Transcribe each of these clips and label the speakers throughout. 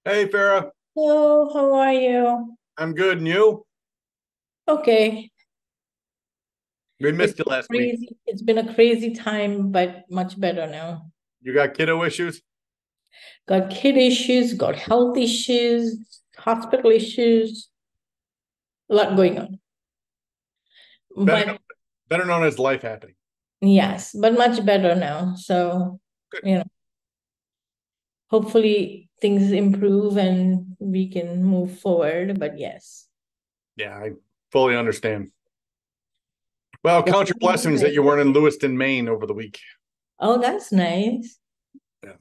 Speaker 1: Hey Farah,
Speaker 2: Hello, how are you?
Speaker 1: I'm good, and you?
Speaker 2: Okay.
Speaker 1: We
Speaker 2: It's
Speaker 1: missed you
Speaker 2: been
Speaker 1: last week.
Speaker 2: crazy. It's been a crazy time, but much better now.
Speaker 1: You got kiddo issues?
Speaker 2: Got kid issues, got health issues, hospital issues, a lot going on.
Speaker 1: Better,
Speaker 2: But
Speaker 1: better known as life happening.
Speaker 2: yes, but much better now. So,
Speaker 1: Good.
Speaker 2: you know, hopefully things improve and we can move forward. But yes.
Speaker 1: Yeah, I fully understand. Well,
Speaker 2: What
Speaker 1: count your
Speaker 2: are you
Speaker 1: blessings that
Speaker 2: doing?
Speaker 1: you weren't in Lewiston, Maine over the week.
Speaker 2: Oh, that's nice.
Speaker 1: Yeah.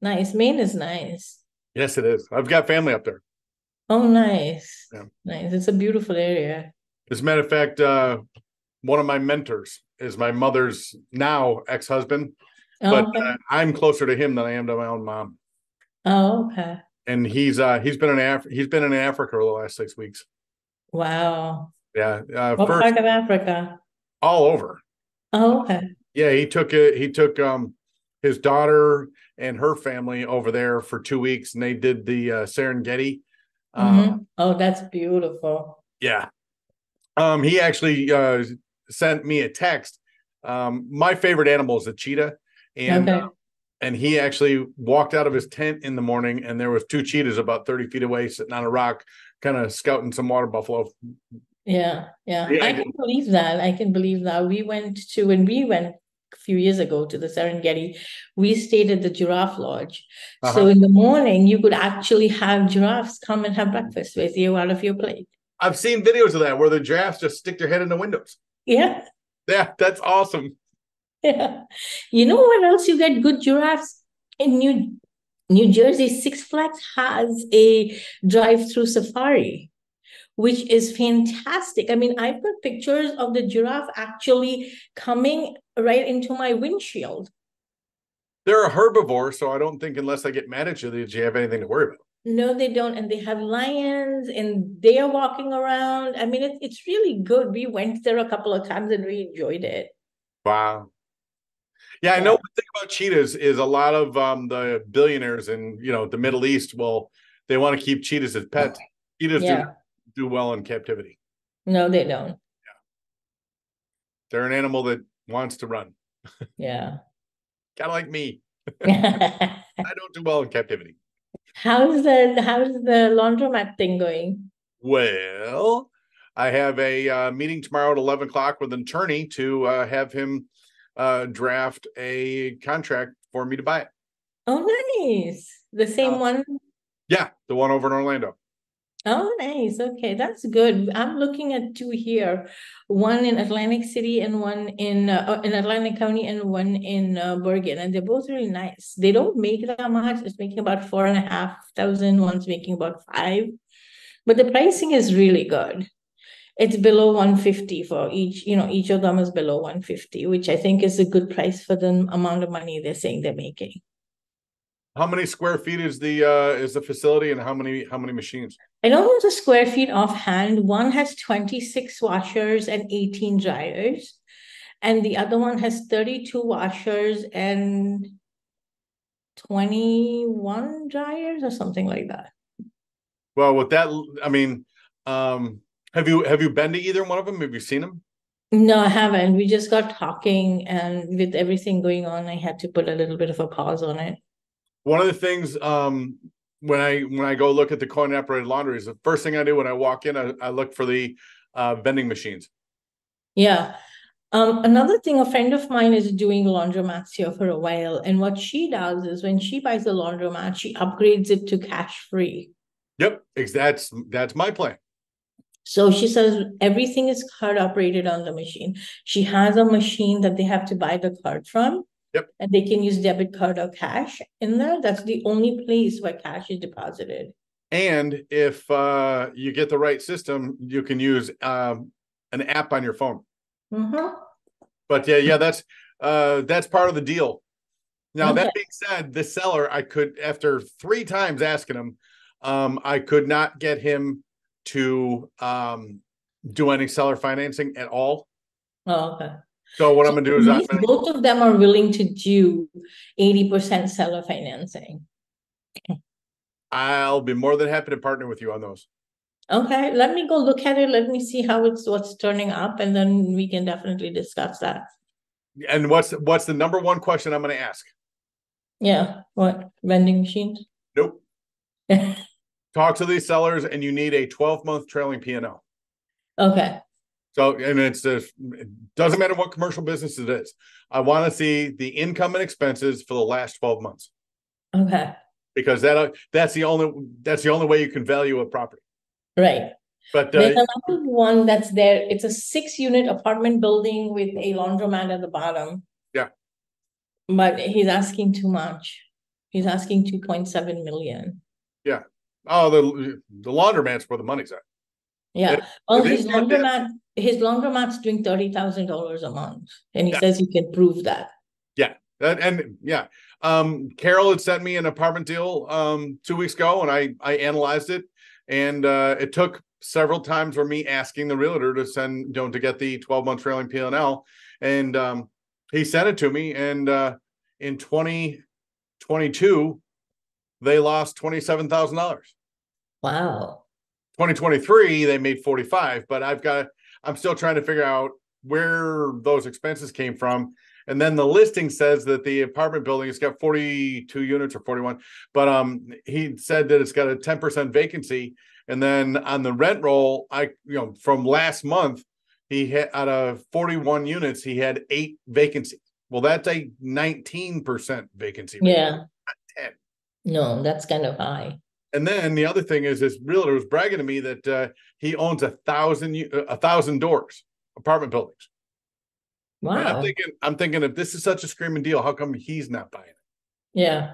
Speaker 2: Nice. Maine is nice.
Speaker 1: Yes, it is. I've got family up there.
Speaker 2: Oh, nice.
Speaker 1: Yeah.
Speaker 2: Nice. It's a beautiful area.
Speaker 1: As a matter of fact, one of my mentors is my mother's now ex-husband, but
Speaker 2: Oh, okay.
Speaker 1: I'm closer to him than I am to my own mom.
Speaker 2: Oh, okay.
Speaker 1: And he's been in Africa the last 6 weeks.
Speaker 2: Wow.
Speaker 1: Yeah,
Speaker 2: What
Speaker 1: first
Speaker 2: part of Africa?
Speaker 1: all over.
Speaker 2: Oh, okay.
Speaker 1: Yeah, he took his daughter and her family over there for 2 weeks, and they did the Serengeti. Uh,
Speaker 2: Oh, that's beautiful.
Speaker 1: yeah, he actually sent me a text. My favorite animal is a cheetah, and
Speaker 2: Okay.
Speaker 1: and he actually walked out of his tent in the morning, and there was two cheetahs about 30 feet away, sitting on a rock, kind of scouting some water buffalo.
Speaker 2: Yeah, yeah.
Speaker 1: Yeah,
Speaker 2: I can believe that. I can believe that. When we went a few years ago to the Serengeti, we stayed at the giraffe lodge. So
Speaker 1: uh-huh.
Speaker 2: in the morning, you could actually have giraffes come and have breakfast with you out of your plate.
Speaker 1: I've seen videos of that where the giraffes just stick their head in the windows.
Speaker 2: Yeah,
Speaker 1: Yeah, that's awesome.
Speaker 2: yeah. You know what else you get good giraffes? In New Jersey, Six Flags has a drive-through safari, which is fantastic. I mean, I've got pictures of the giraffe actually coming right into my windshield.
Speaker 1: They're a herbivore, so I don't think unless I get mad at you that you have anything to worry about.
Speaker 2: No, they don't. And they have lions and they are walking around. I mean, it's really good. We went there a couple of times and we enjoyed it.
Speaker 1: Wow. Yeah, I know
Speaker 2: Yeah.
Speaker 1: one thing about cheetahs is a lot of the billionaires in the Middle East will they want to keep cheetahs as pets. Cheetahs do not
Speaker 2: Yeah.
Speaker 1: do well in captivity.
Speaker 2: No, they don't.
Speaker 1: They're an animal that wants to run,
Speaker 2: Yeah.
Speaker 1: kind of like me. I don't do well in captivity.
Speaker 2: How's the laundromat thing going?
Speaker 1: Well, I have a meeting tomorrow at 11 o'clock with an attorney to have him draft a contract for me to buy it.
Speaker 2: Oh, nice. The same
Speaker 1: Uh,
Speaker 2: one.
Speaker 1: yeah, the one over in Orlando.
Speaker 2: Oh, nice. Okay, that's good. I'm looking at two here, one in Atlantic City and one in Atlantic County and one in Bergen, and they're both really nice. They don't make that much. It's making about 4,500. One's making about five, but the pricing is really good. It's below 150 for each. Each of them is below 150, which I think is a good price for the amount of money they're saying they're making.
Speaker 1: How many square feet is the facility, and how many machines?
Speaker 2: I don't know the square feet offhand. One has 26 washers and 18 dryers, and the other one has 32 washers and 21 dryers or something like that.
Speaker 1: Well, with that, I mean, have you been to either one of them? Have you seen them?
Speaker 2: No, I haven't. We just got talking, and with everything going on, I had to put a little bit of a pause on it.
Speaker 1: One of the things when I go look at the coin operated laundries, the first thing I do when I walk in, I look for the vending machines.
Speaker 2: Yeah. Another thing, a friend of mine is doing laundromats here for a while, and what she does is when she buys a laundromat, she upgrades it to cash free.
Speaker 1: Yep, that's my plan.
Speaker 2: So she says everything is card operated on the machine. She has a machine that they have to buy the card from,
Speaker 1: Yep,
Speaker 2: and they can use debit card or cash in there. That's the only place where cash is deposited.
Speaker 1: and if you get the right system, you can use an app on your phone.
Speaker 2: Mm-hmm.
Speaker 1: But yeah, that's part of the deal. Now that
Speaker 2: Okay.
Speaker 1: being said, the seller, I could after 3 times asking him, I could not get him to do any seller financing at all.
Speaker 2: Oh, okay.
Speaker 1: So what I'm
Speaker 2: So
Speaker 1: gonna do
Speaker 2: at
Speaker 1: is
Speaker 2: least both of them are willing to do 80% seller financing.
Speaker 1: I'll be more than happy to partner with you on those.
Speaker 2: Okay, let me go look at it. Let me see how what's turning up, and then we can definitely discuss that.
Speaker 1: And what's the number one question I'm going to ask?
Speaker 2: Yeah, what vending machines?
Speaker 1: Nope. Talk to these sellers, and you need a 12-month trailing P&L.
Speaker 2: Okay.
Speaker 1: So, and it doesn't matter what commercial business it is. I want to see the income and expenses for the last 12 months.
Speaker 2: Okay.
Speaker 1: Because that's the only way you can value a property.
Speaker 2: Right.
Speaker 1: But
Speaker 2: there's another one that's there. It's a 6-unit apartment building with a laundromat at the bottom.
Speaker 1: Yeah.
Speaker 2: But he's asking too much. He's asking 2.7 million.
Speaker 1: Yeah. Oh, the laundromat's where the money's at.
Speaker 2: Yeah. Well, his laundromat's doing $30,000 a month. And he says he can prove that.
Speaker 1: Yeah. And yeah. Carol had sent me an apartment deal 2 weeks ago, and I analyzed it, and it took several times for me asking the realtor to send, to get the 12-month trailing P&L, and he sent it to me, and in 2022 they lost $27,000.
Speaker 2: Wow.
Speaker 1: 2023 they made 45, but I'm still trying to figure out where those expenses came from. And then the listing says that the apartment building has got 42 units or 41, but he said that it's got a 10% vacancy. And then on the rent roll, from last month, he had, out of 41 units, he had 8 vacancies. Well, that's a 19% vacancy rate.
Speaker 2: Yeah.
Speaker 1: Not 10.
Speaker 2: No, that's kind of high.
Speaker 1: And then the other thing is, this realtor was bragging to me that he owns 1,000 doors, apartment buildings.
Speaker 2: Wow.
Speaker 1: And I'm thinking, if this is such a screaming deal, how come he's not buying it?
Speaker 2: Yeah.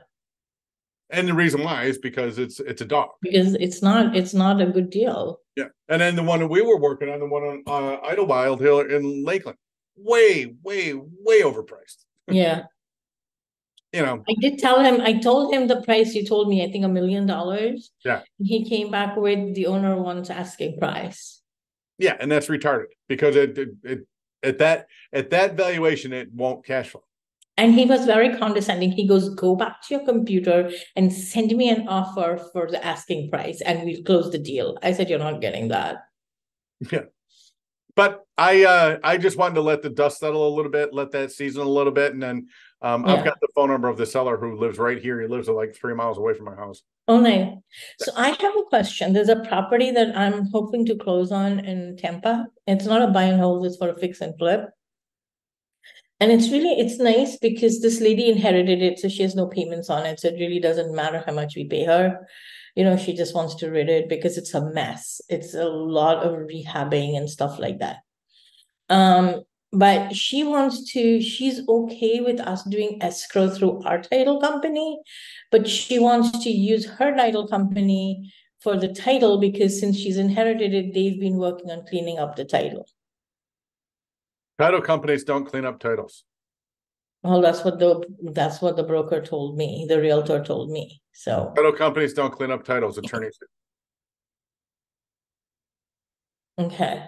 Speaker 1: And the reason why is because it's a dog.
Speaker 2: Because it's not a good deal.
Speaker 1: Yeah. And then the one that we were working on, the one on Idlewild Hill in Lakeland, way, way, way overpriced.
Speaker 2: Yeah. I told him the price you told me, I think $1 million.
Speaker 1: Yeah.
Speaker 2: He came back with the owner wants asking price.
Speaker 1: Yeah, and that's retarded, because at that valuation, it won't cash flow.
Speaker 2: And he was very condescending. He goes, go back to your computer and send me an offer for the asking price, and we'll close the deal. I said, you're not getting that.
Speaker 1: Yeah. But I just wanted to let the dust settle a little bit, let that season a little bit. And then I've got the phone number of the seller who lives right here. He lives like 3 miles away from my house.
Speaker 2: Oh, nice. So I have a question. There's a property that I'm hoping to close on in Tampa. It's not a buy and hold, it's for a fix and flip. And it's nice because this lady inherited it, so she has no payments on it. So it really doesn't matter how much we pay her. She just wants to rid it because it's a mess. It's a lot of rehabbing and stuff like that. But she's okay with us doing escrow through our title company, but she wants to use her title company for the title because since she's inherited it, they've been working on cleaning up the title.
Speaker 1: Title companies don't clean up titles.
Speaker 2: Well, that's what the broker told me, the realtor told me. So
Speaker 1: title companies don't clean up titles, attorneys do.
Speaker 2: Okay.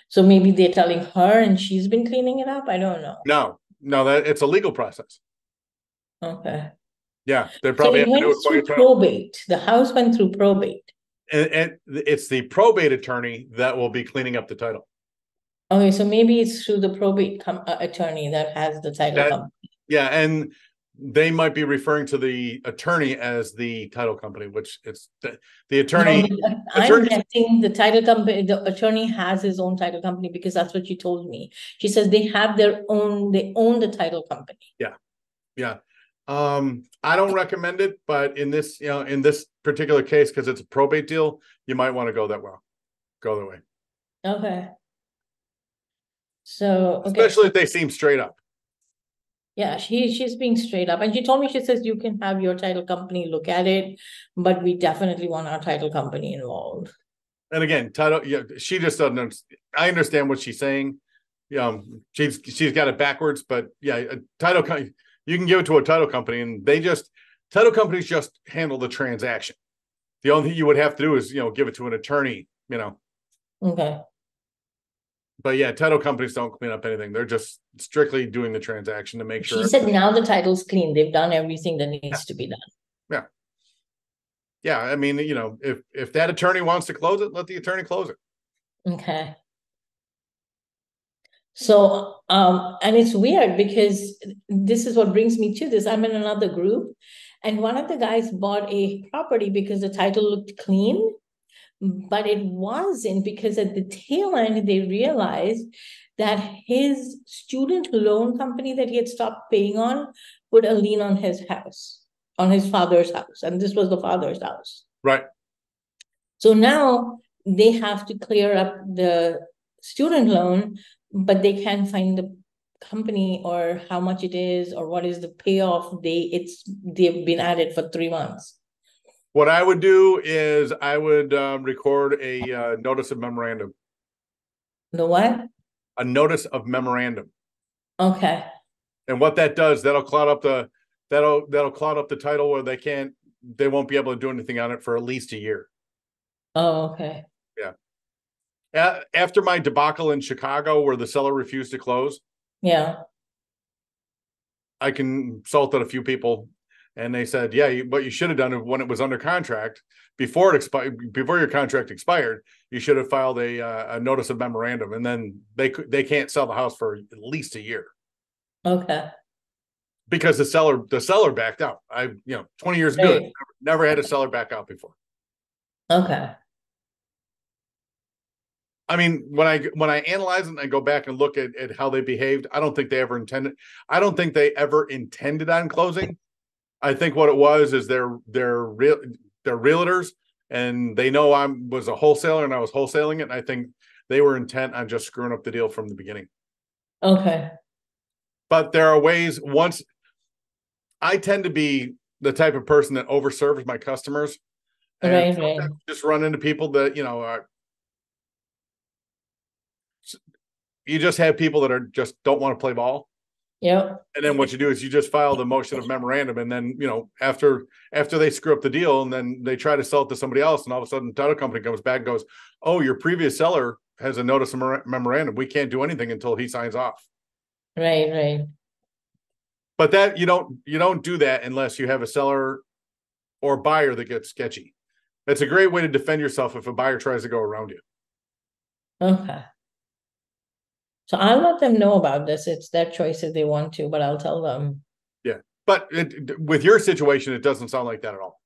Speaker 2: So maybe they're telling her and she's been cleaning it up. I don't know.
Speaker 1: No, it's a legal process.
Speaker 2: Okay.
Speaker 1: Yeah, they probably
Speaker 2: so it went through probate. The house went through probate.
Speaker 1: And it's the probate attorney that will be cleaning up the title.
Speaker 2: Okay, so maybe it's through the probate attorney that has the title company.
Speaker 1: Yeah, and they might be referring to the attorney as the title company, which it's the attorney.
Speaker 2: No, I'm guessing the title company, the attorney has his own title company because that's what she told me. She says they have they own the title company.
Speaker 1: Yeah. Yeah. I don't recommend it, but in this particular case, because it's a probate deal, you might want to go that way.
Speaker 2: Okay. So
Speaker 1: especially if they seem straight up.
Speaker 2: Yeah, she's being straight up. And she told me, she says, you can have your title company look at it, but we definitely want our title company involved.
Speaker 1: And again, she just doesn't, I understand what she's saying. She's got it backwards, but yeah, a title company, you can give it to a title company and title companies just handle the transaction. The only thing you would have to do is, give it to an attorney,
Speaker 2: Okay.
Speaker 1: But yeah, title companies don't clean up anything. They're just strictly doing the transaction to make sure.
Speaker 2: She said now the title's clean. They've done everything that needs to be done.
Speaker 1: Yeah. Yeah, I mean, if that attorney wants to close it, let the attorney close it.
Speaker 2: Okay. So, and it's weird because this is what brings me to this. I'm in another group, and one of the guys bought a property because the title looked clean, but it wasn't, because at the tail end, they realized that his student loan company that he had stopped paying on put a lien on his house, on his father's house, and this was the father's house.
Speaker 1: Right.
Speaker 2: So now they have to clear up the student loan, but they can't find the company or how much it is or what is the payoff. They've been at it for 3 months.
Speaker 1: What I would do is I would record a notice of memorandum.
Speaker 2: The what?
Speaker 1: A notice of memorandum.
Speaker 2: Okay.
Speaker 1: And what that does, that'll cloud up the title where they won't be able to do anything on it for at least a year.
Speaker 2: Oh, okay.
Speaker 1: Yeah. After my debacle in Chicago where the seller refused to close,
Speaker 2: Yeah.
Speaker 1: I consulted a few people and they said, yeah, what you should have done when it was under contract, before your contract expired, you should have filed a notice of memorandum, and then they can't sell the house for at least a year.
Speaker 2: Okay.
Speaker 1: Because the seller backed out. 20 years ago,
Speaker 2: Right.
Speaker 1: never had a seller back out before.
Speaker 2: Okay.
Speaker 1: I mean, when I analyze it and I go back and look at how they behaved, I don't think they ever intended on closing. I think what it was is they're realtors, and they know I was a wholesaler and I was wholesaling it. And I think they were intent on just screwing up the deal from the beginning.
Speaker 2: Okay.
Speaker 1: But there are ways. Once I tend to be the type of person that overserves my customers, and
Speaker 2: Right.
Speaker 1: just run into people that you just have people that just don't want to play ball.
Speaker 2: Yep.
Speaker 1: And then what you do is you just file the motion of memorandum, and then after they screw up the deal, and then they try to sell it to somebody else, and all of a sudden the title company comes back and goes, "Oh, your previous seller has a notice of memorandum. We can't do anything until he signs off."
Speaker 2: Right.
Speaker 1: But that you don't do that unless you have a seller or buyer that gets sketchy. It's a great way to defend yourself if a buyer tries to go around you.
Speaker 2: Okay. So I'll let them know about this. It's their choice if they want to, but I'll tell them.
Speaker 1: Yeah, but with your situation, it doesn't sound like that at all.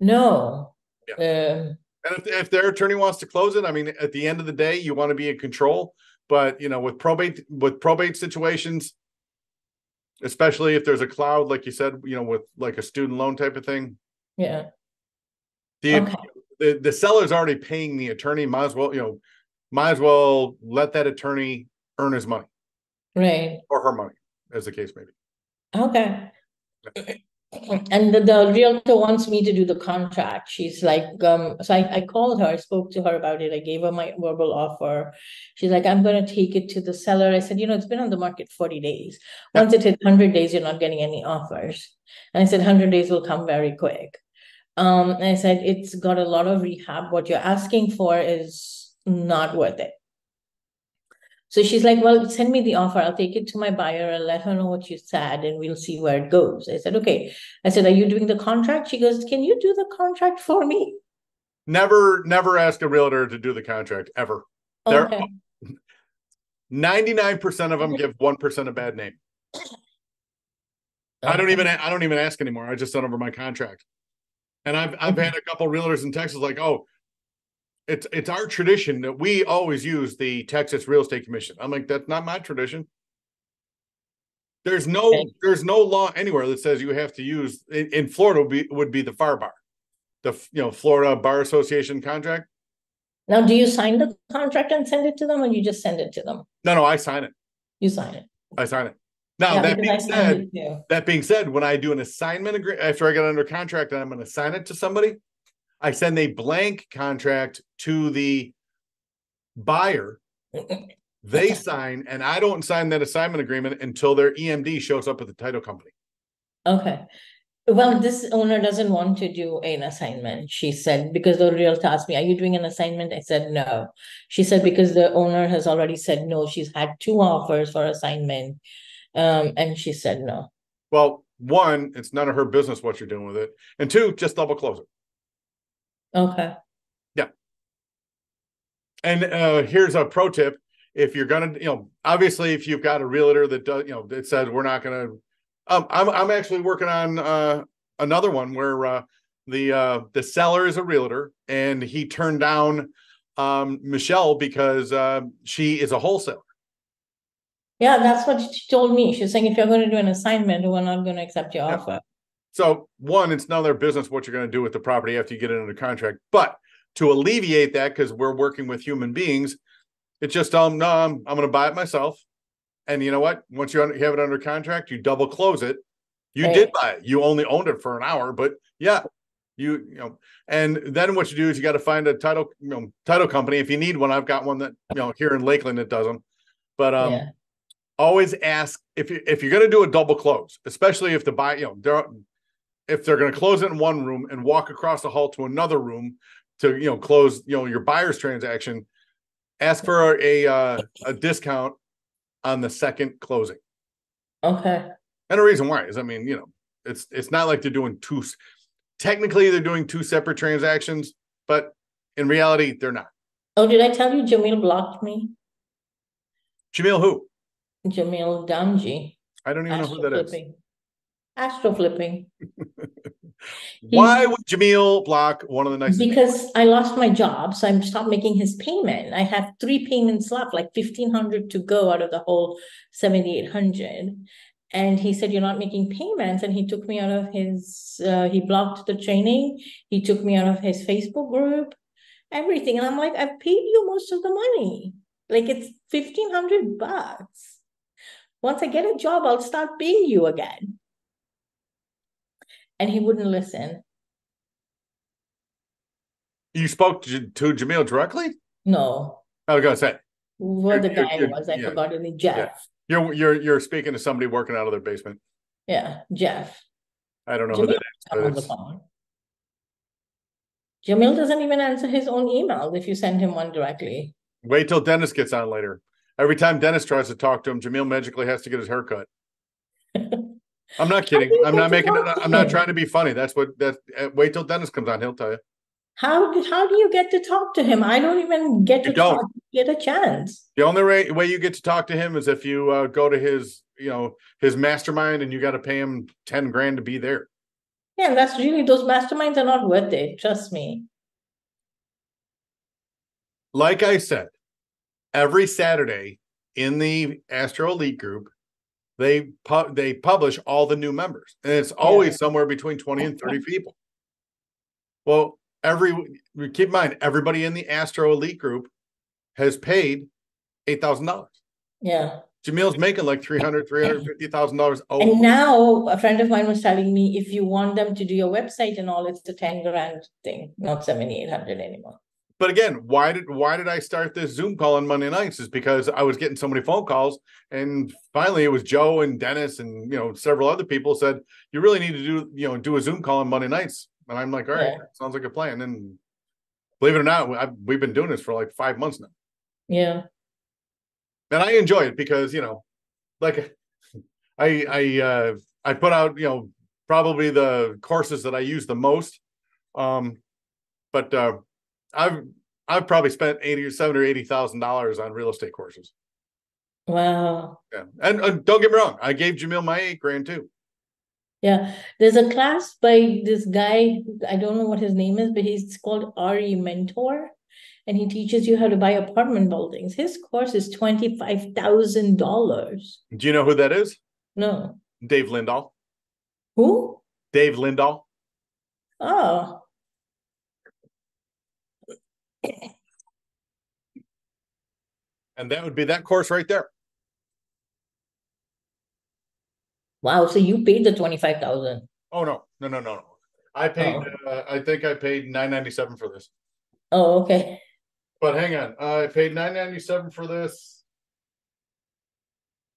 Speaker 2: No.
Speaker 1: Yeah. And if their attorney wants to close it, I mean, at the end of the day, you want to be in control. But with probate situations, especially if there's a cloud, like you said, with like a student loan type of thing.
Speaker 2: Yeah.
Speaker 1: The seller's already paying the attorney. Might as well let that attorney earn his money.
Speaker 2: Right.
Speaker 1: Or her money, as the case may be.
Speaker 2: Okay. And the realtor wants me to do the contract. She's like, so I called her, I spoke to her about it. I gave her my verbal offer. She's like, I'm going to take it to the seller. I said, it's been on the market 40 days. Once it hit 100 days, you're not getting any offers. And I said, 100 days will come very quick. And I said, it's got a lot of rehab. What you're asking for is not worth it. So she's like, well, send me the offer. I'll take it to my buyer. I'll let her know what you said, and we'll see where it goes. I said, okay. I said, are you doing the contract? She goes, can you do the contract for me?
Speaker 1: Never ask a realtor to do the contract, ever.
Speaker 2: Okay.
Speaker 1: 99% of them give 1% a bad name. Okay. I don't even ask anymore. I just send over my contract. And I've had a couple realtors in Texas like, oh, it's our tradition that we always use the Texas Real Estate Commission. I'm like, that's not my tradition. There's no law anywhere that says you have to use. In Florida would be the FAR bar, the Florida Bar Association contract.
Speaker 2: Now, do you sign the contract and send it to them, or you just send it to them?
Speaker 1: No, I sign it.
Speaker 2: You sign it.
Speaker 1: I sign it. Now, that being said, when I do an assignment agreement after I get under contract and I'm going to sign it to somebody, I send a blank contract to the buyer. They sign, and I don't sign that assignment agreement until their EMD shows up at the title company.
Speaker 2: Okay. Well, this owner doesn't want to do an assignment, she said, because the realtor asked me, are you doing an assignment? I said, no. She said, because the owner has already said no. She's had 2 offers for assignment. And she said no.
Speaker 1: Well, 1, it's none of her business what you're doing with it. And 2, just double close it.
Speaker 2: Okay.
Speaker 1: Yeah. And here's a pro tip. If you're gonna, obviously if you've got a realtor that does, that says we're not gonna, I'm actually working on another one where the seller is a realtor and he turned down Michelle because she is a wholesaler.
Speaker 2: Yeah, that's what she told me. She's saying if you're going to do an assignment, we're not going to accept your
Speaker 1: Yeah.
Speaker 2: offer.
Speaker 1: So one, it's none of their business what you're going to do with the property after you get it under contract. But to alleviate that, because we're working with human beings, it's just tell them, no, I'm going to buy it myself. And you know what? Once you have it under contract, you double close it. You
Speaker 2: Right.
Speaker 1: did buy it. You only owned it for an hour, but yeah, and then what you do is you got to find a title company. If you need one, I've got one that, here in Lakeland that does them. But
Speaker 2: Yeah.
Speaker 1: always ask if you're going to do a double close, especially if the buy, if they're going to close it in one room and walk across the hall to another room to, close, your buyer's transaction, ask for a discount on the second closing.
Speaker 2: Okay.
Speaker 1: And the reason why is, it's not like they're doing technically they're doing two separate transactions, but in reality, they're not.
Speaker 2: Oh, did I tell you Jamil blocked me?
Speaker 1: Jamil who?
Speaker 2: Jamil Damji.
Speaker 1: I don't even know who that is.
Speaker 2: Astro flipping.
Speaker 1: Why would Jamil block one of the nicest
Speaker 2: Because
Speaker 1: people?
Speaker 2: I lost my job, so I stopped making his payment. I have 3 payments left, like 1,500 to go out of the whole 7,800. And he said, you're not making payments. And he took me out of his, he blocked the training. He took me out of his Facebook group, everything. And I'm like, I've paid you most of the money. Like it's 1,500 bucks. Once I get a job, I'll start paying you again. And he wouldn't listen.
Speaker 1: You spoke to Jamil directly?
Speaker 2: No.
Speaker 1: I was gonna say
Speaker 2: Who the guy was, I forgot his name. Jeff.
Speaker 1: Yeah. You're speaking to somebody working out of their basement.
Speaker 2: Yeah, Jeff.
Speaker 1: I don't know who that is.
Speaker 2: On the phone. Jamil doesn't even answer his own emails if you send him one directly.
Speaker 1: Wait till Dennis gets on later. Every time Dennis tries to talk to him, Jamil magically has to get his hair cut. I'm not kidding. I'm not making it. I'm not trying to be funny. Wait till Dennis comes on. He'll tell you.
Speaker 2: How do you get to talk to him? I don't even get to get a chance.
Speaker 1: The only way you get to talk to him is if you go to his mastermind and you got to pay him 10 grand to be there.
Speaker 2: Yeah, that's really, those masterminds are not worth it. Trust me.
Speaker 1: Like I said, every Saturday in the Astro Elite group, they publish all the new members, and it's always somewhere between 20 and 30 people. Well, keep in mind, everybody in the Astro Elite group has paid $8,000.
Speaker 2: Yeah.
Speaker 1: Jamil's making like $350,000.
Speaker 2: And now a friend of mine was telling me if you want them to do your website and all, it's a 10 grand thing, not 7,800 anymore.
Speaker 1: But again, why did I start this Zoom call on Monday nights? Is because I was getting so many phone calls, and finally it was Joe and Dennis and several other people said you really need to do a Zoom call on Monday nights, and I'm like, all right, sounds like a plan. And believe it or not, we've been doing this for like 5 months now.
Speaker 2: Yeah,
Speaker 1: and I enjoy it because like I put out probably the courses that I use the most, but I've probably spent $87,000 or $80,000 on real estate courses.
Speaker 2: Wow.
Speaker 1: Yeah, and don't get me wrong, I gave Jamil my $8 grand too.
Speaker 2: Yeah, there's a class by this guy. I don't know what his name is, but he's called RE Mentor, and he teaches you how to buy apartment buildings. His course is $25,000.
Speaker 1: Do you know who that is?
Speaker 2: No.
Speaker 1: Dave Lindahl.
Speaker 2: Who?
Speaker 1: Dave Lindahl.
Speaker 2: Oh.
Speaker 1: And that would be that course right there.
Speaker 2: Wow, so you paid the 25,000.
Speaker 1: Oh no. I paid I think I paid $997 for this.
Speaker 2: Oh, okay.
Speaker 1: But hang on. I paid $997 for this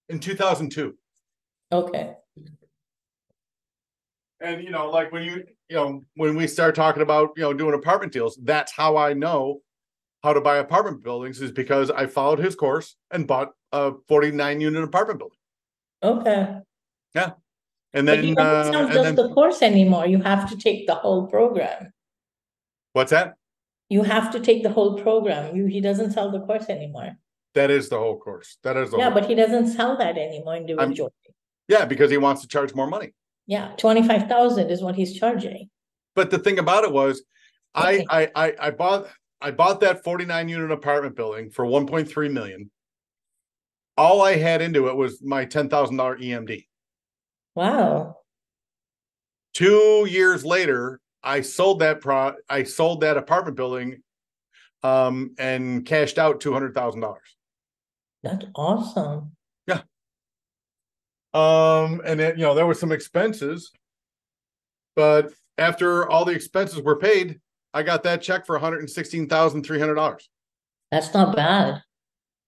Speaker 1: in 2002.
Speaker 2: Okay.
Speaker 1: And like when when we start talking about doing apartment deals, that's how I know how to buy apartment buildings, is because I followed his course and bought a 49-unit apartment building.
Speaker 2: Okay.
Speaker 1: Yeah. And then
Speaker 2: it's not just the course anymore. You have to take the whole program.
Speaker 1: What's that?
Speaker 2: You have to take the whole program. He doesn't sell the course anymore.
Speaker 1: That is the whole course. That is the
Speaker 2: Yeah,
Speaker 1: whole.
Speaker 2: but he doesn't sell that anymore individually.
Speaker 1: Yeah, because he wants to charge more money.
Speaker 2: Yeah, 25,000 is what he's charging.
Speaker 1: But the thing about it was,
Speaker 2: Okay.
Speaker 1: I bought that 49 unit apartment building for 1.3 million. All I had into it was my $10,000 EMD.
Speaker 2: Wow.
Speaker 1: 2 years later, I sold that apartment building, and cashed out $200,000.
Speaker 2: That's awesome.
Speaker 1: Yeah. And then, there were some expenses, but after all the expenses were paid, I got that check for $116,300.
Speaker 2: That's not bad.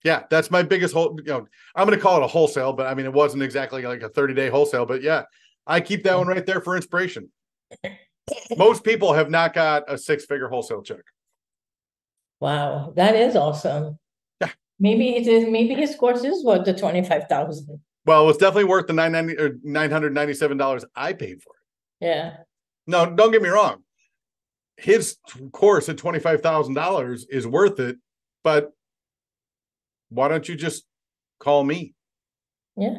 Speaker 1: Yeah, that's my biggest I'm going to call it a wholesale, but I mean, it wasn't exactly like a 30-day wholesale, but yeah, I keep that one right there for inspiration. Most people have not got a 6-figure wholesale check.
Speaker 2: Wow, that is awesome.
Speaker 1: Yeah.
Speaker 2: Maybe it is. Maybe his course is worth the 25,000.
Speaker 1: Well, it was definitely worth the $997 I paid for it.
Speaker 2: Yeah.
Speaker 1: No, don't get me wrong. His course at $25,000 is worth it, but why don't you just call me?
Speaker 2: Yeah.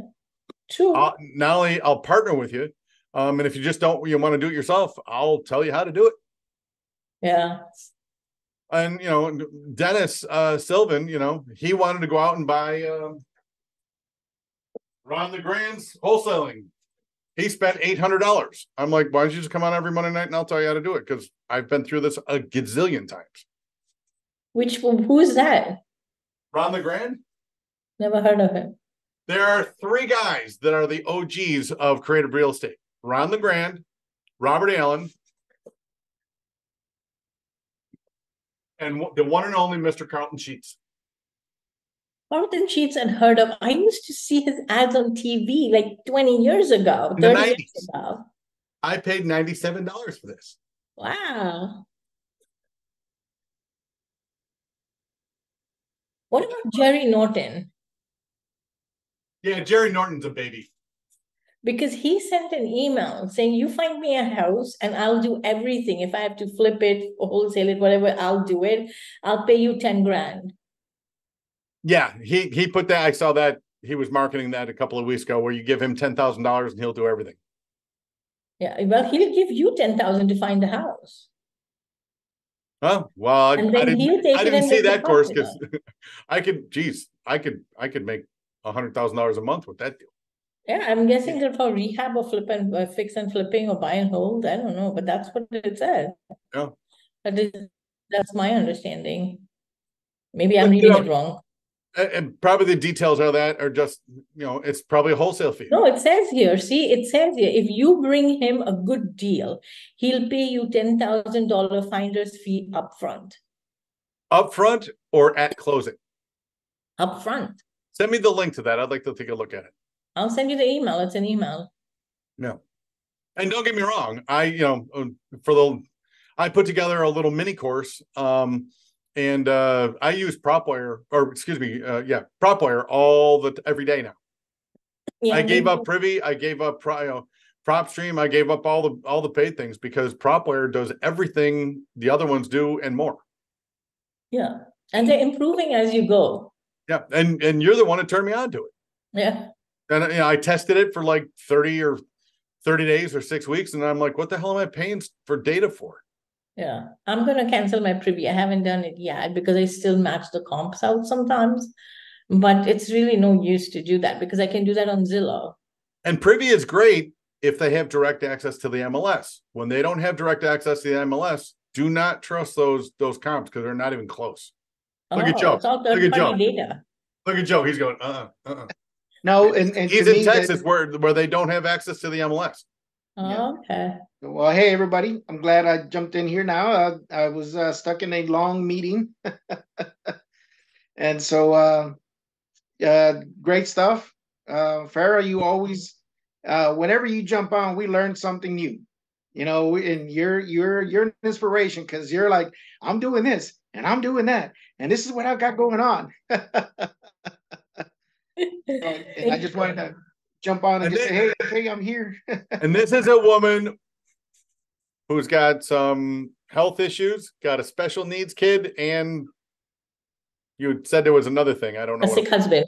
Speaker 2: True.
Speaker 1: Not only I'll partner with you, and if you want to do it yourself, I'll tell you how to do it.
Speaker 2: Yeah.
Speaker 1: And Dennis Sylvan, he wanted to go out and buy Ron LeGrand's wholesaling. He spent $800. I'm like, why don't you just come on every Monday night and I'll tell you how to do it? Because I've been through this a gazillion times.
Speaker 2: Who is that?
Speaker 1: Ron LeGrand?
Speaker 2: Never heard of him.
Speaker 1: There are 3 guys that are the OGs of creative real estate: Ron LeGrand, Robert Allen, and the one and only Mr. Carlton Sheets.
Speaker 2: Carlton Sheets and heard of. I used to see his ads on TV like 20 years ago, 30 years ago.
Speaker 1: I paid $97 for this.
Speaker 2: Wow. What about Jerry Norton?
Speaker 1: Yeah, Jerry Norton's a baby.
Speaker 2: Because he sent an email saying, you find me a house and I'll do everything. If I have to flip it or wholesale it, whatever, I'll do it. I'll pay you 10 grand.
Speaker 1: Yeah, he put that. I saw that he was marketing that a couple of weeks ago, where you give him $10,000 and he'll do everything.
Speaker 2: Yeah, well, he'll give you 10,000 to find the house.
Speaker 1: Oh, well, I didn't see that course because I could make $100,000 a month with that deal.
Speaker 2: Yeah, I'm guessing they're for rehab or fix and flipping or buy and hold. I don't know, but that's what it said.
Speaker 1: Yeah,
Speaker 2: that's my understanding. Maybe I'm reading it wrong.
Speaker 1: And probably the details of that are just, it's probably a wholesale fee.
Speaker 2: No, it says here. See, it says here, if you bring him a good deal, he'll pay you $10,000 finder's fee upfront.
Speaker 1: Upfront or at closing?
Speaker 2: Upfront.
Speaker 1: Send me the link to that. I'd like to take a look at it.
Speaker 2: I'll send you the email. It's an email.
Speaker 1: No. And don't get me wrong. I put together a little mini course, and I use PropWire, PropWire every day now. Yeah, I gave up Privy. I gave up PropStream. I gave up all the paid things because PropWire does everything the other ones do and more.
Speaker 2: Yeah, and they're improving as you go.
Speaker 1: Yeah, and you're the one that turned me on to it.
Speaker 2: Yeah.
Speaker 1: And I tested it for like 30 days or 6 weeks, and I'm like, what the hell am I paying for data for?
Speaker 2: Yeah, I'm going to cancel my Privy. I haven't done it yet because I still match the comps out sometimes. But it's really no use to do that because I can do that on Zillow. And
Speaker 1: Privy is great if they have direct access to the MLS. When they don't have direct access to the MLS, do not trust those comps because they're not even close. Look at Joe.
Speaker 2: It's all third-party data.
Speaker 1: Look at Joe. He's going,
Speaker 3: No, and
Speaker 1: he's in Texas where they don't have access to the MLS.
Speaker 2: Oh, okay.
Speaker 3: Well, hey, everybody. I'm glad I jumped in here now. I was stuck in a long meeting. And so, great stuff. Farah, you always, whenever you jump on, we learn something new. And you're an inspiration because you're like, I'm doing this and I'm doing that. And this is what I've got going on. And I just wanted to jump on and just say, hey, I'm here.
Speaker 1: And this is a woman who's got some health issues, got a special needs kid, and you said there was another thing. I don't know.
Speaker 2: A sick husband.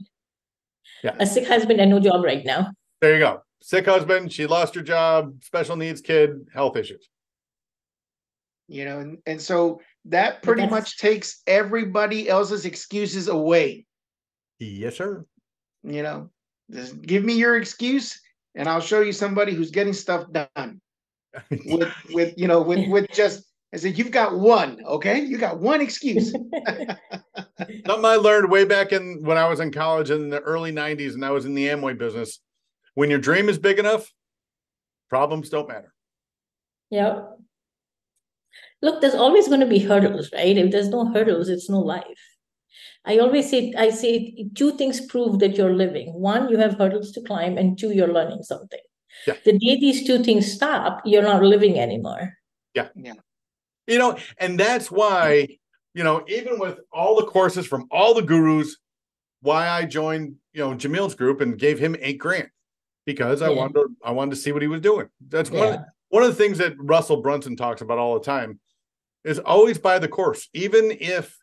Speaker 1: Yeah.
Speaker 2: A sick husband and no job right now.
Speaker 1: There you go. Sick husband. She lost her job. Special needs kid. Health issues.
Speaker 3: You know, and so that pretty much takes everybody else's excuses away.
Speaker 1: Yes, sir.
Speaker 3: You know, just give me your excuse, and I'll show you somebody who's getting stuff done. with just, I said, you've got one, okay? You got one excuse.
Speaker 1: Something I learned way back when I was in college in the early 90s and I was in the Amway business. When your dream is big enough, problems don't matter.
Speaker 2: Yeah. Look, there's always going to be hurdles, right? If there's no hurdles, it's no life. I say two things prove that you're living. One, you have hurdles to climb, and two, you're learning something.
Speaker 1: Yeah.
Speaker 2: The day these two things stop, you're not living anymore.
Speaker 1: Yeah. You know, and that's why, you know, even with all the courses from all the gurus, why I joined, you know, Jamil's group and gave him $8,000 because I wanted to see what he was doing. That's one of the things that Russell Brunson talks about all the time is always buy the course. Even if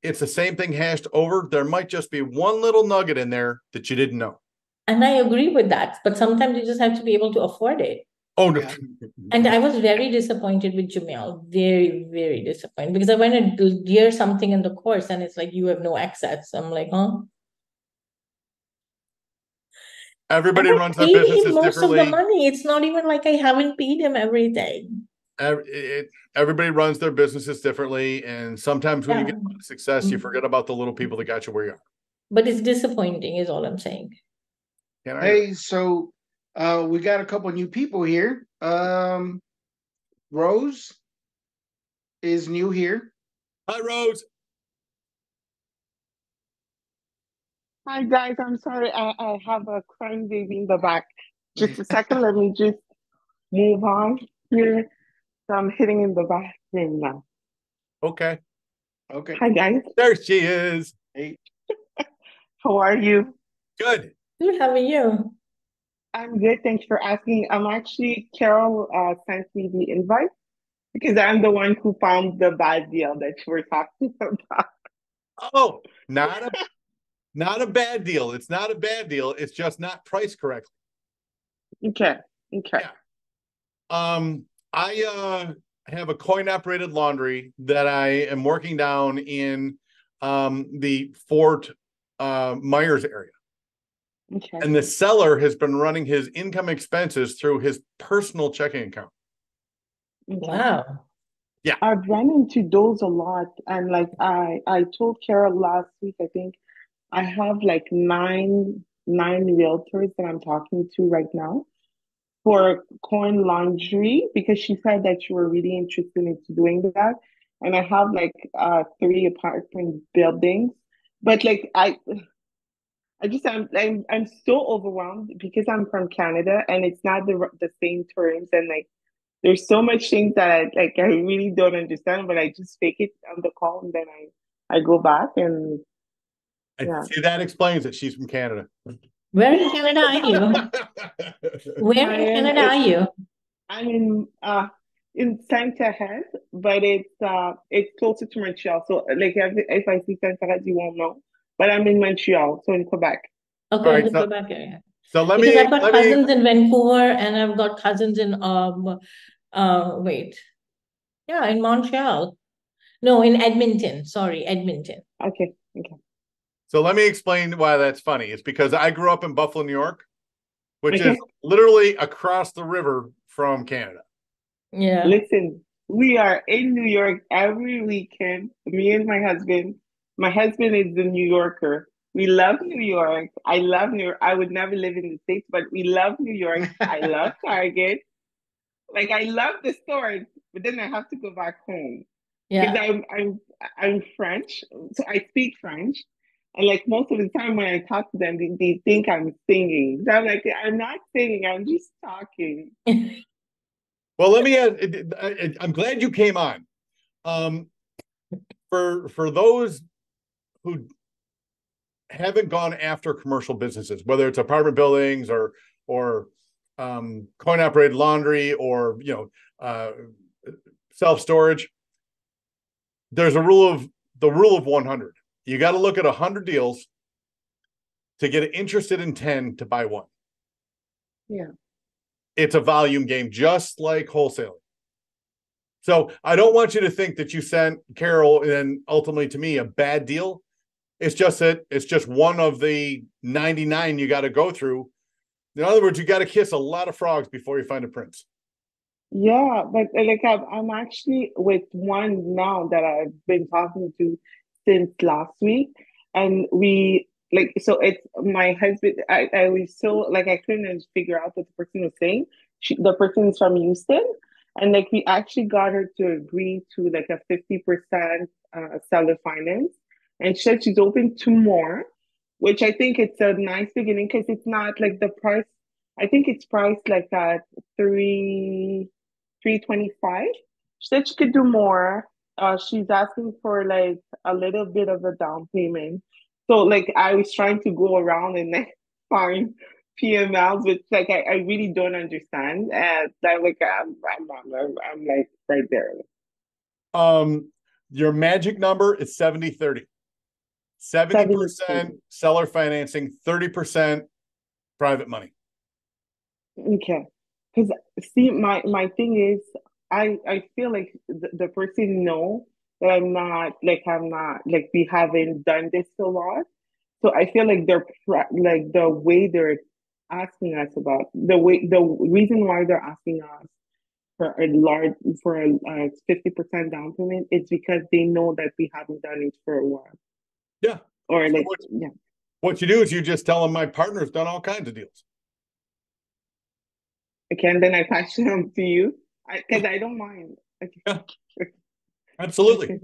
Speaker 1: it's the same thing hashed over, there might just be one little nugget in there that you didn't know. And
Speaker 2: I agree with that, but sometimes you just have to be able to afford it.
Speaker 1: Oh, no.
Speaker 3: Yeah.
Speaker 2: And I was very disappointed with Jamil. Very, very disappointed because I went to hear something in the course and it's like, you have no access. I'm like, huh?
Speaker 1: Everybody runs their businesses
Speaker 2: most
Speaker 1: differently.
Speaker 2: Of the money. It's not even like I haven't paid him everything.
Speaker 1: Everybody runs their businesses differently. And sometimes when you get success, you forget about the little people that got you where you are.
Speaker 2: But it's disappointing is all I'm saying.
Speaker 3: Hey, so we got a couple new people here. Rose is new here.
Speaker 1: Hi, Rose.
Speaker 4: Hi, guys. I'm sorry. I have a crying baby in the back. Just a second. Let me just move on here. So I'm hitting in the bathroom now.
Speaker 1: Okay.
Speaker 4: Hi, guys.
Speaker 1: There she is.
Speaker 3: Hey.
Speaker 4: How are you?
Speaker 1: Good.
Speaker 2: Good. How are you?
Speaker 4: I'm good. Thanks for asking. I'm actually, Carol sent me the invite because I'm the one who found the bad deal that you were talking about.
Speaker 1: Oh, not a bad deal. It's not a bad deal. It's just not priced correctly.
Speaker 4: Okay.
Speaker 1: Yeah. I have a coin-operated laundry that I am working down in the Fort Myers area.
Speaker 4: Okay.
Speaker 1: And the seller has been running his income expenses through his personal checking account.
Speaker 2: Wow.
Speaker 1: Yeah.
Speaker 4: I've run into those a lot. And like I told Carol last week, I think I have like nine realtors that I'm talking to right now for coin laundry because she said that you were really interested in doing that. And I have like 3 apartment buildings. But like I'm so overwhelmed because I'm from Canada and it's not the same terms and like there's so much things that I really don't understand, but I just fake it on the call and then I go back and
Speaker 1: See, that explains it. She's from Canada.
Speaker 2: Where in Canada are you? Where in Canada are you?
Speaker 4: I'm in Santa Head, but it's closer to Montreal. So like if I see Santa Head, you won't know. But I'm in Montreal, so in Quebec.
Speaker 2: Okay,
Speaker 1: right,
Speaker 2: in the Quebec area.
Speaker 1: So let
Speaker 2: because
Speaker 1: me.
Speaker 2: I've got cousins in Vancouver and I've got cousins in in Montreal. No, in Edmonton. Sorry, Edmonton.
Speaker 4: Okay.
Speaker 1: So let me explain why that's funny. It's because I grew up in Buffalo, New York, which is literally across the river from Canada.
Speaker 2: Yeah.
Speaker 4: Listen, we are in New York every weekend. Me and my husband. My husband is a New Yorker. We love New York. I love New York. I would never live in the States, but we love New York. I love Target. Like I love the stores, but then I have to go back home.
Speaker 2: Yeah.
Speaker 4: Because I'm French, so I speak French. And like most of the time when I talk to them, they think I'm singing. So I'm like, I'm not singing, I'm just talking.
Speaker 1: Well, let me add, I'm glad you came on. For those who haven't gone after commercial businesses, whether it's apartment buildings or coin operated laundry or self-storage, there's the rule of 100. You got to look at 100 deals to get interested in 10 to buy one.
Speaker 4: Yeah.
Speaker 1: It's a volume game, just like wholesaling. So I don't want you to think that you sent Carol and then ultimately to me a bad deal. It's just that it's just one of the 99 you got to go through. In other words, you got to kiss a lot of frogs before you find a prince.
Speaker 4: Yeah, but like I'm actually with one now that I've been talking to since last week, and we like so it's my husband. I was so like I couldn't figure out what the person was saying. The person is from Houston, and like we actually got her to agree to like a 50% seller finance, and she said she's open to more, which I think it's a nice beginning because it's not like the price. I think it's priced like at 325. She said she could do more. She's asking for like a little bit of a down payment. So like I was trying to go around and like find PMLs, which like I really don't understand. And I'm like I'm like right there.
Speaker 1: Your magic number is 70-30. 70% seller financing, 30% private money.
Speaker 4: Okay. Because see, my thing is, I feel like the person know that I'm not like we haven't done this a lot. So I feel like like the way they're asking us about the reason why they're asking us for a large for a 50% down payment, it's because they know that we haven't done it for a while.
Speaker 1: Yeah.
Speaker 4: Or
Speaker 1: So
Speaker 4: like yeah.
Speaker 1: what you do is you just tell them my partner's done all kinds of deals.
Speaker 4: Okay, and then I pass them to you because I don't mind. Okay.
Speaker 1: Yeah. Absolutely.
Speaker 4: Okay.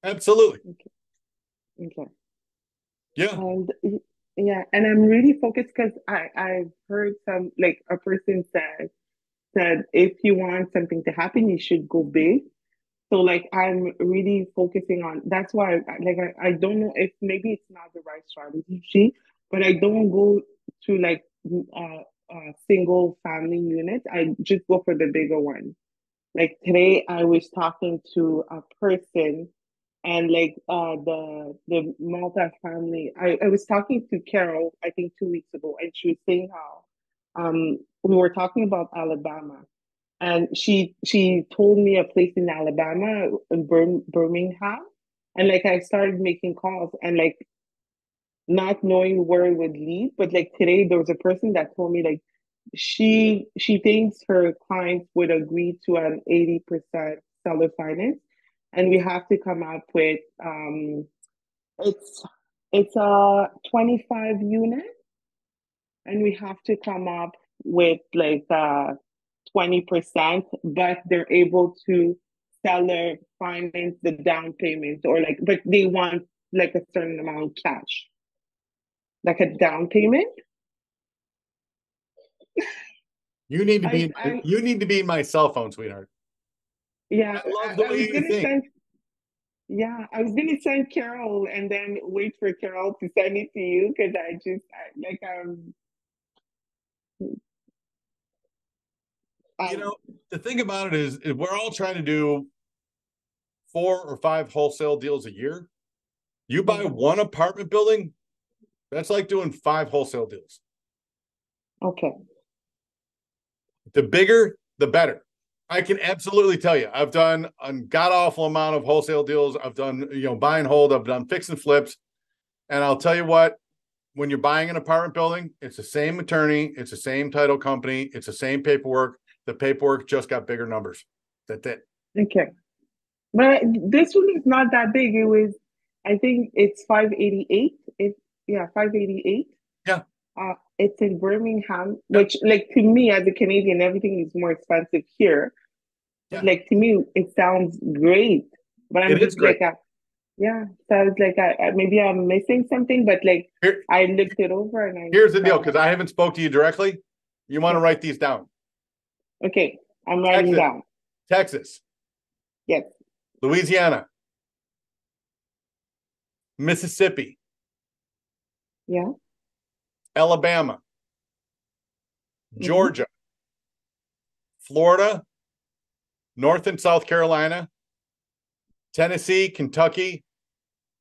Speaker 1: Absolutely.
Speaker 4: Okay.
Speaker 1: Yeah.
Speaker 4: And yeah, and I'm really focused because I've heard some like a person said if you want something to happen, you should go big. So like I'm really focusing on that's why I don't know if maybe it's not the right strategy, but I don't go to like single family units. I just go for the bigger one. Like today I was talking to a person and like the multi-family I was talking to Carol I think 2 weeks ago and she was saying how we were talking about Alabama and she told me a place in Alabama in Birmingham and like I started making calls and like not knowing where it would lead but like today there was a person that told me like she thinks her clients would agree to an 80% seller finance and we have to come up with it's it's a 25 unit and we have to come up with like 20% but they're able to seller finance the down payment or like but they want like a certain amount cash like a down payment.
Speaker 1: You need to be in my cell phone, sweetheart.
Speaker 4: Yeah,
Speaker 1: I love the way you think.
Speaker 4: I was gonna send Carol and then wait for Carol to send it to you because
Speaker 1: You know, the thing about it is we're all trying to do 4 or 5 wholesale deals a year. You buy one apartment building, that's like doing 5 wholesale deals.
Speaker 4: okay.
Speaker 1: The bigger, the better. I can absolutely tell you, I've done a god awful amount of wholesale deals. I've done, buy and hold. I've done fix and flips. And I'll tell you what, when you're buying an apartment building, it's the same attorney, it's the same title company, it's the same paperwork. The paperwork just got bigger numbers. That's it.
Speaker 4: Okay. But this one is not that big. It was, I think it's 588. 588.
Speaker 1: Yeah.
Speaker 4: It's in Birmingham, which like to me as a Canadian, everything is more expensive here. But like to me, it sounds great. But I'm just like, yeah. So I was like, maybe I'm missing something. But like, I looked it over and
Speaker 1: here's the deal, because I haven't spoke to you directly. You want to write these down.
Speaker 4: Okay, I'm writing down.
Speaker 1: Texas.
Speaker 4: Yes.
Speaker 1: Louisiana. Mississippi.
Speaker 4: Yeah.
Speaker 1: Alabama. Georgia. Florida. North and South Carolina, Tennessee, Kentucky,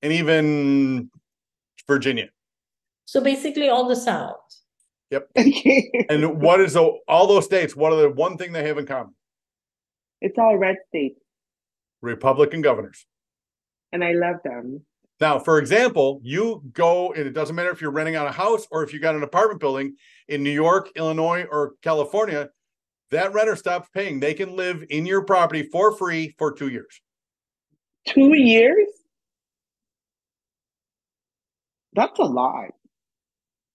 Speaker 1: and even Virginia.
Speaker 2: So basically all the South.
Speaker 1: Yep.
Speaker 4: Okay.
Speaker 1: And what is all those states? What are the one thing they have in common?
Speaker 4: It's all red states,
Speaker 1: Republican governors.
Speaker 4: and I love them.
Speaker 1: Now, for example, you go, and it doesn't matter if you're renting out a house or if you got an apartment building in New York, Illinois, or California, that renter stops paying. They can live in your property for free for 2 years.
Speaker 4: 2 years? That's a lot.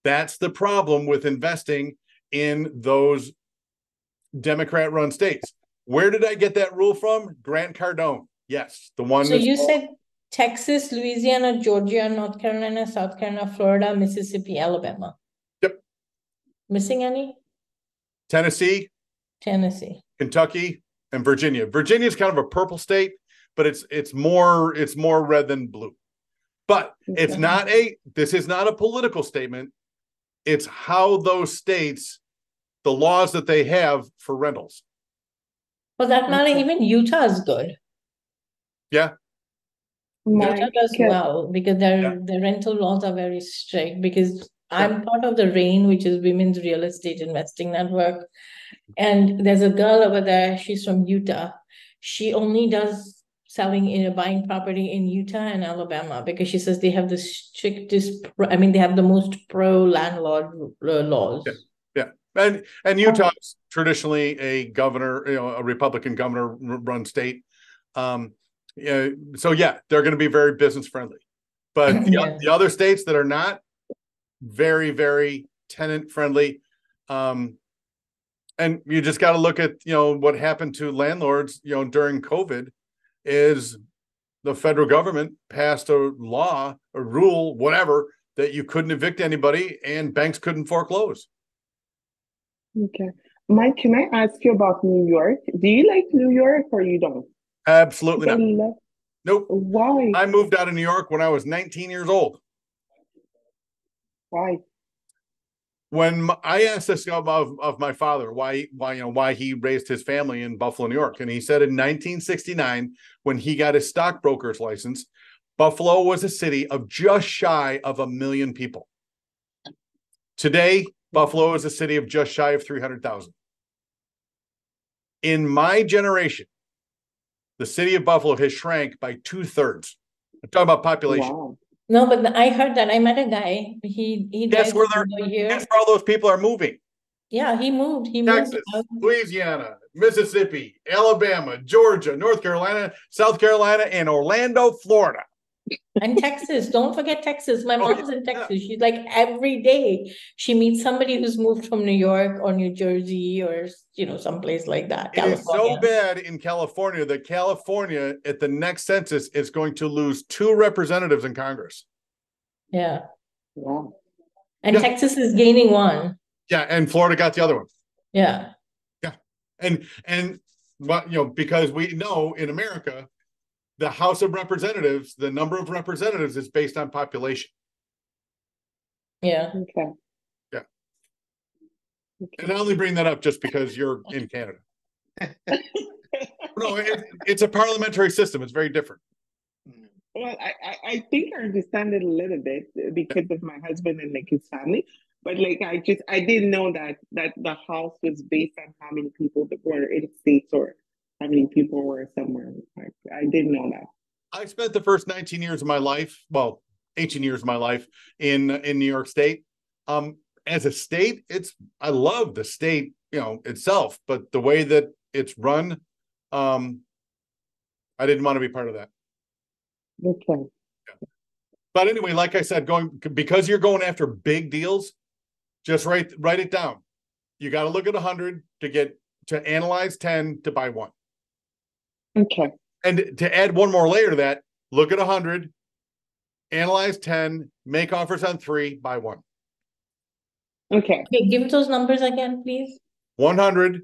Speaker 1: That's the problem with investing in those Democrat-run states. Where did I get that rule from? Grant Cardone. Yes, the one.
Speaker 2: So you said Texas, Louisiana, Georgia, North Carolina, South Carolina, Florida, Mississippi, Alabama.
Speaker 1: Yep.
Speaker 2: Missing any?
Speaker 1: Tennessee,
Speaker 2: Tennessee.
Speaker 1: Kentucky, and Virginia. Virginia is kind of a purple state, but it's more red than blue. But it's not this is not a political statement. It's how those states, the laws that they have for rentals.
Speaker 2: For that matter, even Utah is good.
Speaker 1: Yeah.
Speaker 2: Utah does well because their rental laws are very strict, because I'm part of the RAIN, which is Women's Real Estate Investing Network. And there's a girl over there, she's from Utah. She only does buying property in Utah and Alabama, because she says they have the strictest, they have the most pro landlord laws.
Speaker 1: Yeah. And Utah is traditionally a governor, a Republican governor run state. So yeah, they're going to be very business friendly, but the other states that are not, very, very tenant friendly. And you just got to look at, what happened to landlords, during COVID, is the federal government passed a law, a rule, whatever, that you couldn't evict anybody and banks couldn't foreclose.
Speaker 4: Okay. Mike, can I ask you about New York? Do you like New York or you don't?
Speaker 1: Absolutely not. Nope.
Speaker 4: Why?
Speaker 1: I moved out of New York when I was 19 years old.
Speaker 4: Why?
Speaker 1: When I asked this of my father why he raised his family in Buffalo, New York, and he said in 1969, when he got his stockbroker's license, Buffalo was a city of just shy of 1 million people. Today, Buffalo is a city of just shy of 300,000. In my generation, the city of Buffalo has shrank by 2/3. I'm talking about population.
Speaker 4: Wow.
Speaker 2: No, but I heard that. I met a guy. He
Speaker 1: Guess where all those people are moving?
Speaker 2: Yeah, he moved.
Speaker 1: Texas, Louisiana, Mississippi, Alabama, Georgia, North Carolina, South Carolina, and Orlando, Florida.
Speaker 2: And Texas. Don't forget Texas. My mom's in Texas. She's like, every day she meets somebody who's moved from New York or New Jersey or someplace like that.
Speaker 1: It is so bad in California that California at the next census is going to lose 2 representatives in Congress.
Speaker 2: Yeah.
Speaker 4: Wow.
Speaker 2: And Texas is gaining 1.
Speaker 1: Yeah, and Florida got the other one.
Speaker 2: Yeah.
Speaker 1: Yeah. And because we know in America, the House of Representatives, the number of representatives is based on population.
Speaker 2: Yeah.
Speaker 4: Okay.
Speaker 1: Yeah. Okay. And I only bring that up just because you're in Canada. No, it's a parliamentary system. It's very different.
Speaker 4: Well, I think I understand it a little bit because of my husband and his family. But I didn't know that the house was based on how many people that were in states or how many people were somewhere. I didn't know that.
Speaker 1: I spent the first 19 years of my life, 18 years of my life in New York State. As a state, I love the state, itself, but the way that it's run, I didn't want to be part of that.
Speaker 4: Okay.
Speaker 1: Yeah. But anyway, like I said, because you're going after big deals, just write it down. You got to look at 100 to analyze 10 to buy 1.
Speaker 4: Okay.
Speaker 1: And to add one more layer to that, look at 100, analyze 10, make offers on 3, buy 1.
Speaker 4: Okay.
Speaker 2: Okay, give those numbers again, please.
Speaker 1: 100,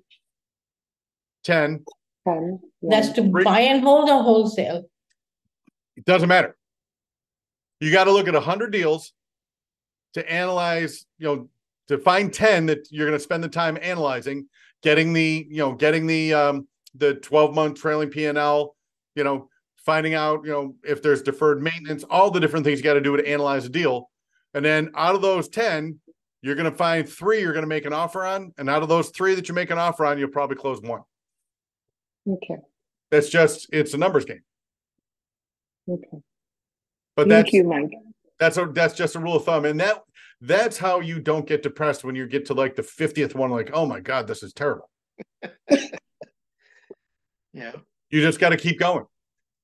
Speaker 1: 10.
Speaker 4: 10.
Speaker 2: That's to buy and hold or wholesale?
Speaker 1: It doesn't matter. You got to look at 100 deals to analyze, to find 10 that you're going to spend the time analyzing, getting the the 12-month trailing P&L, you know, finding out, you know, if there's deferred maintenance, all the different things you got to do to analyze a deal. And then out of those 10, you're going to find 3 you're going to make an offer on. And out of those 3 that you make an offer on, you'll probably close 1.
Speaker 4: Okay.
Speaker 1: That's just, it's a numbers game.
Speaker 4: Okay.
Speaker 1: But
Speaker 4: Thank you, Mike.
Speaker 1: that's just a rule of thumb. And that's how you don't get depressed when you get to like the 50th one, like, oh my God, this is terrible.
Speaker 3: Yeah.
Speaker 1: You just got to keep going.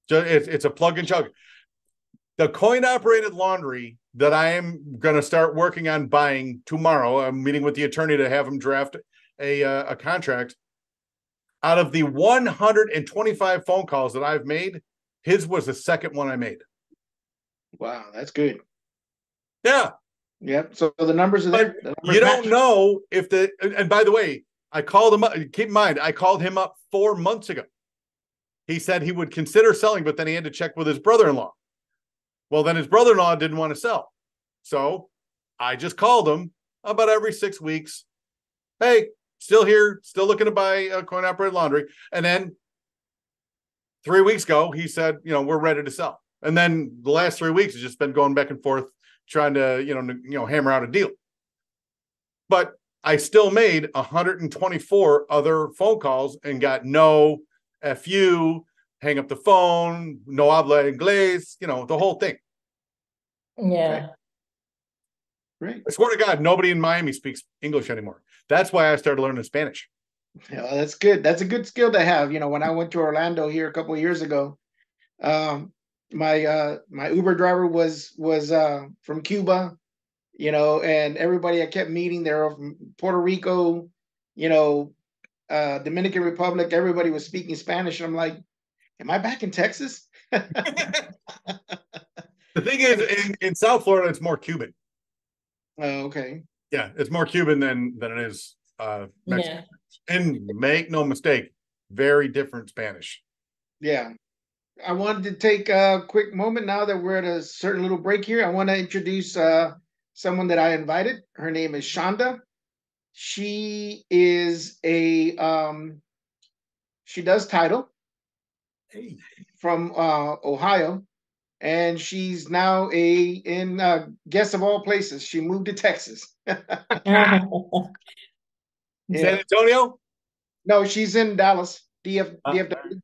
Speaker 1: It's a plug and chug. The coin operated laundry that I am going to start working on buying tomorrow, I'm meeting with the attorney to have him draft a contract. Out of the 125 phone calls that I've made, his was the second one I made.
Speaker 3: Wow, that's good.
Speaker 1: Yeah.
Speaker 3: Yep. So the numbers are there. The numbers
Speaker 1: you don't
Speaker 3: match.
Speaker 1: know if and by the way, I called him up. Keep in mind, I called him up 4 months ago. He said he would consider selling, but then he had to check with his brother-in-law. Well, then his brother-in-law didn't want to sell. So I just called him about every 6 weeks. Hey, still here, still looking to buy a coin operated laundry. And then 3 weeks ago, he said, you know, we're ready to sell. And then the last 3 weeks has just been going back and forth, trying to, you know, hammer out a deal. But I still made 124 other phone calls and got no FU, hang up the phone, no habla inglés, you know, the whole thing.
Speaker 2: Yeah.
Speaker 3: Great.
Speaker 1: I swear to God, nobody in Miami speaks English anymore. That's why I started learning Spanish.
Speaker 3: Yeah, that's good. That's a good skill to have. You know, when I went to Orlando here a couple of years ago, my Uber driver was from Cuba, you know, and everybody I kept meeting there from Puerto Rico, you know, Dominican Republic, everybody was speaking Spanish. And I'm like, am I back in Texas?
Speaker 1: The thing is, in South Florida, it's more Cuban.
Speaker 3: Oh, okay.
Speaker 1: Yeah, it's more Cuban than it is Mexican. Yeah. And make no mistake, very different Spanish.
Speaker 3: Yeah. I wanted to take a quick moment now that we're at a certain little break here. I want to introduce someone that I invited. Her name is Shonda. She is she does title from Ohio, and she's now in guess of all places. She moved to Texas.
Speaker 1: Yeah. San Antonio?
Speaker 3: No, she's in Dallas, DFW.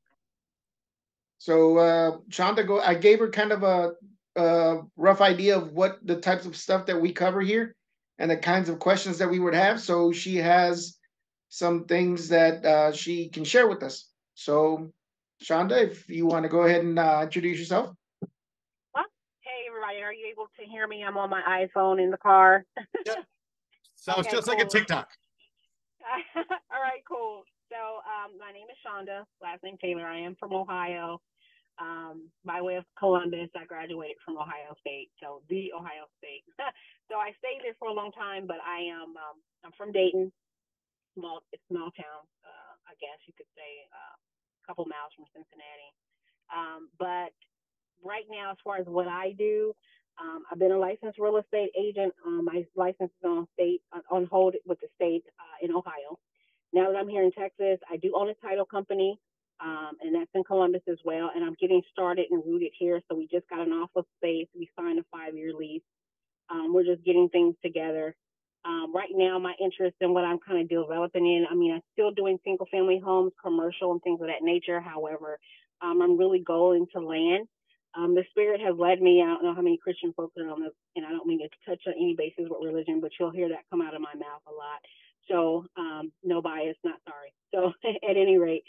Speaker 3: So Shonda, I gave her kind of a rough idea of what the types of stuff that we cover here and the kinds of questions that we would have. So she has some things that she can share with us. So Shonda, if you want to go ahead and introduce yourself.
Speaker 5: Hey, everybody. Are you able to hear me? I'm on my iPhone in the car.
Speaker 1: Yeah. Sounds just cool. Like a TikTok.
Speaker 5: All right, cool. So my name is Shonda, last name Taylor. I am from Ohio. By way of Columbus, I graduated from Ohio State, so the Ohio State. So I stayed there for a long time, but I'm from Dayton, small town, I guess you could say, a couple miles from Cincinnati. But right now, as far as what I do, I've been a licensed real estate agent. My license is on hold with the state in Ohio. Now that I'm here in Texas, I do own a title company, and that's in Columbus as well. And I'm getting started and rooted here. So we just got an office space. We signed a 5-year lease. We're just getting things together. Right now, my interest in what I'm kind of developing in, I mean, I'm still doing single family homes, commercial and things of that nature. However, I'm really going to land. The Spirit has led me. I don't know how many Christian folks are on this, and I don't mean to touch on any basis with religion, but you'll hear that come out of my mouth a lot. So no bias, not sorry. So at any rate,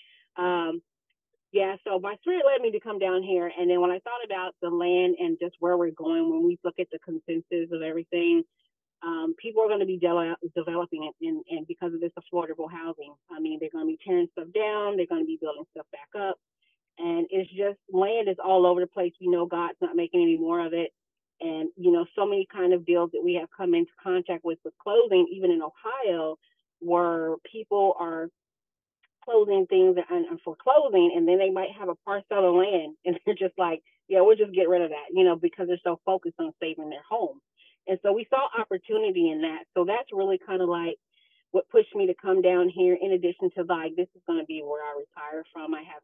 Speaker 5: yeah, so my Spirit led me to come down here. And then when I thought about the land and just where we're going, when we look at the consensus of everything, people are going to be developing it. And because of this affordable housing, I mean, they're going to be tearing stuff down. They're going to be building stuff back up. And it's just, land is all over the place. We know God's not making any more of it. And, you know, so many kind of deals that we have come into contact with closing, even in Ohio, where people are closing things and foreclosing, and then they might have a parcel of land, and they're just like, yeah, we'll just get rid of that, you know, because they're so focused on saving their home. And so we saw opportunity in that. So that's really kind of like what pushed me to come down here, in addition to like, this is going to be where I retire from. I have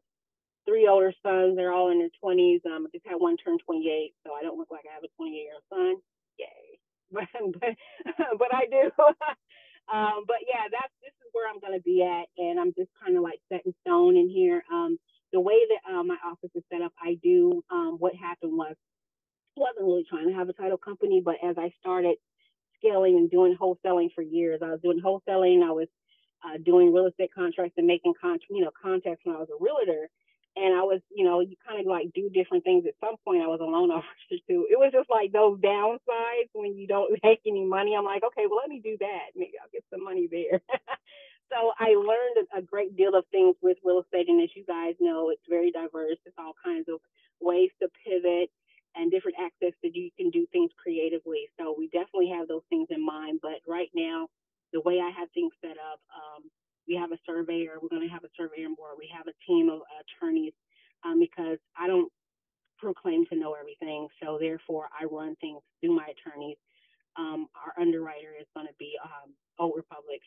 Speaker 5: 3 older sons. They're all in their 20s. I just had one turn 28, so I don't look like I have a 28-year-old son. Yay. But I do. But yeah, this is where I'm going to be at, and I'm just kind of like set in stone in here. The way that my office is set up, I do. What happened was, I wasn't really trying to have a title company, but as I started scaling and doing wholesaling for years, I was doing wholesaling. I was doing real estate contracts and making contacts when I was a realtor. And I was, you kind of like do different things. At some point, I was a loan officer too. It was just like those downsides when you don't make any money. I'm like, okay, well, let me do that. Maybe I'll get some money there. So I learned a great deal of things with real estate. And as you guys know, it's very diverse. There's all kinds of ways to pivot and different access that you can do things creatively. So we definitely have those things in mind. But right now, the way I have things set up, we have a surveyor. We're going to have a surveyor board. We have a team of attorneys because I don't proclaim to know everything. So therefore, I run things through my attorneys. Our underwriter is going to be Old Republic.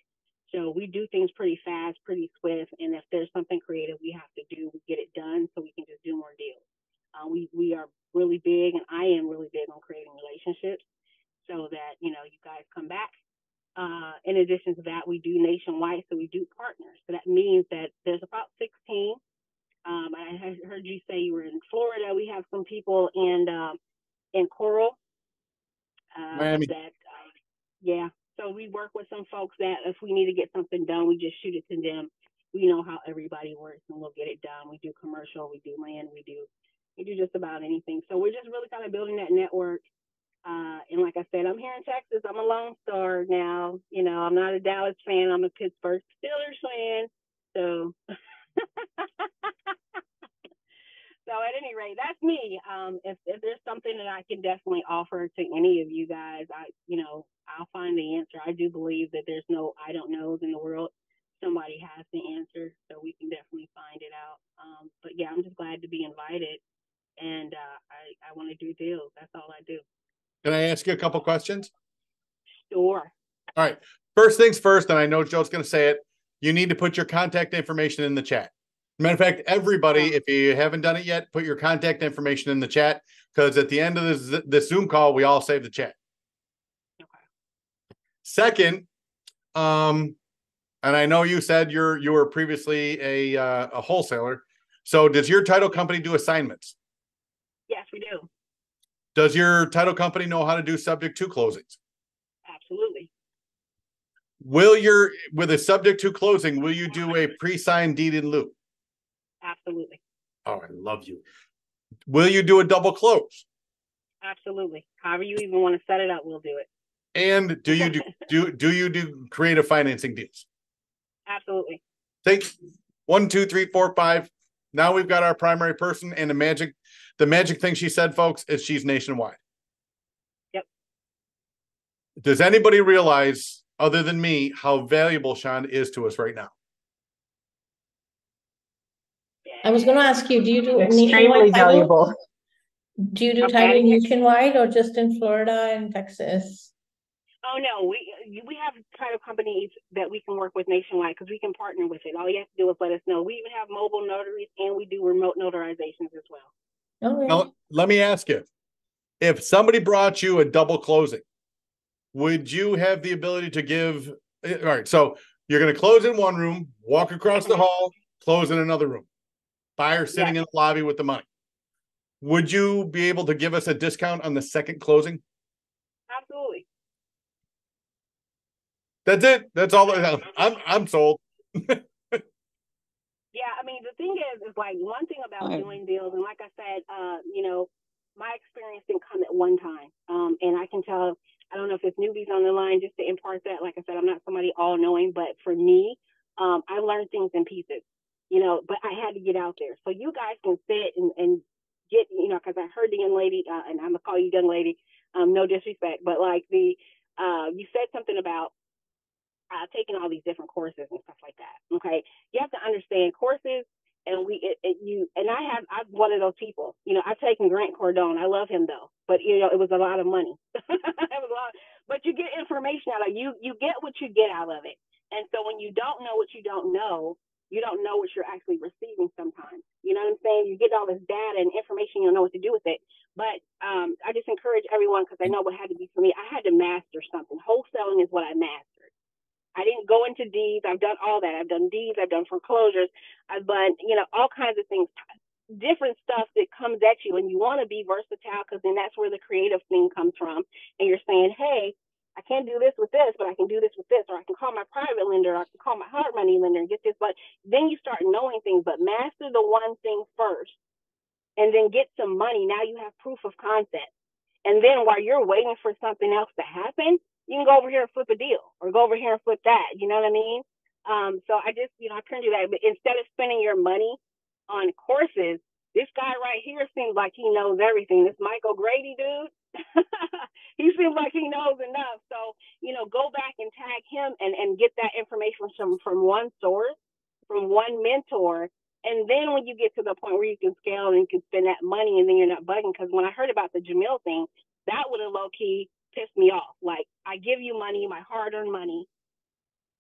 Speaker 5: So we do things pretty fast, pretty swift. And if there's something creative we have to do, we get it done so we can just do more deals. We are really big, and I am really big on creating relationships so that, you guys come back. In addition to that, we do nationwide, so we do partners. So that means that there's about 16. I heard you say you were in Florida. We have some people in Coral.
Speaker 1: Miami.
Speaker 5: Yeah. So we work with some folks that if we need to get something done, we just shoot it to them. We know how everybody works, and we'll get it done. We do commercial, we do land, we do just about anything. So we're just really kind of building that network. And like I said, I'm here in Texas. I'm a Lone Star now. I'm not a Dallas fan. I'm a Pittsburgh Steelers fan. So, so at any rate, that's me. If there's something that I can definitely offer to any of you guys, I'll find the answer. I do believe that there's no I don't knows in the world. Somebody has the answer, so we can definitely find it out. But yeah, I'm just glad to be invited, and I want to do deals. That's all I do.
Speaker 1: Can I ask you a couple questions?
Speaker 5: Sure.
Speaker 1: All right. First things first, and I know Joe's going to say it. You need to put your contact information in the chat. Matter of fact, everybody, if you haven't done it yet, put your contact information in the chat, because at the end of this Zoom call, we all save the chat.
Speaker 5: Okay.
Speaker 1: Second, and I know you said you were previously a wholesaler. So does your title company do assignments?
Speaker 5: Yes, we do.
Speaker 1: Does your title company know how to do subject to closings?
Speaker 5: Absolutely.
Speaker 1: With a subject to closing, will you do a pre-signed deed in lieu?
Speaker 5: Absolutely.
Speaker 1: Oh, I love you. Will you do a double close?
Speaker 5: Absolutely. However you even want to set it up, we'll do it.
Speaker 1: And do you do creative financing deals?
Speaker 5: Absolutely.
Speaker 1: Take 1, 2, 3, 4, 5. Now we've got our primary person, and the magic thing she said, folks, is she's nationwide.
Speaker 5: Yep.
Speaker 1: Does anybody realize, other than me, how valuable Sean is to us right now?
Speaker 2: I was going to ask you, do you do
Speaker 6: Extremely
Speaker 2: nationwide title?
Speaker 6: valuable.
Speaker 2: Do you do title nationwide or just in Florida and Texas?
Speaker 5: Oh no, we have title companies that we can work with nationwide because we can partner with it. All you have to do is let us know. We even have mobile notaries, and we do remote notarizations as well.
Speaker 2: Okay.
Speaker 1: Now, let me ask you, if somebody brought you a double closing, would you have the ability to give? All right, so you're going to close in one room, walk across the hall, close in another room. Buyer sitting in the lobby with the money. Would you be able to give us a discount on the second closing?
Speaker 5: Absolutely.
Speaker 1: That's it. That's all. I'm sold.
Speaker 5: Yeah, I mean, the thing is like one thing about doing deals, and like I said, my experience didn't come at one time. And I can tell, I don't know if it's newbies on the line, just to impart that, like I said, I'm not somebody all knowing, but for me, I learned things in pieces, but I had to get out there. So you guys can sit and get, because I heard the young lady, and I'm gonna call you young lady, no disrespect, but like you said something about taking all these different courses and stuff like that. Okay, you have to understand courses, and I'm one of those people. I've taken Grant Cardone. I love him though, but it was a lot of money. It was a lot, but you get information out of it. You get what you get out of it, And so when you don't know what you don't know what you're actually receiving sometimes. You know what I'm saying? You get all this data and information, you don't know what to do with it. But I just encourage everyone, because I know what had to be for me. I had to master something. Wholesaling is what I mastered. I didn't go into deeds. I've done all that. I've done deeds. I've done foreclosures. I've done, all kinds of things, different stuff that comes at you. And you want to be versatile, because then that's where the creative thing comes from. And you're saying, hey, I can't do this with this, but I can do this with this, or I can call my private lender, or I can call my hard money lender and get this. But then you start knowing things, but master the one thing first, and then get some money. Now you have proof of concept. And then while you're waiting for something else to happen, you can go over here and flip a deal, or go over here and flip that. You know what I mean? So I just, I couldn't do that. But instead of spending your money on courses, this guy right here seems like he knows everything. This Michael Grady dude, he seems like he knows enough. So, go back and tag him and get that information from one source, from one mentor. And then when you get to the point where you can scale and you can spend that money, and then you're not bugging. Because when I heard about the Jamil thing, that would have low key pissed me off. Like, I give you money, my hard-earned money,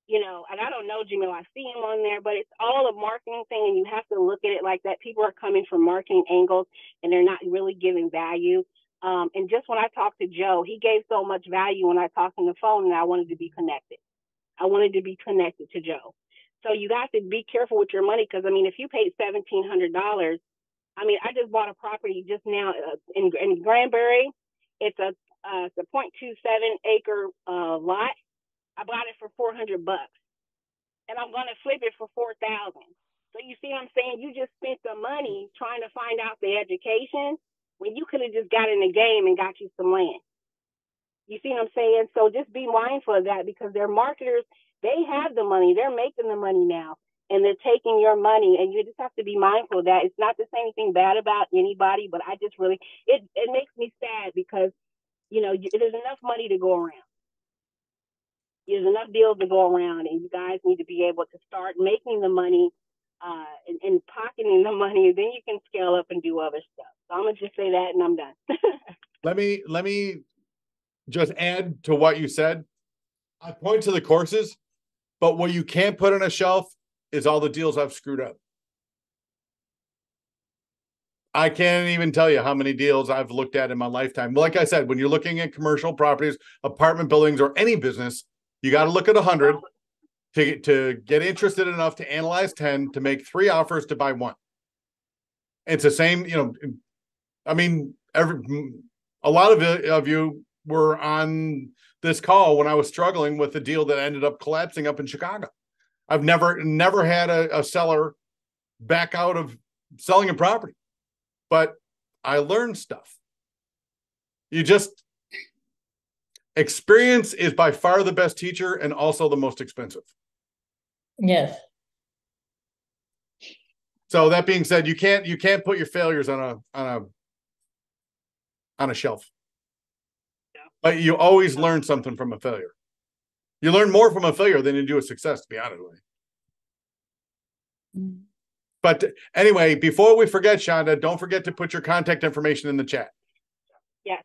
Speaker 5: and I don't know Jamil. I see him on there, but it's all a marketing thing, and you have to look at it like that. People are coming from marketing angles, and they're not really giving value. And just when I talked to Joe, he gave so much value when I talked on the phone, and I wanted to be connected. I wanted to be connected to Joe. So you got to be careful with your money, because, if you paid $1,700, I just bought a property just now in Granbury. It's a 0.27 acre lot. I bought it for $400, and I'm going to flip it for $4,000. So you see what I'm saying? You just spent the money trying to find out the education when you could have just got in the game and got you some land. You see what I'm saying? So just be mindful of that, because their marketers, they have the money. They're making the money now, and they're taking your money, and you just have to be mindful of that. It's not to say anything bad about anybody, but I just really, it makes me sad, because, there's enough money to go around. There's enough deals to go around, and you guys need to be able to start making the money and pocketing the money, and then you can scale up and do other stuff. So I'm going to just say that, and I'm done.
Speaker 1: Let me just add to what you said. I point to the courses, but what you can't put on a shelf is all the deals I've screwed up. I can't even tell you how many deals I've looked at in my lifetime. Like I said, when you're looking at commercial properties, apartment buildings, or any business, you got to look at 100 to get interested enough to analyze 10 to make 3 offers to buy 1. It's the same, a lot of you were on this call when I was struggling with the deal that ended up collapsing up in Chicago. I've never had a seller back out of selling a property, but I learned stuff. Experience is by far the best teacher, and also the most expensive.
Speaker 2: Yes.
Speaker 1: So that being said, you can't put your failures on a shelf.
Speaker 5: Yeah.
Speaker 1: But you always learn something from a failure. You learn more from a failure than you do a success, to be honest with you. But anyway, before we forget, Shonda, don't forget to put your contact information in the chat.
Speaker 5: Yes.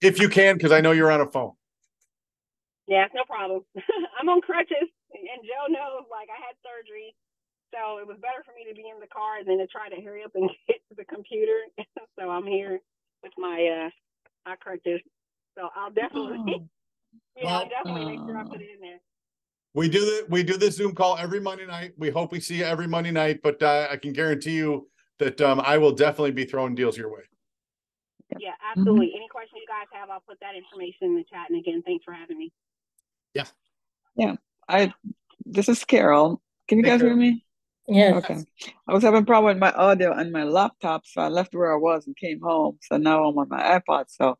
Speaker 1: If you can, because I know you're on a phone.
Speaker 5: Yeah, no problem. I'm on crutches, and Joe knows, I had surgery, so it was better for me to be in the car than to try to hurry up and get to the computer. So I'm here with my crutches. So I'll definitely, I'll definitely make sure I put it in there.
Speaker 1: We do this Zoom call every Monday night. We hope we see you every Monday night, but I can guarantee you that I will definitely be throwing deals your way.
Speaker 5: Yeah, absolutely. Any questions you guys have, I'll put that information in the chat. And again, thanks for having me.
Speaker 1: Yeah.
Speaker 6: Yeah. This is Carol. Can you guys hear me?
Speaker 2: Yes.
Speaker 6: Okay. I was having a problem with my audio on my laptop, so I left where I was and came home. So now I'm on my iPod. So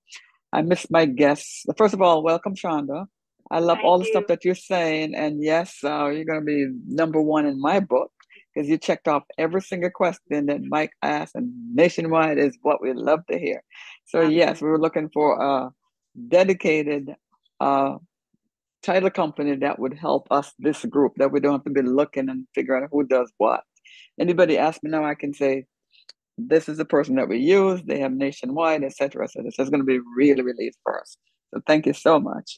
Speaker 6: I missed my guests. First of all, welcome, Shonda. I love all the stuff that you're saying. And yes, you're going to be #1 in my book, because you checked off every single question that Mike asked, and nationwide is what we love to hear. So yes, we were looking for a dedicated title company that would help us, this group, that we don't have to be looking and figure out who does what. Anybody ask me now, I can say, this is the person that we use. They have nationwide, etc. So this is going to be really, really easy for us. So thank you so much.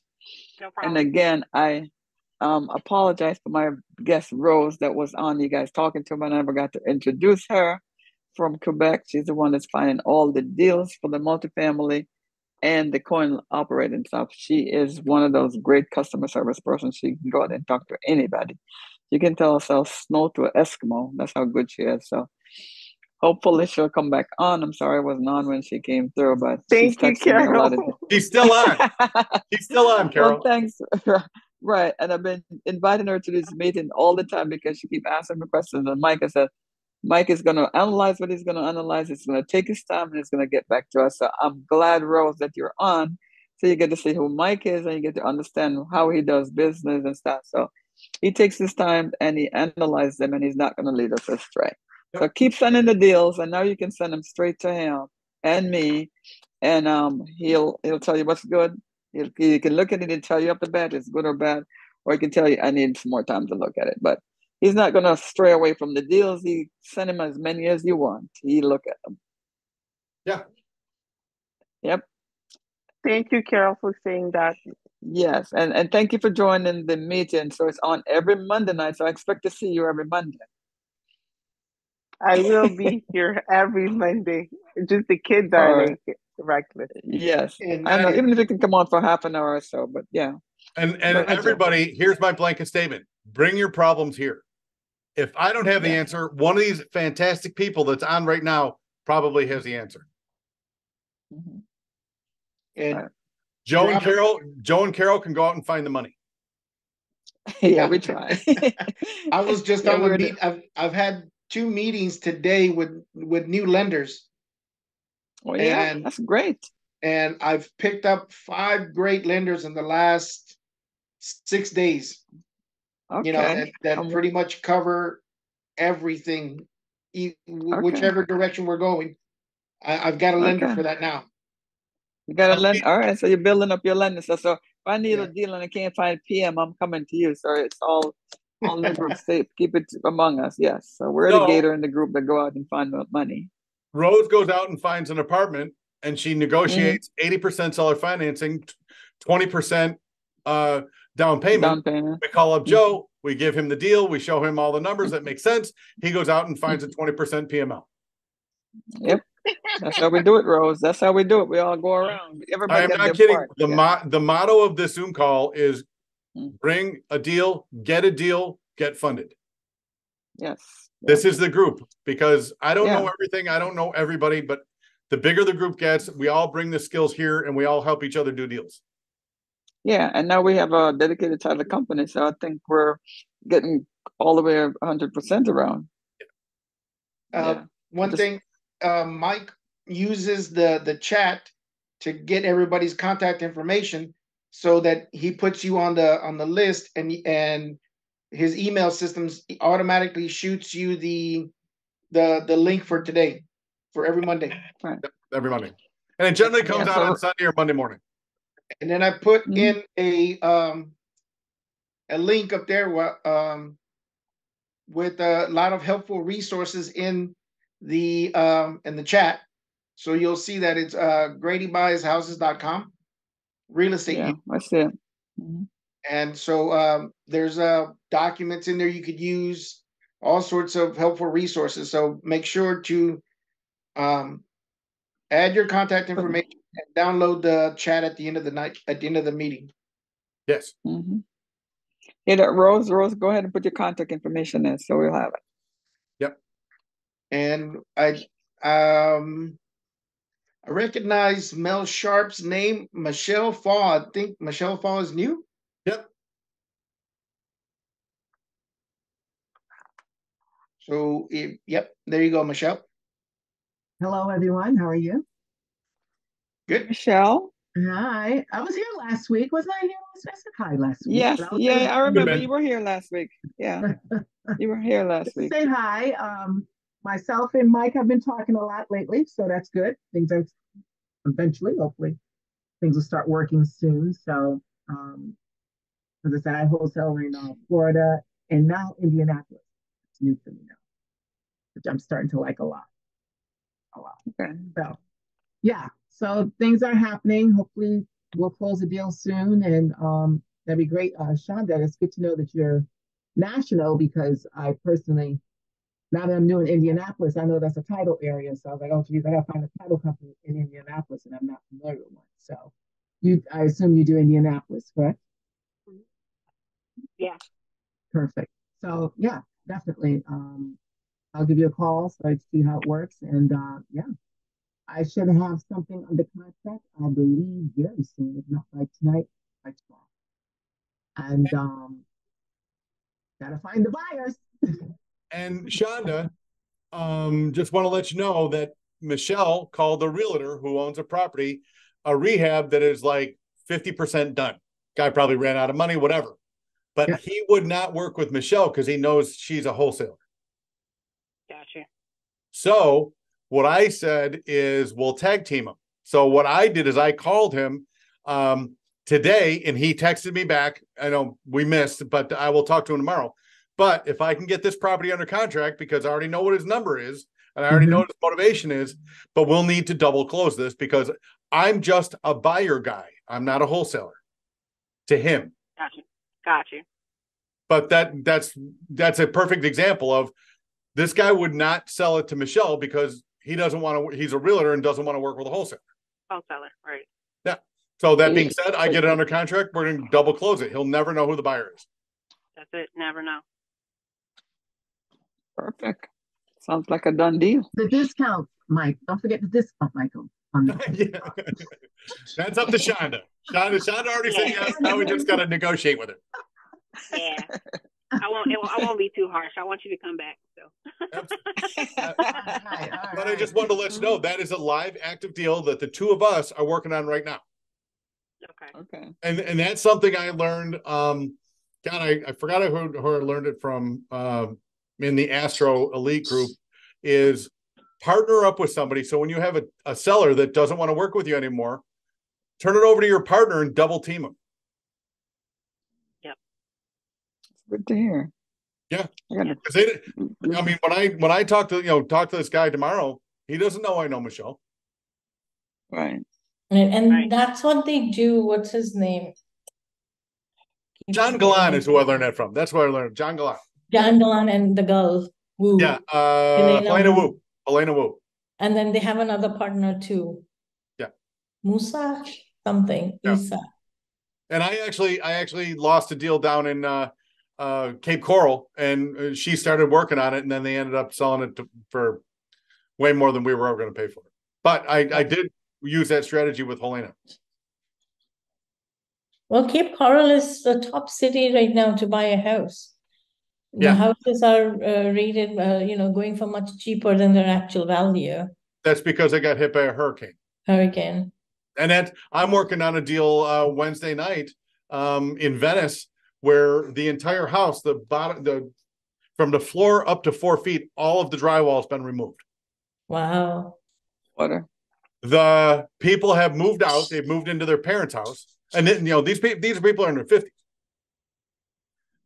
Speaker 5: No problem.
Speaker 6: And again, I apologize for my guest Rose that was on. You guys talking to her, and I never got to introduce her from Quebec. She's the one that's finding all the deals for the multifamily and the coin operating stuff. She is one of those great customer service persons. She can go out and talk to anybody. You can tell herself snow to an Eskimo. That's how good she is. So hopefully she'll come back on. I'm sorry I wasn't on when she came through, but she's
Speaker 4: Thank you,
Speaker 6: texting me a lot of.
Speaker 4: Carol.
Speaker 1: She's still on. She's still on, Carol.
Speaker 6: Well, thanks. Right. And I've been inviting her to this meeting all the time because she keeps asking me questions. And Mike, I said, Mike is going to analyze what he's going to analyze. He's going to take his time and he's going to get back to us. So I'm glad, Rose, that you're on. So you get to see who Mike is and you get to understand how he does business and stuff. So he takes his time and he analyzes them and he's not going to lead us astray. Yep. So keep sending the deals and now you can send them straight to him and me. And he'll tell you what's good. You can look at it and tell you up the bat it's good or bad, or he can tell you I need some more time to look at it. But he's not going to stray away from the deals. He send him as many as you want. He look at them.
Speaker 1: Yeah.
Speaker 6: Yep.
Speaker 4: Thank you, Carol, for saying that.
Speaker 6: Yes, and thank you for joining the meeting. So it's on every Monday night. So I expect to see you every Monday.
Speaker 4: I will be here every Monday. Just the kids are like reckless.
Speaker 6: Yes,
Speaker 3: And
Speaker 6: I know. Even if you can come on for half an hour or so, but yeah.
Speaker 1: And everybody, here's my blanket statement: bring your problems here. If I don't have the answer, one of these fantastic people that's on right now probably has the answer.
Speaker 6: Mm-hmm.
Speaker 3: And
Speaker 1: Joe and Carol can go out and find the money.
Speaker 6: Yeah, we try.
Speaker 3: I was just on the meet. I've had 2 meetings today with new lenders.
Speaker 6: Oh yeah, that's great.
Speaker 3: And I've picked up 5 great lenders in the last 6 days.
Speaker 6: Okay.
Speaker 3: You know, that pretty much cover everything, whichever direction we're going. I've got a lender for that now.
Speaker 6: You got a lender. All right, so you're building up your lender. So if I need a deal and I can't find PM, I'm coming to you. So it's all the group. Keep it among us. Yes. So we're the gator in the group that go out and find money.
Speaker 1: Rose goes out and finds an apartment and she negotiates 80% seller financing, 20% down payment. We call up Joe, we give him the deal, we show him all the numbers that make sense. He goes out and finds a 20% PML.
Speaker 6: Yep. That's how we do it, Rose. That's how we do it. We all go around. Everybody.
Speaker 1: I am not kidding. The motto of this Zoom call is bring a deal, get funded.
Speaker 6: Yes.
Speaker 1: This is the group, because I don't know everything. I don't know everybody, but the bigger the group gets, we all bring the skills here and we all help each other do deals.
Speaker 6: Yeah. And now we have a dedicated title company. So I think we're getting all the way 100% around.
Speaker 3: One thing, Mike uses the chat to get everybody's contact information so that he puts you on the list, and his email systems automatically shoots you the link for today, for every Monday.
Speaker 6: Right.
Speaker 1: Every Monday. And it generally comes out on Sunday or Monday morning.
Speaker 3: And then I put in a link up there with a lot of helpful resources in the chat. So you'll see that it's GradyBuysHouses.com, real estate.
Speaker 6: Yeah, I see it.
Speaker 3: And so there's documents in there you could use, all sorts of helpful resources. So make sure to add your contact information and download the chat at the end of the meeting.
Speaker 1: Yes.
Speaker 6: Yeah, Rose, go ahead and put your contact information in so we'll have it.
Speaker 1: Yep.
Speaker 3: And I recognize Mel Sharp's name, Michelle Fall. I think Michelle Fall is new.
Speaker 1: Yep.
Speaker 3: So, there you go, Michelle.
Speaker 7: Hello, everyone. How are you?
Speaker 3: Good.
Speaker 6: Michelle?
Speaker 7: Hi. I was here last week. Wasn't I here? I said hi last week.
Speaker 6: Yes. Yeah, I remember you were here last week. Yeah. You were here last week.
Speaker 7: Say hi. Myself and Mike have been talking a lot lately, so that's good. Things are hopefully, things will start working soon. So, as I said, I wholesale in Florida and now Indianapolis. It's new for me now, which I'm starting to like a lot.
Speaker 6: Okay.
Speaker 7: So, yeah. So things are happening. Hopefully, we'll close the deal soon, and That'd be great. Shonda, it's good to know that you're national because I personally, now that I'm new in Indianapolis, I know that's a title area. So I was like, oh, geez, I got to find a title company in Indianapolis, and I'm not familiar with one. So I assume you do Indianapolis, correct?
Speaker 5: Yeah.
Speaker 7: Perfect. So yeah, definitely. I'll give you a call so I see how it works. And yeah, I should have something under contract, I believe, very soon, if not by tonight, by tomorrow. And gotta find the buyers.
Speaker 1: And Shonda, just want to let you know that Michelle called a realtor who owns a property a rehab that is like 50% done. Guy probably ran out of money, whatever. But
Speaker 7: Yeah.
Speaker 1: he would not work with Michelle because he knows she's a wholesaler.
Speaker 5: Gotcha.
Speaker 1: So what I said is we'll tag team him. So what I did is I called him today and he texted me back. I know we missed, but I will talk to him tomorrow. But if I can get this property under contract, because I already know what his number is and I already know what his motivation is, but we'll need to double close this because I'm just a buyer guy. I'm not a wholesaler to him.
Speaker 5: Gotcha.
Speaker 1: But that's a perfect example of this guy would not sell it to Michelle because he doesn't want to, he's a realtor and doesn't want to work with a wholesaler.
Speaker 5: Wholesaler, right.
Speaker 1: Yeah. So that being said, I get it under contract. We're going to double close it. He'll never know who the buyer is.
Speaker 5: That's it. Never know.
Speaker 6: Perfect. Sounds like a done deal.
Speaker 7: The discount, Mike. Don't forget the discount, Michael.
Speaker 1: Yeah. That's up to Shonda. Shonda already said yes. Now we just got to negotiate with her.
Speaker 5: Yeah. I won't be too harsh. I want you to come back. So.
Speaker 7: All
Speaker 1: But I just wanted to let you know that is a live active deal that the two of us are working on right now.
Speaker 5: Okay.
Speaker 1: And that's something I learned. I forgot who I learned it from in the Astro Elite group is partner up with somebody. So when you have a seller that doesn't want to work with you anymore, turn it over to your partner and double team them.
Speaker 6: Good to hear.
Speaker 1: Yeah. I mean, when I talk to this guy tomorrow, he doesn't know I know Michelle.
Speaker 6: Right.
Speaker 2: And that's what they do. What's his name?
Speaker 1: John Galan is who I learned that from. That's where I learned John Galan.
Speaker 2: John Galan and the girl Wu.
Speaker 1: Yeah. Elena Wu.
Speaker 2: And then they have another partner too.
Speaker 1: Yeah.
Speaker 2: Musa something.
Speaker 1: Yeah.
Speaker 2: Isa.
Speaker 1: And I actually lost a deal down in Cape Coral, and she started working on it, and then they ended up selling it for way more than we were ever going to pay for it. But I did use that strategy with Helena.
Speaker 2: Well, Cape Coral is the top city right now to buy a house. The
Speaker 1: Yeah.
Speaker 2: houses are rated, going for much cheaper than their actual value.
Speaker 1: That's because they got hit by a hurricane. And I'm working on a deal Wednesday night in Venice, where the entire house, from the floor up to 4 feet, all of the drywall has been removed.
Speaker 2: Wow.
Speaker 6: Water.
Speaker 1: The people have moved out. They've moved into their parents' house. And then, these people are in their 50s.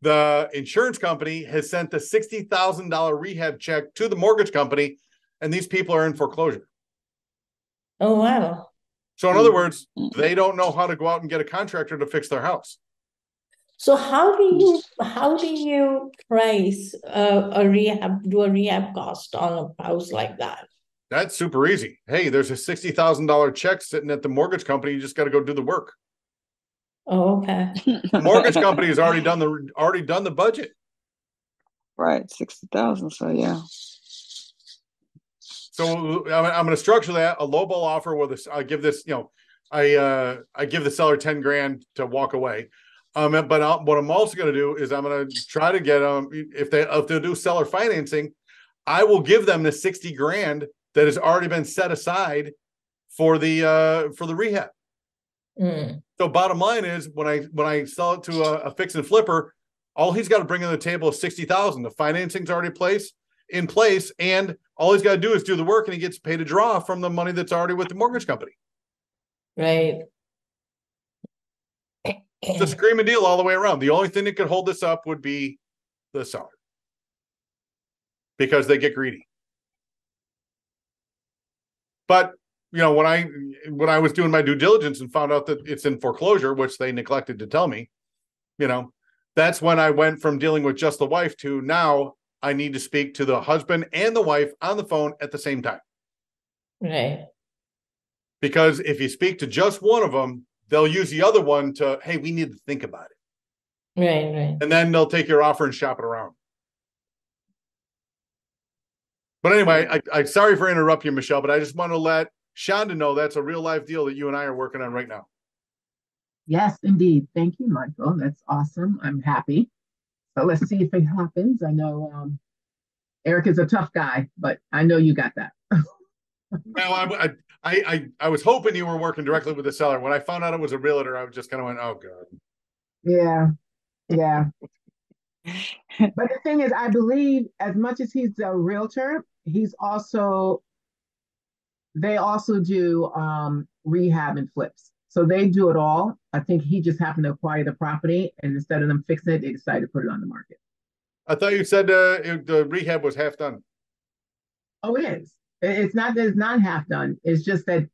Speaker 1: The insurance company has sent a $60,000 rehab check to the mortgage company, and these people are in foreclosure.
Speaker 2: Oh, wow.
Speaker 1: So in other words, they don't know how to go out and get a contractor to fix their house.
Speaker 2: So how do you price a rehab cost on a house like that?
Speaker 1: That's super easy. Hey, there's a $60,000 check sitting at the mortgage company. You just got to go do the work.
Speaker 2: Oh, okay.
Speaker 1: The mortgage company has already done the budget.
Speaker 6: Right, 60,000. So yeah.
Speaker 1: So I'm going to structure that a lowball offer with this. I give this, I give the seller 10 grand to walk away. But what I'm also going to do is I'm going to try to get them if they do seller financing, I will give them the 60 grand that has already been set aside for the rehab. So bottom line is when I sell it to a fix and flipper, all he's got to bring to the table is 60,000. The financing's already in place, and all he's got to do is do the work, and he gets paid a draw from the money that's already with the mortgage company.
Speaker 2: Right.
Speaker 1: It's a screaming deal all the way around. The only thing that could hold this up would be the seller, because they get greedy. But when I was doing my due diligence and found out that it's in foreclosure, which they neglected to tell me, You know, that's when I went from dealing with just the wife to now I need to speak to the husband and the wife on the phone at the same time.
Speaker 2: Right.
Speaker 1: Because if you speak to just one of them, they'll use the other one to, hey, we need to think about it.
Speaker 2: Right, right.
Speaker 1: And then they'll take your offer and shop it around. But anyway, I sorry for interrupting you, Michelle, but I just want to let Shonda know that's a real life deal that you and I are working on right now.
Speaker 7: Yes, indeed. Thank you, Michael. That's awesome. I'm happy. So let's see if it happens. I know Eric is a tough guy, but I know you got that.
Speaker 1: Now, I was hoping you were working directly with the seller. When I found out it was a realtor, I was just kind of went, oh, God.
Speaker 7: Yeah, yeah. But the thing is, I believe as much as he's a realtor, they also do rehab and flips. So they do it all. I think he just happened to acquire the property, and instead of them fixing it, they decided to put it on the market.
Speaker 1: I thought you said the rehab was half done.
Speaker 7: Oh, it is. It's not that it's not half done. It's just that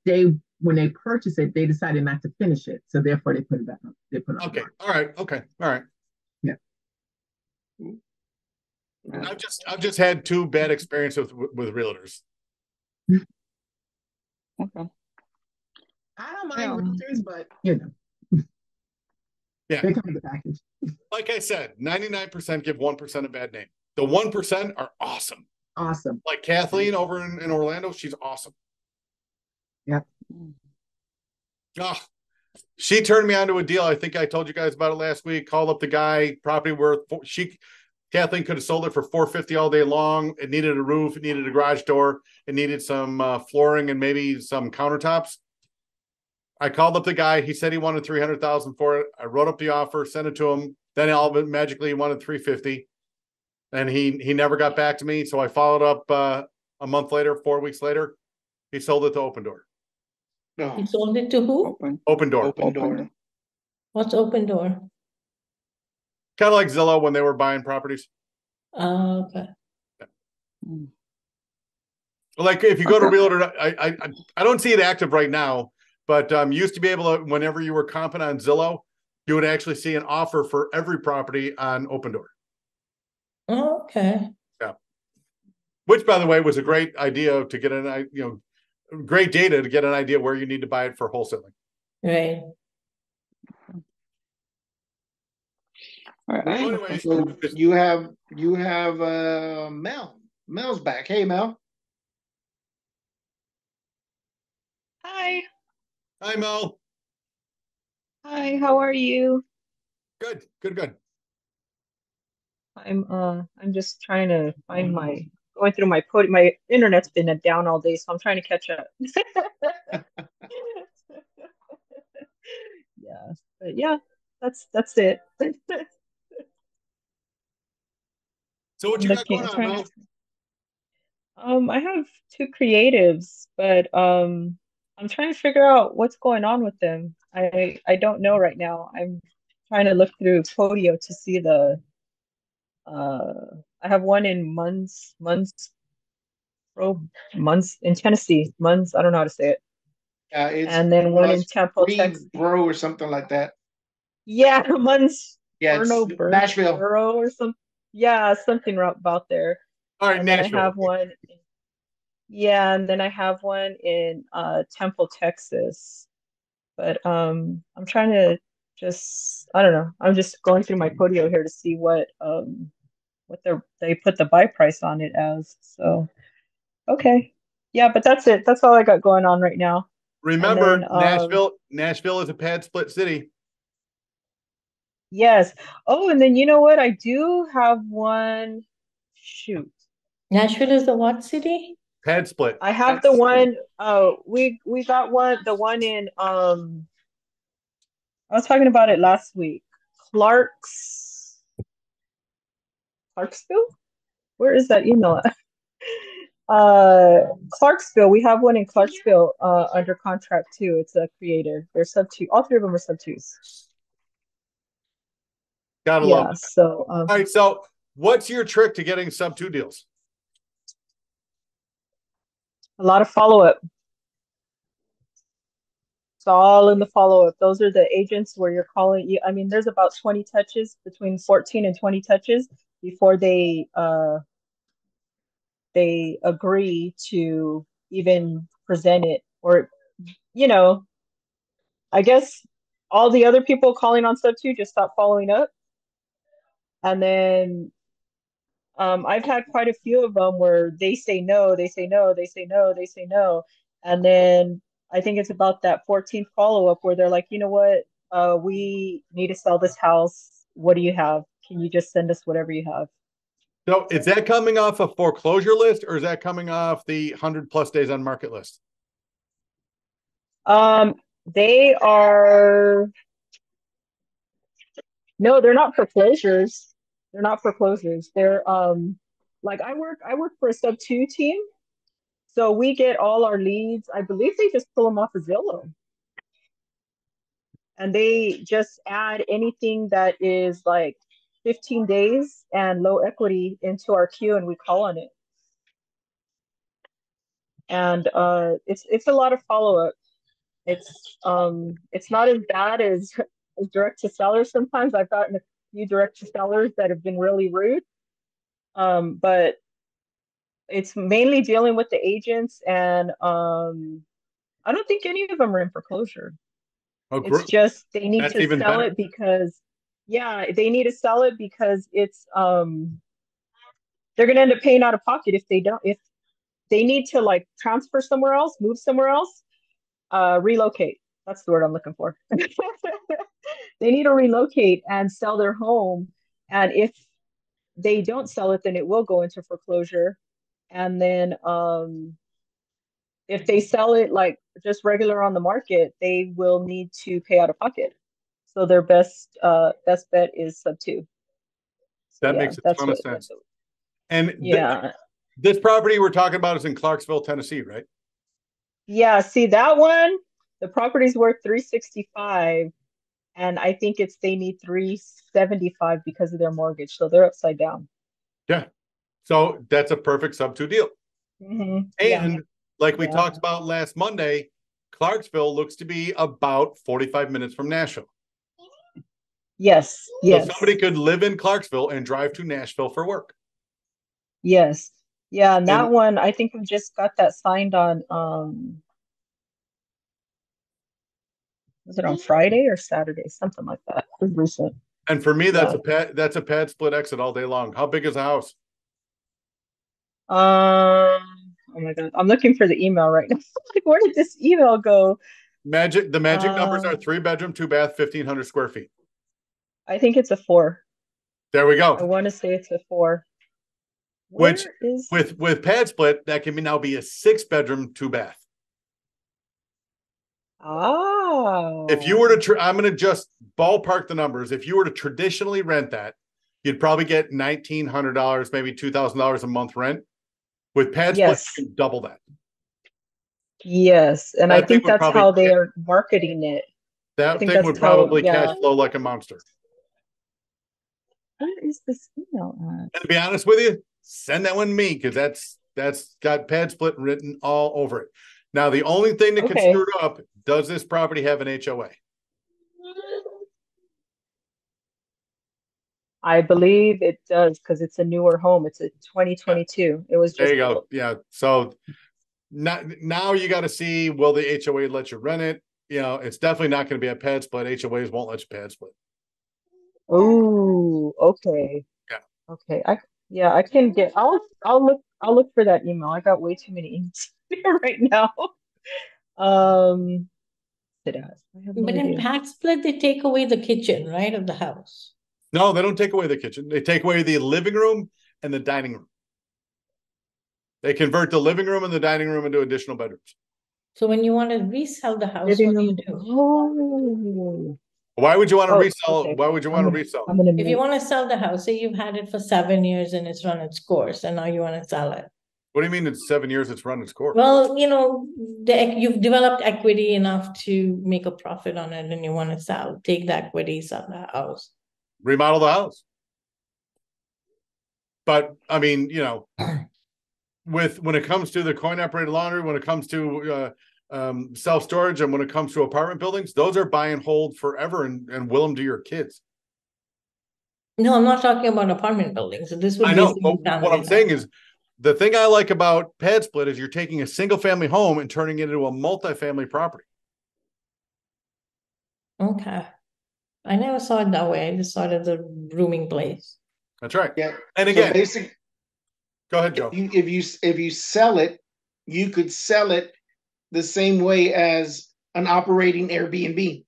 Speaker 7: when they purchased it, they decided not to finish it. So therefore, they put it back on. They put it on.
Speaker 1: Okay. All right. Okay. All right.
Speaker 7: Yeah.
Speaker 1: I've just had 2 bad experiences with realtors.
Speaker 6: Okay.
Speaker 7: I don't mind realtors, but you know,
Speaker 1: yeah,
Speaker 7: they come with the package.
Speaker 1: Like I said, 99% give 1% a bad name. The 1% are awesome.
Speaker 7: Awesome.
Speaker 1: Like Kathleen over in Orlando, she's awesome.
Speaker 7: Yep.
Speaker 1: Oh, she turned me onto a deal. I think I told you guys about it last week. Called up the guy, property worth Kathleen could have sold it for $450 all day long. It needed a roof, it needed a garage door, it needed some flooring and maybe some countertops. I called up the guy. He said he wanted $300,000 for it. I wrote up the offer, sent it to him. Then all of it magically he wanted $350,000, and he never got back to me. So I followed up a month later, 4 weeks later. He sold it to Open Door.
Speaker 3: No.
Speaker 2: You sold it to who?
Speaker 1: Open Door.
Speaker 3: Open Door.
Speaker 2: What's Open Door?
Speaker 1: Kind of like Zillow when they were buying properties.
Speaker 2: Oh, okay.
Speaker 1: Like if you go to Realtor, I don't see it active right now, but used to be able to, whenever you were comping on Zillow, you would actually see an offer for every property on Open Door.
Speaker 2: Oh, okay.
Speaker 1: Yeah. Which, by the way, was a great idea to get great data to get an idea where you need to buy it for wholesaling.
Speaker 2: Right.
Speaker 6: All right.
Speaker 1: Anyways,
Speaker 3: So you have Mel. Mel's back. Hey, Mel.
Speaker 8: Hi.
Speaker 1: Hi, Mel.
Speaker 8: Hi, how are you?
Speaker 1: Good, good, good.
Speaker 8: I'm just trying to find going through my internet's been down all day, so I'm trying to catch up. Yeah, but yeah, that's it.
Speaker 1: So what
Speaker 8: I'm
Speaker 1: you got
Speaker 8: looking,
Speaker 1: going
Speaker 8: I'm
Speaker 1: on,
Speaker 8: trying
Speaker 1: Mel?
Speaker 8: to, I have 2 creatives, but I'm trying to figure out what's going on with them. I don't know right now. I'm trying to look through Podio to see I have one in Munns in Tennessee. Munns, I don't know how to say it.
Speaker 3: It's
Speaker 8: And then one in Temple, Texas.
Speaker 3: Bro or something like that.
Speaker 8: Yeah, Munns,
Speaker 3: Yeah, Nashville.
Speaker 8: Borough or something. Yeah, something about there.
Speaker 1: All right,
Speaker 8: And
Speaker 1: Nashville.
Speaker 8: then I have one. And then I have one in Temple, Texas. But I'm trying to I don't know. I'm just going through my Podio here to see what they put the buy price on it as. So okay. Yeah, but that's it. That's all I got going on right now.
Speaker 1: Remember,
Speaker 8: then,
Speaker 1: Nashville is a pad split city.
Speaker 8: Yes. Oh, and then you know what? I do have one. Shoot.
Speaker 2: Nashville is the what city?
Speaker 1: Pad split.
Speaker 8: I have the one. We got the one in I was talking about it last week. Clarksville? Where is that email at? Clarksville. We have one in Clarksville under contract too. It's a creative. They're sub 2. All 3 of them are sub 2s.
Speaker 1: Gotta love it.
Speaker 8: So
Speaker 1: all right. So what's your trick to getting sub 2 deals?
Speaker 8: A lot of follow-up. It's all in the follow-up. Those are the agents where you're calling you. I mean, there's about 20 touches, between 14 and 20 touches before they agree to even present it. Or, you know, I guess all the other people calling on sub two just stop following up. And then I've had quite a few of them where they say no, they say no, they say no, they say no. And then I think it's about that 14th follow-up where they're like, you know what? We need to sell this house. What do you have? Can you just send us whatever you have?
Speaker 1: So is that coming off a foreclosure list, or is that coming off the 100+ days on market list?
Speaker 8: They are, no, they're not foreclosures. They're not foreclosures. They're like I work for a sub two team. So we get all our leads. I believe they just pull them off of Zillow. And they just add anything that is like 15 days and low equity into our queue, and we call on it. And it's a lot of follow-up. It's not as bad as direct to sellers. Sometimes I've gotten a few direct to sellers that have been really rude. But it's mainly dealing with the agents, and I don't think any of them are in foreclosure.
Speaker 1: Oh,
Speaker 8: it's just they need
Speaker 1: That's
Speaker 8: to
Speaker 1: even
Speaker 8: sell
Speaker 1: better.
Speaker 8: it because, yeah, they need to sell it because it's they're gonna end up paying out of pocket if they don't. If they need to like transfer somewhere else, move somewhere else, relocate. That's the word I'm looking for. They need to relocate and sell their home, and if they don't sell it, then it will go into foreclosure. And then if they sell it like just regular on the market, they will need to pay out of pocket. So their best bet is sub two. So
Speaker 1: That
Speaker 8: yeah,
Speaker 1: makes a
Speaker 8: that's
Speaker 1: ton of sense.
Speaker 8: what
Speaker 1: And
Speaker 8: yeah.
Speaker 1: This property we're talking about is in Clarksville, Tennessee, right?
Speaker 8: Yeah, see that one, the property's worth 365, and I think they need 375 because of their mortgage. So they're upside down.
Speaker 1: Yeah. So that's a perfect sub two deal.
Speaker 8: Mm-hmm.
Speaker 1: And like we
Speaker 8: Yeah.
Speaker 1: talked about last Monday, Clarksville looks to be about 45 minutes from Nashville.
Speaker 8: Yes. Yes.
Speaker 1: So somebody could live in Clarksville and drive to Nashville for work.
Speaker 8: Yes. Yeah, and that one, I think we just got that signed on was it on Friday or Saturday? Something like that. It was recent.
Speaker 1: And for me, that's a pad split exit all day long. How big is the house?
Speaker 8: Oh my God. I'm looking for the email right now. Like, where did this email go?
Speaker 1: The magic numbers are 3-bedroom, 2-bath, 1,500 square feet.
Speaker 8: I think it's a 4.
Speaker 1: There we go.
Speaker 8: I want to say it's a 4.
Speaker 1: Which with pad split, that can now be a 6-bedroom, 2-bath.
Speaker 8: Oh.
Speaker 1: If you were to, I'm going to just ballpark the numbers. If you were to traditionally rent that, you'd probably get $1,900, maybe $2,000 a month rent. With pad split, you can double that.
Speaker 8: Yes, and I think that's how they are marketing it.
Speaker 1: That thing would probably cash flow like a monster.
Speaker 8: Where is this email at?
Speaker 1: And to be honest with you, send that one to me, because that's got pad split written all over it. Now, the only thing that can screw it up, does this property have an HOA?
Speaker 8: I believe it does, because it's a newer home. It's a 2022. It was just
Speaker 1: there you go. Yeah. So now you got to see, will the HOA let you rent it? You know, it's definitely not going to be a pad split. HOAs won't let you pad split.
Speaker 8: Oh, okay.
Speaker 1: Yeah.
Speaker 8: Okay. I can get. I'll look for that email. I got way too many emails right now. But
Speaker 2: in pad split, they take away the kitchen, right, of the house.
Speaker 1: No, they don't take away the kitchen. They take away the living room and the dining room. They convert the living room and the dining room into additional bedrooms.
Speaker 2: So when you want to resell the house, what do you do?
Speaker 8: Oh.
Speaker 1: Why would you want to resell? Okay. Why would you want to resell?
Speaker 2: If you want to sell the house, say you've had it for 7 years and it's run its course, and now you want to sell it.
Speaker 1: What do you mean in 7 years it's run its course?
Speaker 2: Well, you know, you've developed equity enough to make a profit on it, and you want to take the equity, sell the house.
Speaker 1: Remodel the house. But I mean, you know, when it comes to the coin operated laundry, when it comes to self-storage, and when it comes to apartment buildings, those are buy and hold forever and will them to your kids.
Speaker 2: No, I'm not talking about apartment buildings. This would
Speaker 1: I
Speaker 2: be a
Speaker 1: know, but
Speaker 2: single
Speaker 1: what I'm
Speaker 2: family
Speaker 1: saying
Speaker 2: now.
Speaker 1: is the thing I like about pad split is you're taking a single family home and turning it into a multifamily property.
Speaker 2: Okay. I never saw it that way. I just saw it as a rooming place.
Speaker 1: That's right.
Speaker 3: Yeah.
Speaker 1: And
Speaker 3: So
Speaker 1: again,
Speaker 3: basically,
Speaker 1: go ahead, Joe.
Speaker 3: if you sell it, you could sell it the same way as an operating Airbnb.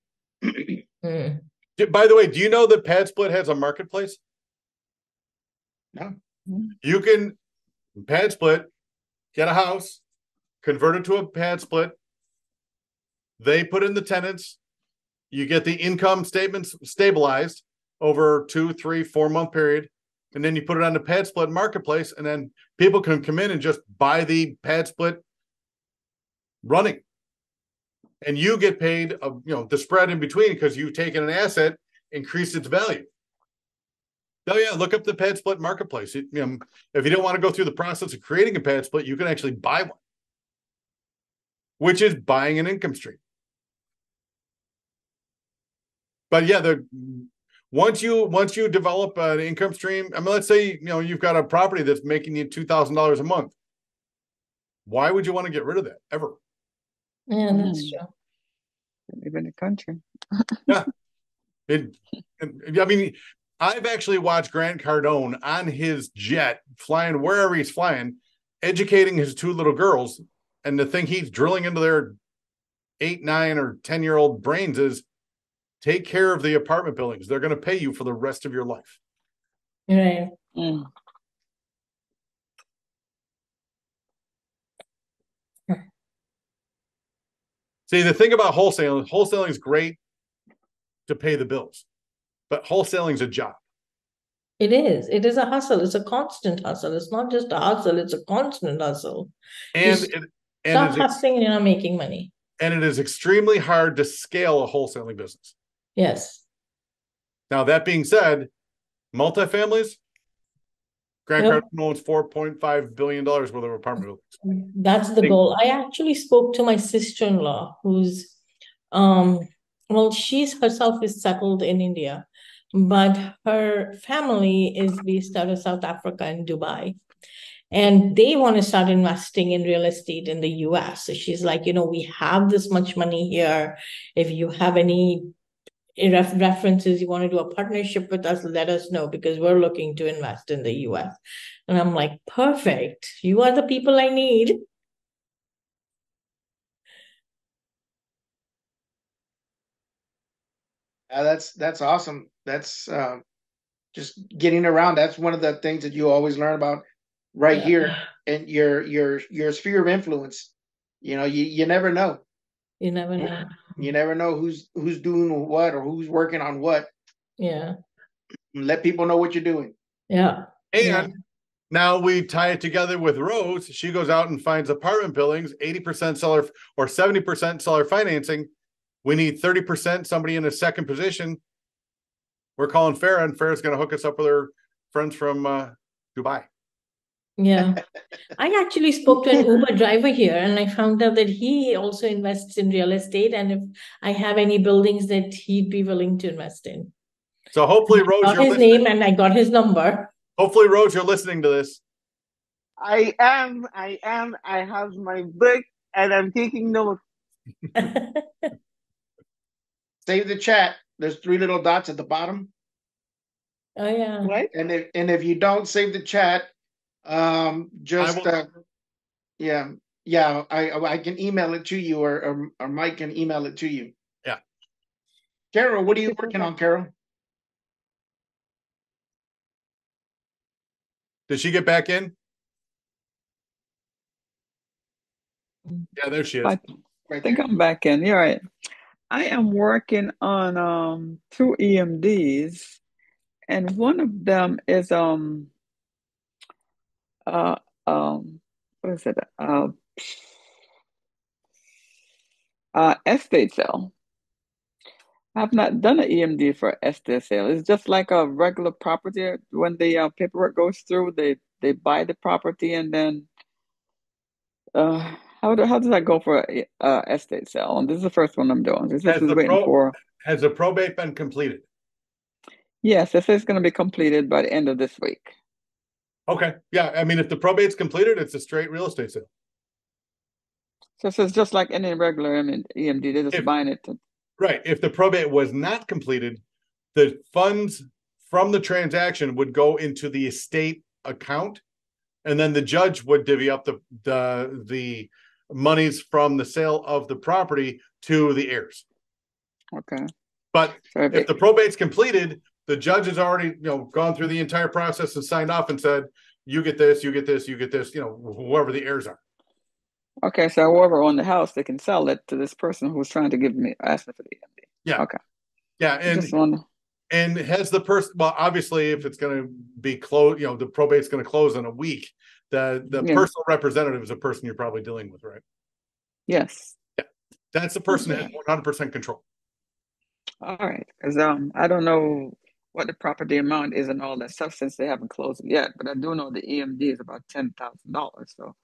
Speaker 2: Mm.
Speaker 1: By the way, do you know that pad split has a marketplace?
Speaker 3: No.
Speaker 1: You can pad split, get a house, convert it to a pad split. They put in the tenants. You get the income statements stabilized over 2, 3, 4 month period. And then you put it on the pad split marketplace, and then people can come in and just buy the pad split running. And you get paid, the spread in between because you've taken an asset, increased its value. Oh yeah, look up the pad split marketplace. If you don't want to go through the process of creating a pad split, you can actually buy one, which is buying an income stream. But yeah, once you develop an income stream, I mean, let's say you've got a property that's making you $2,000 a month. Why would you want to get rid of that ever?
Speaker 2: Yeah, that's true.
Speaker 6: Live in the country.
Speaker 1: Yeah. I mean, I've actually watched Grant Cardone on his jet flying wherever he's flying, educating his 2 little girls. And the thing he's drilling into their 8, 9, or 10-year-old brains is take care of the apartment buildings. They're going to pay you for the rest of your life.
Speaker 2: Right.
Speaker 6: Mm.
Speaker 1: See, the thing about wholesaling is great to pay the bills, but wholesaling is a job.
Speaker 2: It is. It is a hustle. It's a constant hustle. It's not just a hustle. It's a constant hustle.
Speaker 1: And
Speaker 2: Stop hustling and you're not making money.
Speaker 1: And it is extremely hard to scale a wholesaling business.
Speaker 2: Yes.
Speaker 1: Now, that being said, multifamilies, Grant Cardone owns $4.5 billion worth of apartment buildings.
Speaker 2: That's the goal. I actually spoke to my sister-in-law who's, she's herself is settled in India, but her family is based out of South Africa and Dubai. And they want to start investing in real estate in the US. So she's like, we have this much money here. If you have any references, you want to do a partnership with us, let us know because we're looking to invest in the US. And I'm like, perfect. You are the people I need.
Speaker 3: That's awesome. That's just getting around. That's one of the things that you always learn about here in your sphere of influence. You never know.
Speaker 2: You never know.
Speaker 3: You never know who's doing what or who's working on what.
Speaker 2: Yeah.
Speaker 3: Let people know what you're doing.
Speaker 2: Yeah.
Speaker 1: And now we tie it together with Rose. She goes out and finds apartment buildings, 80% seller or 70% seller financing. We need 30%, somebody in a second position. We're calling Farah, and Farah's going to hook us up with her friends from Dubai.
Speaker 2: Yeah. I actually spoke to an Uber driver here, and I found out that he also invests in real estate. And if I have any buildings that he'd be willing to invest in.
Speaker 1: So hopefully, Rose,
Speaker 2: I got his name and I got his number.
Speaker 1: Hopefully, Rose, you're listening to this.
Speaker 4: I am. I have my book and I'm taking notes.
Speaker 3: Save the chat. There's 3 little dots at the bottom.
Speaker 2: Oh yeah.
Speaker 4: Right.
Speaker 3: And if you don't save the chat, I can email it to you, or Mike can email it to you.
Speaker 1: Yeah.
Speaker 3: Carol, what are you working on, Carol?
Speaker 1: Did she get back in? Yeah, there she is.
Speaker 6: I think I'm back in. You're right. I am working on 2 EMDs, and one of them is what is it? Estate sale. I've not done an EMD for estate sale. It's just like a regular property. When the paperwork goes through, they buy the property and then How does that go for a estate sale? And this is the first one I'm doing. This is waiting for.
Speaker 1: Has the probate been completed?
Speaker 6: Yes, this is going to be completed by the end of this week.
Speaker 1: Okay. Yeah. I mean, if the probate's completed, it's a straight real estate sale.
Speaker 6: So it's just like any regular EMD. They're just buying it.
Speaker 1: Right. If the probate was not completed, the funds from the transaction would go into the estate account, and then the judge would divvy up the monies from the sale of the property to the heirs.
Speaker 6: Okay.
Speaker 1: But if the probate's completed, the judge has already, gone through the entire process and signed off and said, you get this, you get this, you get this, whoever the heirs are.
Speaker 6: Okay, so whoever owned the house, they can sell it to this person who's trying to ask me for the EMD.
Speaker 1: Yeah.
Speaker 6: Okay.
Speaker 1: Yeah, and has the person, well, obviously, if it's going to be closed, the probate's going to close in a week. The personal representative is a person you're probably dealing with, right?
Speaker 6: Yes.
Speaker 1: Yeah, that's the person that has 100% control.
Speaker 6: All right, because I don't know what the property amount is and all that stuff since they haven't closed it yet, but I do know the EMD is about $10,000. So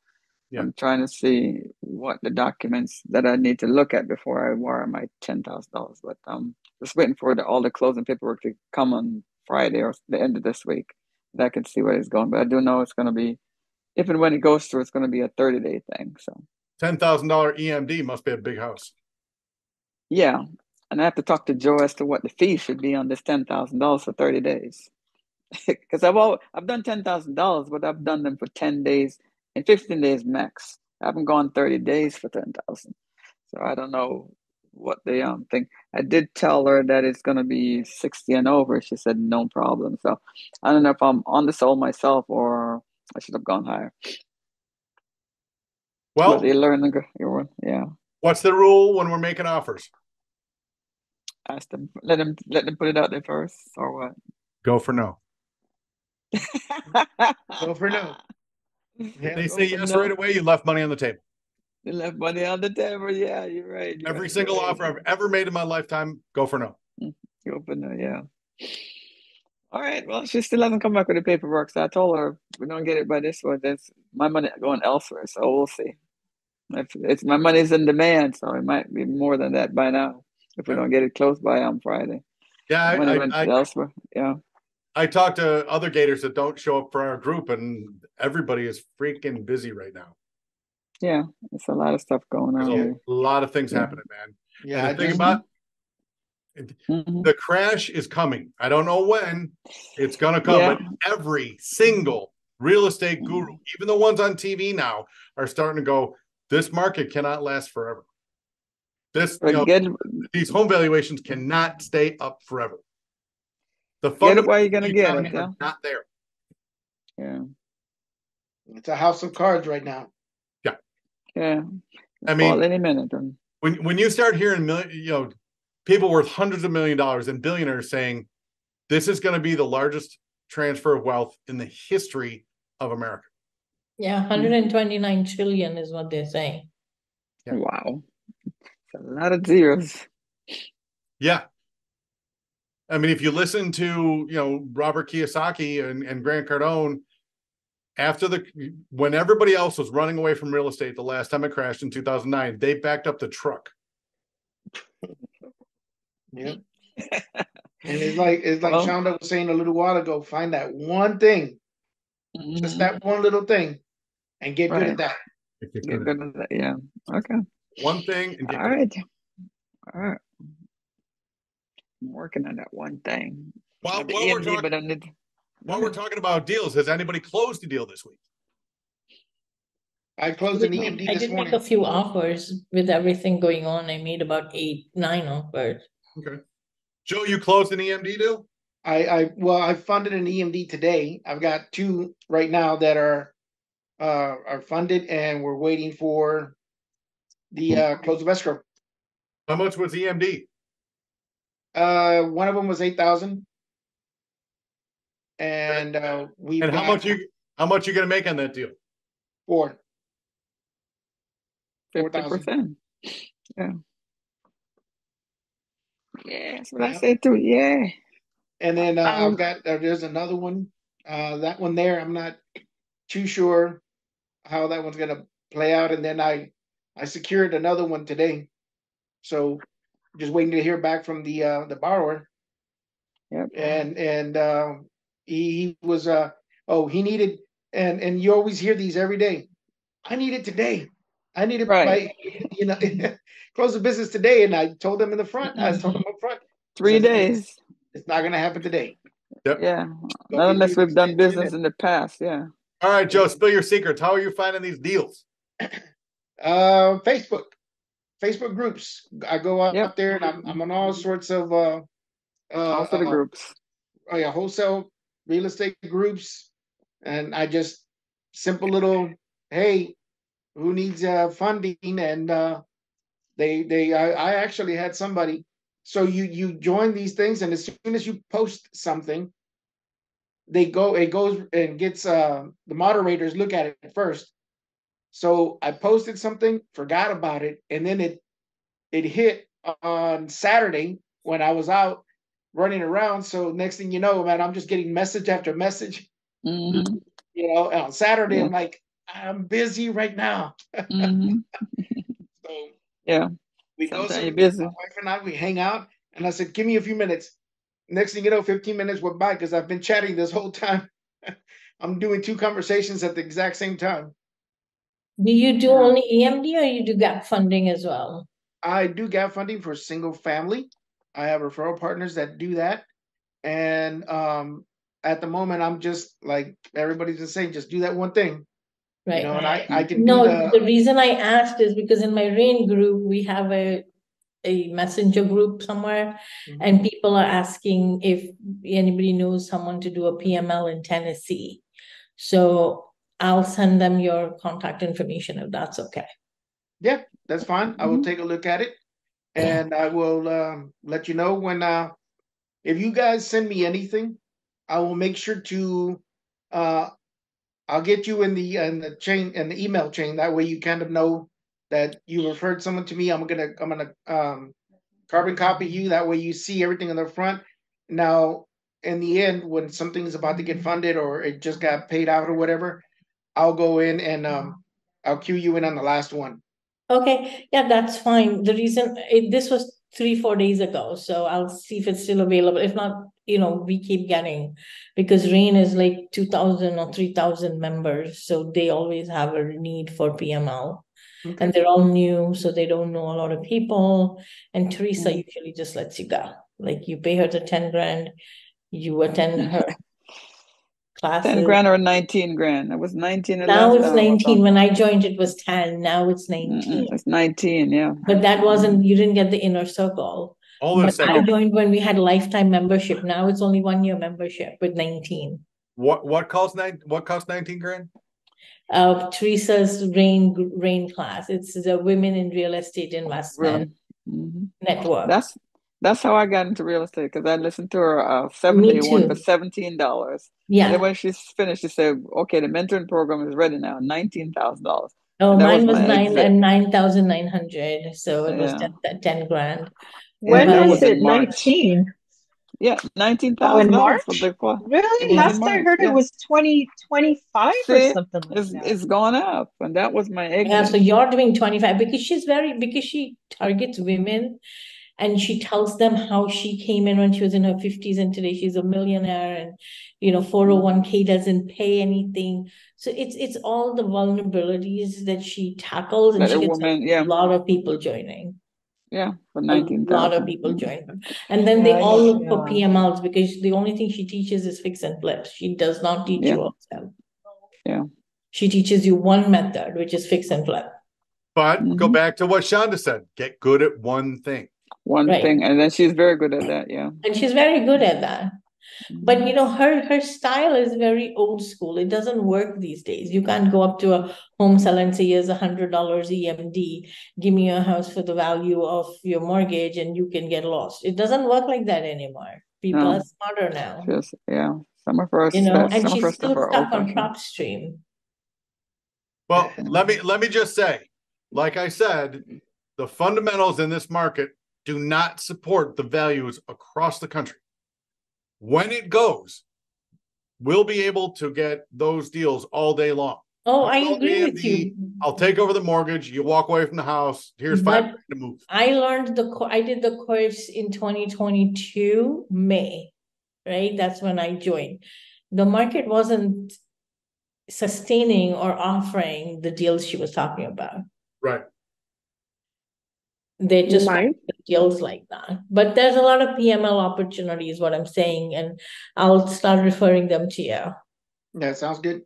Speaker 6: yeah. I'm trying to see what the documents that I need to look at before I wire my $10,000. But just waiting for all the closing paperwork to come on Friday or the end of this week, that I can see where it's going. But I do know it's going to be, if and when it goes through, it's going to be a 30-day thing. So $10,000
Speaker 1: EMD must be a big house.
Speaker 6: Yeah. And I have to talk to Joe as to what the fee should be on this $10,000 for 30 days. Because I've done $10,000, but I've done them for 10 days and 15 days max. I haven't gone 30 days for 10,000. So I don't know what they think. I did tell her that it's going to be 60 and over. She said no problem. So I don't know if I'm on the sold myself or I should have gone higher.
Speaker 1: Well,
Speaker 6: but they learn. Yeah.
Speaker 1: What's the rule when we're making offers?
Speaker 6: Ask them, let them put it out there first, or what?
Speaker 1: Go for no.
Speaker 3: Go for no.
Speaker 1: If they say yes right away, you left money on the table.
Speaker 6: You left money on the table. Yeah, you're right.
Speaker 1: Every single offer I've ever made in my lifetime, go for no.
Speaker 6: Go for no, yeah. All right. Well, she still hasn't come back with the paperwork, so I told her we don't get it by this one. That's my money going elsewhere, so we'll see. It's my money's in demand, so it might be more than that by now if we don't get it closed by on Friday.
Speaker 1: Yeah,
Speaker 6: elsewhere. Yeah.
Speaker 1: I talked to other gators that don't show up for our group, and everybody is freaking busy right now.
Speaker 6: Yeah, it's a lot of stuff going on.
Speaker 1: There's a lot of things happening, man.
Speaker 3: Yeah,
Speaker 1: and the thing about the crash is coming. I don't know when it's going to come, but every single real estate guru, even the ones on TV now, are starting to go, this market cannot last forever. These home valuations cannot stay up forever. The
Speaker 6: fundamentals why you're gonna get it,
Speaker 1: are not there.
Speaker 6: Yeah,
Speaker 3: it's a house of cards right now.
Speaker 1: Yeah,
Speaker 6: yeah.
Speaker 1: I mean,
Speaker 6: any minute.
Speaker 1: When you start hearing people worth hundreds of $1 millions and billionaires saying this is going to be the largest transfer of wealth in the history of America.
Speaker 2: Yeah, 129 trillion is what they're saying.
Speaker 6: Yeah. Wow. It's a lot of zeros.
Speaker 1: Yeah. I mean, if you listen to, Robert Kiyosaki and Grant Cardone, when everybody else was running away from real estate the last time it crashed in 2009, they backed up the truck.
Speaker 3: Yeah. And it's like Shonda was saying a little while ago, find that one thing, just that one little thing, and get good at that.
Speaker 6: Get good at that, yeah. Okay.
Speaker 1: One thing and get
Speaker 6: All right. All right. I'm working on that one thing.
Speaker 1: While we're talking about deals, has anybody closed a deal this week?
Speaker 3: I closed an EMD this morning.
Speaker 2: I did make a few offers with everything going on. I made about 8-9 offers.
Speaker 1: Okay. Joe, you closed an EMD deal?
Speaker 3: I funded an EMD today. I've got 2 right now that are funded, and we're waiting for the close of escrow.
Speaker 1: How much was EMD?
Speaker 3: One of them was 8,000, and
Speaker 1: how much you gonna make on that deal?
Speaker 6: 50%. Yeah. Yeah, that's what I said too. Yeah.
Speaker 3: And then I've got there's another one. That one there, I'm not too sure how that one's gonna play out. And then I I secured another one today. So just waiting to hear back from the borrower.
Speaker 6: Yep.
Speaker 3: And he was he needed, and you always hear these every day. I need it today. I need it
Speaker 6: Right.
Speaker 3: by close the business today. And I told them in the front. I told them up front.
Speaker 6: 3 days.
Speaker 3: It's not going to happen today.
Speaker 1: Yep.
Speaker 6: Yeah. Not unless we've done business in the past. Yeah.
Speaker 1: All right, Joe, spill your secrets. How are you finding these deals?
Speaker 3: Facebook groups. I go out
Speaker 6: Yep.
Speaker 3: there and I'm on all sorts of
Speaker 6: Also the groups.
Speaker 3: Wholesale real estate groups, and I just simple little, hey, who needs funding? And I actually had somebody. So you join these things, and as soon as you post something, it goes and gets the moderators look at it first. So I posted something, forgot about it, and then it hit on Saturday when I was out running around. So next thing you know, man, I'm just getting message after message.
Speaker 6: Mm-hmm.
Speaker 3: And on Saturday, I'm like, I'm busy right now. So
Speaker 6: yeah,
Speaker 3: we go
Speaker 6: sometimes busy.
Speaker 3: My wife and I, we hang out, and I said, give me a few minutes. Next thing you know, 15 minutes went by because I've been chatting this whole time. I'm doing 2 conversations at the exact same time.
Speaker 2: Do you do only EMD or you do gap funding as well?
Speaker 3: I do gap funding for single family. I have referral partners that do that. And at the moment, I'm just like everybody's just saying, just do that one thing.
Speaker 2: Right.
Speaker 3: And I can
Speaker 2: no,
Speaker 3: do
Speaker 2: the reason I asked is because in my RAIN group, we have a messenger group somewhere, and people are asking if anybody knows someone to do a PML in Tennessee. So I'll send them your contact information if that's okay.
Speaker 3: Yeah, that's fine. I will take a look at it, and I will let you know when if you guys send me anything, I will make sure to I'll get you in the chain, in the email chain. That way you kind of know that you referred someone to me. I'm gonna carbon copy you. That way you see everything on the front. Now, in the end, when something is about to get funded or it just got paid out or whatever, I'll go in and I'll cue you in on the last one.
Speaker 2: Okay, yeah, that's fine. The reason this was 3-4 days ago, so I'll see if it's still available. If not, we keep getting, because RAIN is like 2,000 or 3,000 members, so they always have a need for PML. Okay. And they're all new, so they don't know a lot of people. And Teresa usually just lets you go. Like you pay her the 10 grand, you attend her classes.
Speaker 6: 10 grand or 19 grand. It was 19.
Speaker 2: Now it's 19. When I joined, it was 10. Now it's 19.
Speaker 6: It's 19, yeah.
Speaker 2: But that wasn't, you didn't get the inner circle. But I joined when we had lifetime membership. Now it's only 1 year membership with 19.
Speaker 1: What costs 19 grand?
Speaker 2: Teresa's RAIN class. It's the Women in Real Estate Investment Network.
Speaker 6: That's how I got into real estate, because I listened to her 7-day one for $17.
Speaker 2: Yeah.
Speaker 6: And then when she's finished, she said, "Okay, the mentoring program is ready now, $19,000."
Speaker 2: Oh, mine was 9,900. So it was 10 grand.
Speaker 8: When was it 19?
Speaker 6: Yeah, $19,000.
Speaker 8: Oh, in March? Really? Last I heard it was 2025 or something like that.
Speaker 6: It's gone up, and that was my exit.
Speaker 2: Yeah, so you're doing 25 because she targets women, and she tells them how she came in when she was in her 50s, and today she's a millionaire, and 401k doesn't pay anything. So it's all the vulnerabilities that she tackles, and she gets a lot of people joining.
Speaker 6: Yeah, for 19,000.
Speaker 2: A lot of people join her. And then they all look for PMLs, because the only thing she teaches is fix and flips. She does not teach you wholesale.
Speaker 6: Yeah.
Speaker 2: She teaches you one method, which is fix and flip.
Speaker 1: But go back to what Shonda said. Get good at one thing.
Speaker 6: One thing. And then she's very good at that, yeah.
Speaker 2: And she's very good at that. But her style is very old school. It doesn't work these days. You can't go up to a home seller and say, here's $100 EMD, give me a house for the value of your mortgage and you can get lost. It doesn't work like that anymore. People are smarter now.
Speaker 6: Some of us,
Speaker 2: and she's still stuck on PropStream.
Speaker 1: Well, let me just say, like I said, the fundamentals in this market do not support the values across the country. When it goes, we'll be able to get those deals all day long.
Speaker 2: Oh,
Speaker 1: I'll
Speaker 2: I
Speaker 1: call
Speaker 2: agree with
Speaker 1: AMD,
Speaker 2: you.
Speaker 1: I'll take over the mortgage. You walk away from the house. Here's
Speaker 2: But
Speaker 1: 5 grand to move.
Speaker 2: I learned I did the course in 2022, May, right? That's when I joined. The market wasn't sustaining or offering the deals she was talking about.
Speaker 1: Right.
Speaker 2: They just
Speaker 4: Mine?
Speaker 2: deals like that. But there's a lot of PML opportunities, what I'm saying, and I'll start referring them to you.
Speaker 3: That sounds good.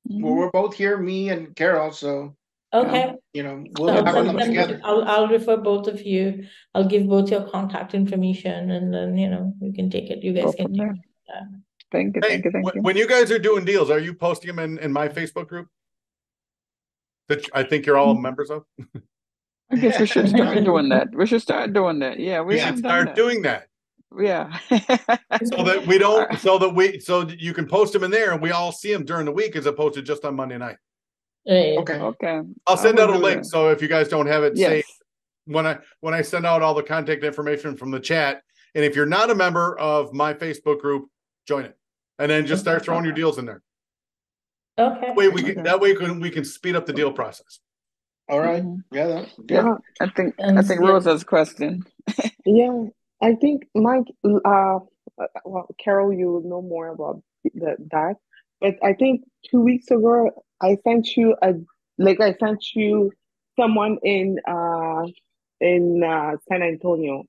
Speaker 6: Mhm.
Speaker 3: Well, we're both here, me and Carol, so
Speaker 2: Okay.
Speaker 3: you know,
Speaker 2: So
Speaker 3: we'll
Speaker 2: I'll
Speaker 3: have a
Speaker 2: send
Speaker 3: look
Speaker 2: them,
Speaker 3: together.
Speaker 2: I'll refer both of you. I'll give both your contact information, and then you can take it. You guys
Speaker 6: Go
Speaker 2: can
Speaker 6: from
Speaker 2: take
Speaker 6: there.
Speaker 2: it.
Speaker 6: Thank you,
Speaker 1: Hey,
Speaker 6: thank you, thank you.
Speaker 1: when you guys are doing deals, are you posting them in my Facebook group that I think you're all members of?
Speaker 6: I guess we should start doing that. We should start doing that. Yeah, we
Speaker 1: We should
Speaker 6: haven't done
Speaker 1: start
Speaker 6: that.
Speaker 1: doing that
Speaker 6: Yeah.
Speaker 1: so that we
Speaker 6: All
Speaker 1: don't,
Speaker 6: right.
Speaker 1: so that you can post them in there and we all see them during the week as opposed to just on Monday night.
Speaker 2: Right.
Speaker 3: Okay.
Speaker 6: Okay.
Speaker 1: I'll
Speaker 6: I
Speaker 1: send
Speaker 6: will
Speaker 1: out a
Speaker 6: do
Speaker 1: link.
Speaker 6: that.
Speaker 1: So if you guys don't have it saved,
Speaker 6: Yes.
Speaker 1: when I send out all the contact information from the chat, and if you're not a member of my Facebook group, join it, and then just start throwing your deals in there.
Speaker 2: Okay.
Speaker 1: That way we can speed up the deal process.
Speaker 3: All right.
Speaker 6: Mhm.
Speaker 3: Yeah, that's good.
Speaker 6: Yeah. I think
Speaker 2: Sounds good.
Speaker 6: Rosa's question.
Speaker 4: Yeah, I think Mike, well, Carol, you will know more about that. But I think 2 weeks ago, I sent you I sent you someone in San Antonio,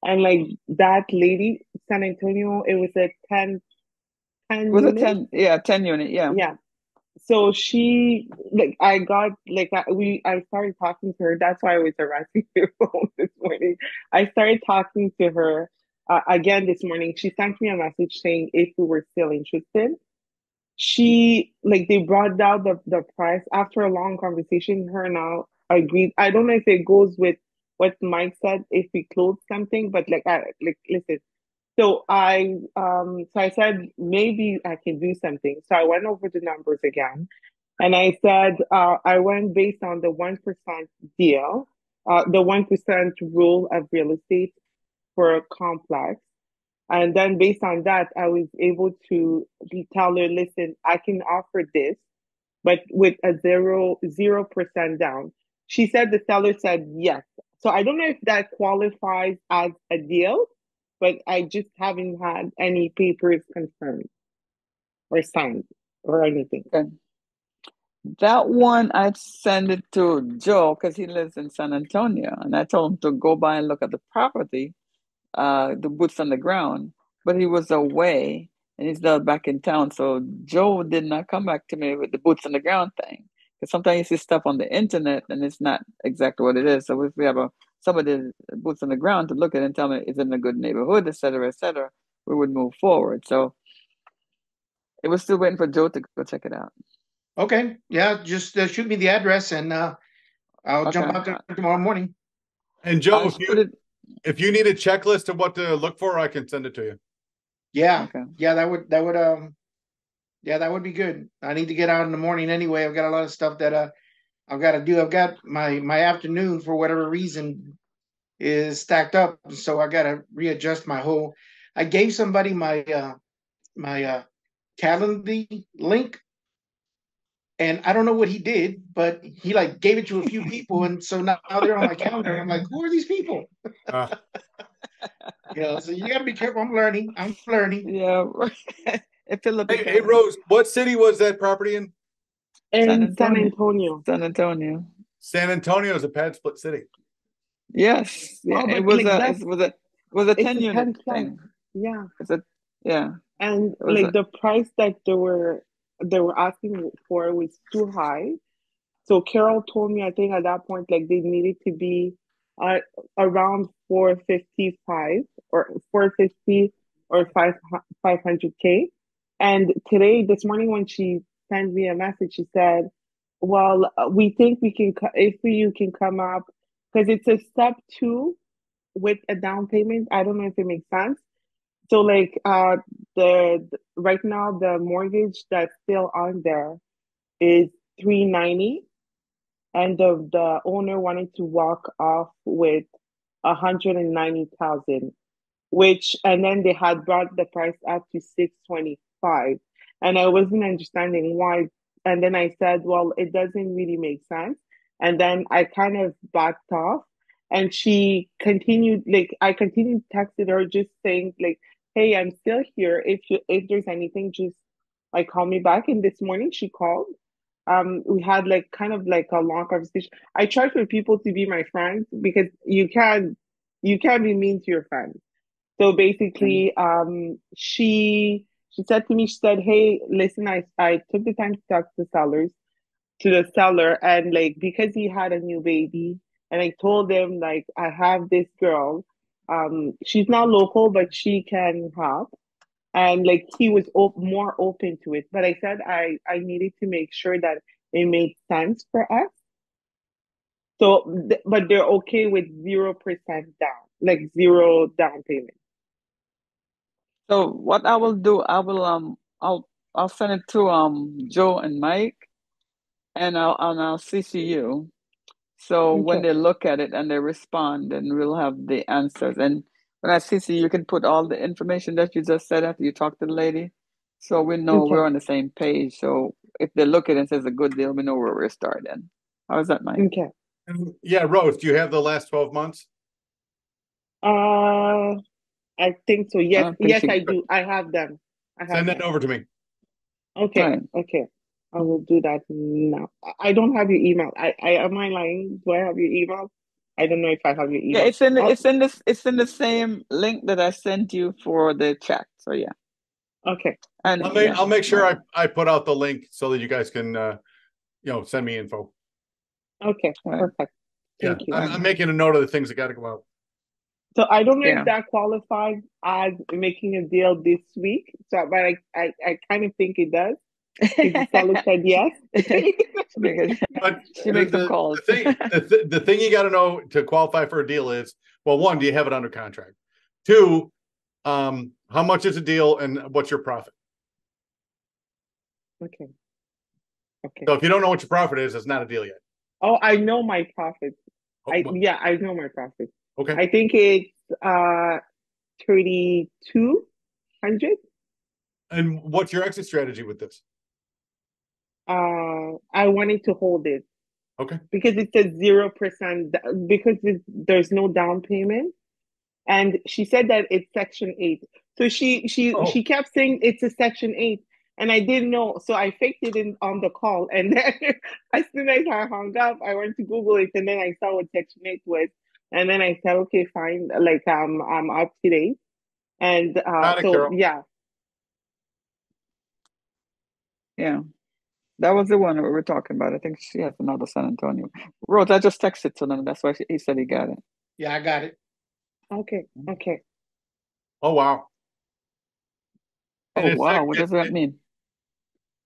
Speaker 4: and like that lady, San Antonio, it was a 10
Speaker 6: Was it
Speaker 4: unit.
Speaker 6: 10? Yeah, 10 unit. Yeah.
Speaker 4: Yeah. So she I started talking to her. That's why I was harassing your phone this morning. I started talking to her again this morning. She sent me a message saying if we were still interested. They brought down the price after a long conversation. Her and I agreed. I don't know if it goes with what Mike said if we close something, but listen. So I said maybe I can do something. So I went over the numbers again, and I said I went based on the 1% deal, the 1% rule of real estate for a complex. And then based on that, I was able to tell her, listen, I can offer this, but with a 0% down. She said the seller said yes. So I don't know if that qualifies as a deal, but I just haven't had any papers confirmed or signed or anything.
Speaker 6: Okay. That one, I send it to Joe because he lives in San Antonio, and I told him to go by and look at the property, the boots on the ground. But he was away, and he's now back in town. So Joe did not come back to me with the boots on the ground thing. Because sometimes you see stuff on the internet, and it's not exactly what it is. So if we have somebody boots on the ground to look at it and tell me it's in a good neighborhood, et cetera, we would move forward. So it was still waiting for Joe to go check it out.
Speaker 3: Okay. Yeah, just shoot me the address and I'll jump out there tomorrow morning.
Speaker 1: And Joe, if you need a checklist of what to look for, I can send it to you.
Speaker 3: Yeah. Okay. Yeah, that would be good. I need to get out in the morning anyway. I've got a lot of stuff that I've got to do. I've got my afternoon for whatever reason is stacked up, so I got to readjust my whole. I gave somebody my Calendly link, and I don't know what he did, but he gave it to a few people, and so now they're on my calendar. I'm like, who are these people? So you got to be careful. I'm learning.
Speaker 6: Yeah.
Speaker 1: Hey, Rose, what city was that property in?
Speaker 4: In San Antonio.
Speaker 6: San Antonio.
Speaker 1: San Antonio is a pad split city.
Speaker 6: Yes. Yeah. It was a 10 unit thing.
Speaker 4: Yeah.
Speaker 6: Yeah.
Speaker 4: And the price that they were asking for was too high. So Carol told me, I think at that point, they needed to be around 455 or 450 or 500K. And this morning when she sent me a message, she said, well, we think we can, if you can come up, because it's a step 2 with a down payment. I don't know if it makes sense. So the right now the mortgage that's still on there is 390, and the owner wanted to walk off with 190,000, and then they had brought the price up to 625, and I wasn't understanding why and then I said, well, it doesn't really make sense. And then I kind of backed off, and she continued, like, I continued texting her just saying, like, hey, I'm still here. If there's anything, just like call me back. And this morning she called. We had like kind of like a long conversation. I try for people to be my friends because you can't be mean to your friends. So basically, she said to me, she said, hey, listen, I took the time to talk to the seller, and like because he had a new baby, and I told him like I have this girl, she's not local, but she can help. And like he was more open to it. But I said I needed to make sure that it made sense for us. So, but they're okay with 0% down, like zero down payment.
Speaker 6: So what I will do, I'll send it to Joe and Mike, and I'll CC you. So when
Speaker 4: Okay.
Speaker 6: they look at it and they respond, then we'll have the answers. And when I CC you, can put all the information that you just said after you talk to the lady, so we know
Speaker 4: Okay.
Speaker 6: we're on the same page. So if they look at it and says a good deal, we know where we're starting. How's that, Mike?
Speaker 4: Okay.
Speaker 1: Yeah, Rose, do you have the last 12 months?
Speaker 4: I think so. Yes,
Speaker 6: think
Speaker 4: yes,
Speaker 6: she-
Speaker 4: I do. I have them. I have
Speaker 1: Send that
Speaker 4: them.
Speaker 1: over to me.
Speaker 4: Okay.
Speaker 6: Right.
Speaker 4: Okay. I will do that now. I don't have your email. I am I lying? Do I have your email? I don't know if I have your
Speaker 6: Yeah,
Speaker 4: email.
Speaker 6: it's in the same link that I sent you for the chat. So yeah.
Speaker 4: Okay.
Speaker 6: And
Speaker 1: I'll make sure
Speaker 6: right.
Speaker 1: I put out the link so that you guys can send me info.
Speaker 4: Okay.
Speaker 6: Right.
Speaker 4: Perfect. Thank you.
Speaker 1: I'm making a note of the things that got to go out.
Speaker 4: So I don't know
Speaker 6: Yeah.
Speaker 4: if that qualifies as making a deal this week. So, but I kind of think it does. If the seller said yes.
Speaker 1: But
Speaker 6: She makes some calls.
Speaker 1: the thing you got to know to qualify for a deal is, well, one, do you have it under contract? Two, how much is a deal and what's your profit?
Speaker 4: Okay. Okay.
Speaker 1: So if you don't know what your profit is, it's not a deal yet.
Speaker 4: Oh, I know my profit. I
Speaker 1: well,
Speaker 4: know my profit.
Speaker 1: Okay.
Speaker 4: I think it's 3,200.
Speaker 1: And what's your exit strategy with this?
Speaker 4: I wanted to hold it
Speaker 1: Okay.
Speaker 4: because it's a 0% because there's no down payment. And she said that it's Section 8. So she kept saying it's a Section 8. And I didn't know. So I faked it on the call. And then as soon as I hung up, I went to Google it, and then I saw what Section 8 was. And then I said, okay, fine. Like I'm up to date. And
Speaker 1: Carol.
Speaker 4: yeah.
Speaker 6: Yeah. That was the one that we were talking about. I think she has another San Antonio. Rose, I just texted to them. That's why he said he got it.
Speaker 3: Yeah, I got it.
Speaker 4: Okay. Okay.
Speaker 1: Oh wow.
Speaker 6: Oh wow, what does that mean?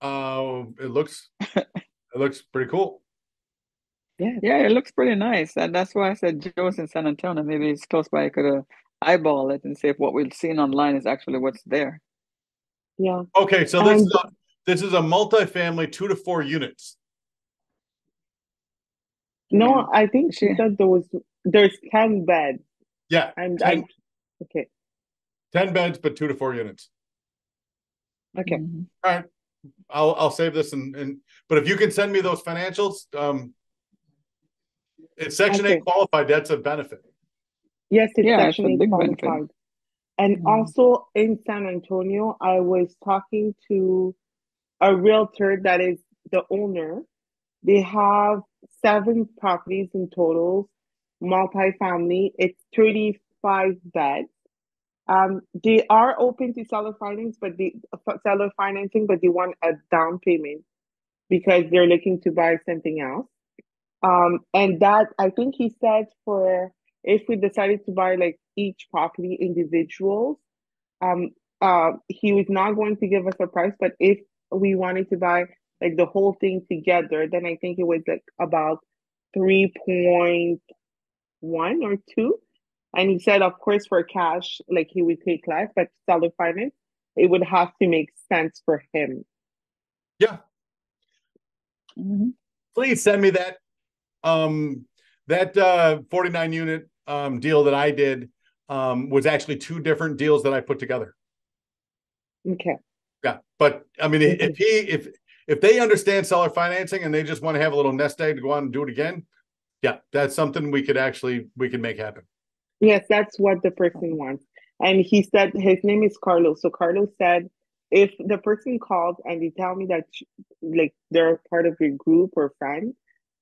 Speaker 1: It looks pretty cool.
Speaker 4: Yeah.
Speaker 6: Yeah, it looks pretty nice. And that's why I said Joe's in San Antonio. Maybe it's close by. I could eyeball it and see if what we've seen online is actually what's there.
Speaker 4: Yeah.
Speaker 1: Okay, so this is a multifamily 2 to 4 units.
Speaker 4: No,
Speaker 6: Yeah.
Speaker 4: I think she said there's 10 beds.
Speaker 1: Yeah.
Speaker 4: And
Speaker 1: 10,
Speaker 4: okay.
Speaker 1: 10 beds, but 2 to 4 units.
Speaker 4: Okay.
Speaker 6: Mm-hmm.
Speaker 1: All right. I'll save this and but if you can send me those financials, it's Section 8 qualified, that's a benefit.
Speaker 4: Yes, it's
Speaker 6: Yeah,
Speaker 4: Section
Speaker 6: it's a
Speaker 4: 8
Speaker 6: big
Speaker 4: qualified.
Speaker 6: benefit.
Speaker 4: And also in San Antonio, I was talking to a realtor that is the owner. They have 7 properties in total, multifamily. It's 35 beds. They are open to seller financing, but they want a down payment because they're looking to buy something else. And that I think he said for if we decided to buy like each property individuals, um, he was not going to give us a price, but if we wanted to buy like the whole thing together, then I think it was like about 3.1 or 2. And he said, of course, for cash, like he would take less, but seller finance, it would have to make sense for him.
Speaker 1: Yeah.
Speaker 6: Mm-hmm.
Speaker 1: Please send me that. That 49 unit deal that I did was actually 2 different deals that I put together.
Speaker 4: Okay.
Speaker 1: Yeah, but I mean, if if they understand seller financing and they just want to have a little nest egg to go on and do it again, yeah, that's something we can make happen.
Speaker 4: Yes, that's what the person wants. And he said his name is Carlos. So Carlos said, if the person calls and they tell me that like they're part of your group or friend,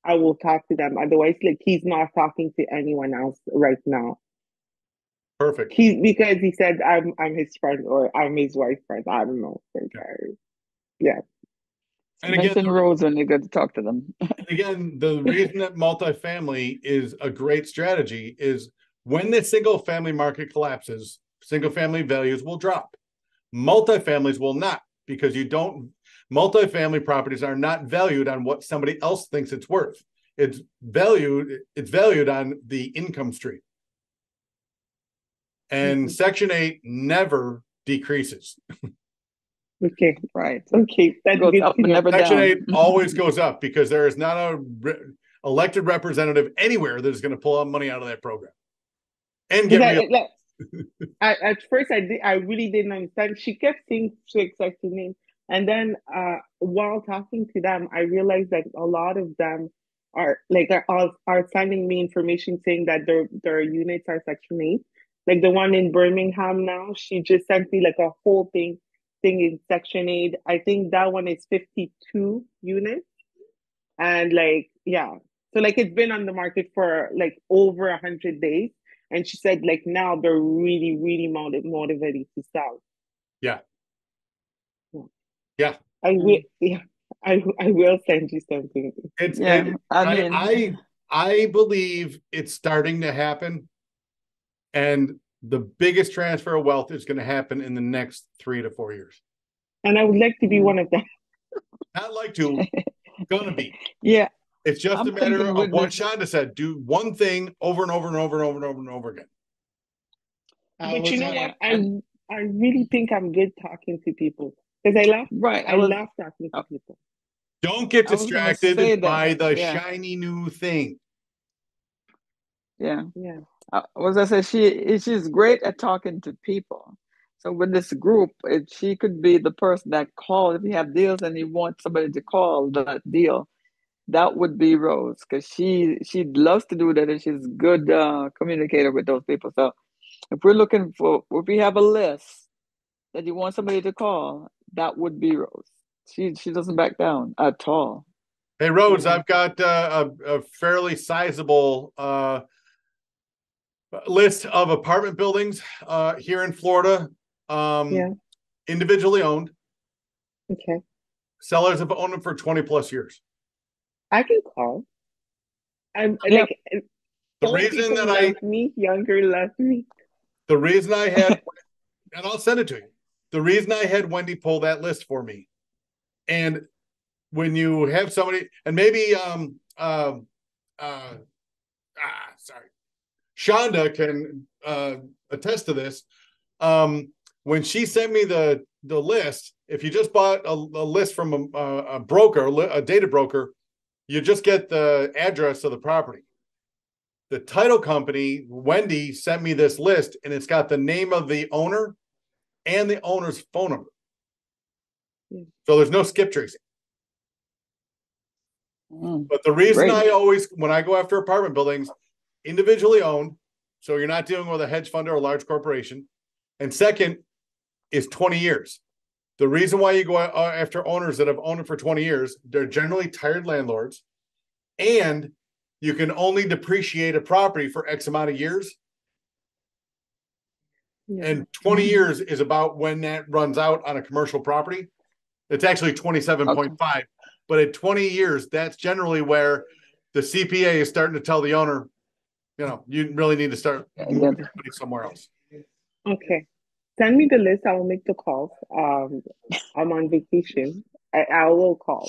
Speaker 4: I will talk to them. Otherwise, like he's not talking to anyone else right now.
Speaker 1: Perfect.
Speaker 4: Because he said I'm his friend or I'm his wife's friend. I don't know. Yeah.
Speaker 1: And
Speaker 6: mention Rose when you get to talk to them.
Speaker 1: Again, the reason that multifamily is a great strategy is when the single family market collapses, single family values will drop. Multifamilies will not, because multifamily properties are not valued on what somebody else thinks it's worth. It's valued on the income stream. And Section 8 never decreases.
Speaker 4: Okay,
Speaker 6: right.
Speaker 4: Okay, that
Speaker 6: goes up and never
Speaker 1: Section
Speaker 6: down.
Speaker 1: 8 always goes up because there is not a elected representative anywhere that is going to pull out money out of that program and get real.
Speaker 4: At first, I really didn't understand. She kept saying Section 8, and then while talking to them, I realized that a lot of them are sending me information saying that their units are Section 8. Like the one in Birmingham now, she just sent me like a whole thing in Section 8. I think that one is 52 units. And so like it's been on the market for like over 100 days. And she said like now they're really, really motivated to sell.
Speaker 1: Yeah.
Speaker 4: I will send you something.
Speaker 1: I believe it's starting to happen. And the biggest transfer of wealth is going to happen in the next 3 to 4 years.
Speaker 4: And I would like to be one of them.
Speaker 1: Not like to, gonna be.
Speaker 6: Yeah.
Speaker 1: It's just a matter of what Shonda said. Do one thing over and over and over and over and over and over again.
Speaker 4: But you know what? I really think I'm good talking to people. Because I love talking to people.
Speaker 1: Don't get distracted by the shiny new thing.
Speaker 6: Yeah. I say she's great at talking to people. So with this group, she could be the person that calls. If you have deals and you want somebody to call that deal, that would be Rose, because she loves to do that, and she's a good communicator with those people. So if we have a list that you want somebody to call, that would be Rose. She doesn't back down at all.
Speaker 1: Hey Rose, I've got a fairly sizable list of apartment buildings here in Florida, individually owned.
Speaker 4: Okay.
Speaker 1: Sellers have owned them for 20 plus years.
Speaker 4: I can call. I'm like the reason that younger love me.
Speaker 1: The reason I had, and I'll send it to you. The reason I had Wendy pull that list for me, and when you have somebody, and maybe Shonda can attest to this. When she sent me the list, if you just bought a list from a broker, a data broker, you just get the address of the property. The title company, Wendy, sent me this list, and it's got the name of the owner and the owner's phone number. So there's no skip tracing. But the reason when I go after apartment buildings, individually owned, so you're not dealing with a hedge fund or a large corporation. And second is 20 years. The reason why you go after owners that have owned it for 20 years, they're generally tired landlords, and you can only depreciate a property for X amount of years. Yeah. And 20 years is about when that runs out on a commercial property. It's actually 27.5. Okay. But at 20 years, that's generally where the CPA is starting to tell the owner, you really need to start moving money somewhere else.
Speaker 4: Okay. Send me the list. I will make the calls. I'm on vacation. I will call.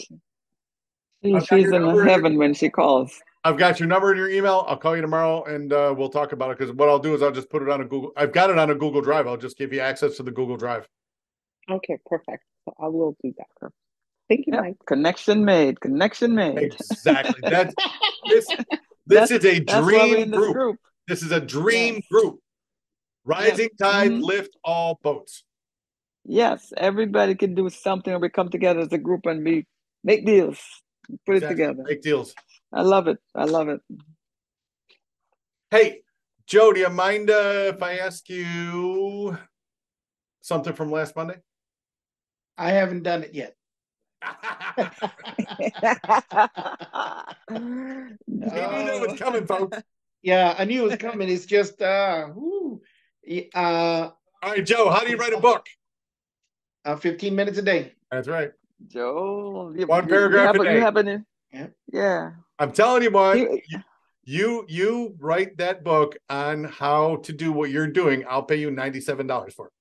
Speaker 6: She's in heaven when she calls.
Speaker 1: I've got your number in your email. I'll call you tomorrow, and we'll talk about it, because what I'll do is I'll just put it on a Google. I've got it on a Google Drive. I'll just give you access to the Google Drive.
Speaker 4: Okay, perfect. So I will do that. Thank you, Mike.
Speaker 6: Connection made.
Speaker 1: Exactly. This is a dream group. This is a dream group. Rising tide lift all boats.
Speaker 6: Yes, everybody can do something, or we come together as a group and be Make deals. Put it
Speaker 1: Exactly.
Speaker 6: together.
Speaker 1: Make deals.
Speaker 6: I love it. I love it.
Speaker 1: Hey, Joe, do you mind if I ask you something from last Monday?
Speaker 3: I haven't done it yet.
Speaker 1: He knew that was coming, folks.
Speaker 3: Yeah, I knew it was coming. It's just,
Speaker 1: all right, Joe, how do you write a book?
Speaker 3: 15 minutes a day.
Speaker 1: That's right.
Speaker 6: Joe,
Speaker 1: One paragraph a day.
Speaker 6: You have any?
Speaker 3: Yeah.
Speaker 6: Yeah.
Speaker 1: I'm telling you what, you write that book on how to do what you're doing. I'll pay you $97 for it.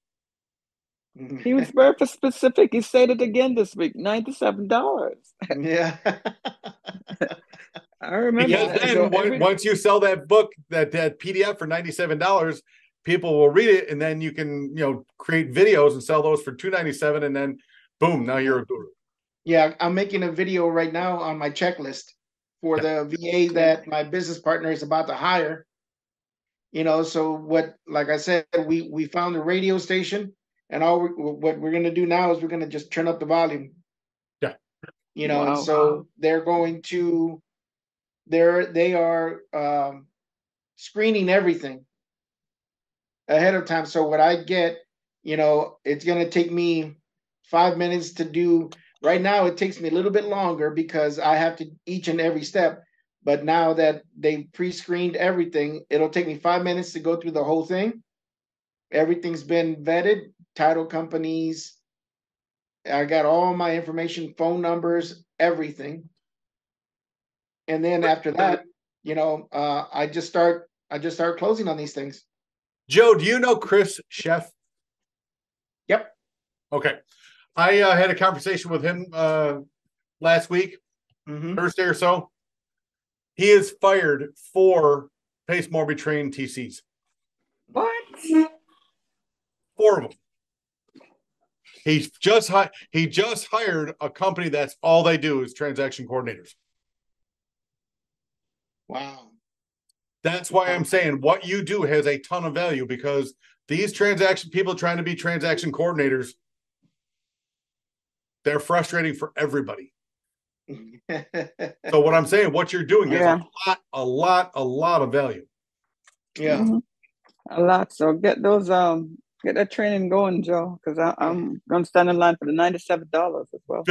Speaker 6: He was very specific. He said it again this week. $97.
Speaker 3: Yeah.
Speaker 6: I remember.
Speaker 1: Because then once you sell that book, that PDF for $97, people will read it, and then you can create videos and sell those for $297, and then boom, now you're a guru.
Speaker 3: Yeah, I'm making a video right now on my checklist for the VA that my business partner is about to hire. So like I said, we found a radio station, and what we're going to do now is we're going to just turn up the volume.
Speaker 1: Yeah.
Speaker 3: And so they're going to, they are screening everything ahead of time. So what I get, it's going to take me 5 minutes to do. Right now, it takes me a little bit longer because I have to each and every step. But now that they pre-screened everything, it'll take me 5 minutes to go through the whole thing. Everything's been vetted, title companies. I got all my information, phone numbers, everything. And then after that, I just start closing on these things.
Speaker 1: Joe, do you know Chris Sheff?
Speaker 3: Yep.
Speaker 1: Okay. I had a conversation with him last week, Thursday or so. He is fired 4 Pace Morby trained TCs.
Speaker 6: What?
Speaker 1: 4 of them. He just hired a company that's all they do is transaction coordinators.
Speaker 3: Wow.
Speaker 1: That's why I'm saying what you do has a ton of value, because these people trying to be transaction coordinators, they're frustrating for everybody. So what I'm saying, what you're doing is a lot of value.
Speaker 3: Yeah.
Speaker 6: A lot. So get those get that training going, Joe, because I'm gonna stand in line for the $97 as well.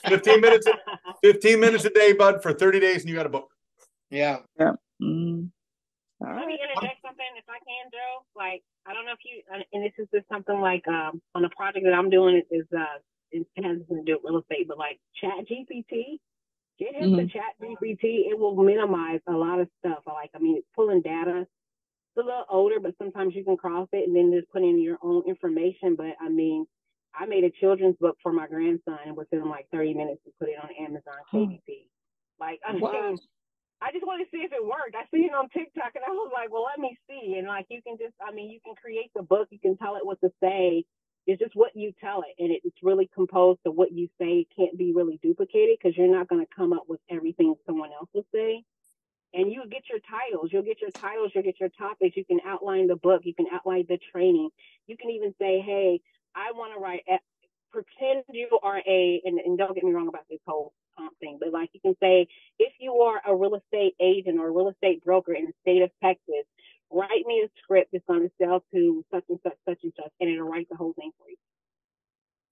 Speaker 1: 15 minutes a day, bud, for 30 days, and you got a book.
Speaker 3: Yeah.
Speaker 6: Yeah.
Speaker 5: Let me interject something if I can, Joe. Like, I don't know if you, and this is just something like on a project that I'm doing it has nothing to do with real estate, but like Chat GPT, get into Chat GPT. It will minimize a lot of stuff. It's pulling data. It's a little older, but sometimes you can cross it and then just put in your own information. But I made a children's book for my grandson and within like 30 minutes to put it on Amazon KDP. I just wanted to see if it worked. I seen it on TikTok and I was like, well, let me see. And like, you can you can create the book. You can tell it what to say. It's just what you tell it. And it's really composed to what you say. It can't be really duplicated because you're not going to come up with everything someone else will say. And you get your titles. You'll get your titles. You'll get your topics. You can outline the book. You can outline the training. You can even say, hey, I want to write, pretend you are and don't get me wrong about this whole thing, but like you can say, if you are a real estate agent or a real estate broker in the state of Texas, write me a script that's going to sell to such and such, and it'll write the whole thing for you.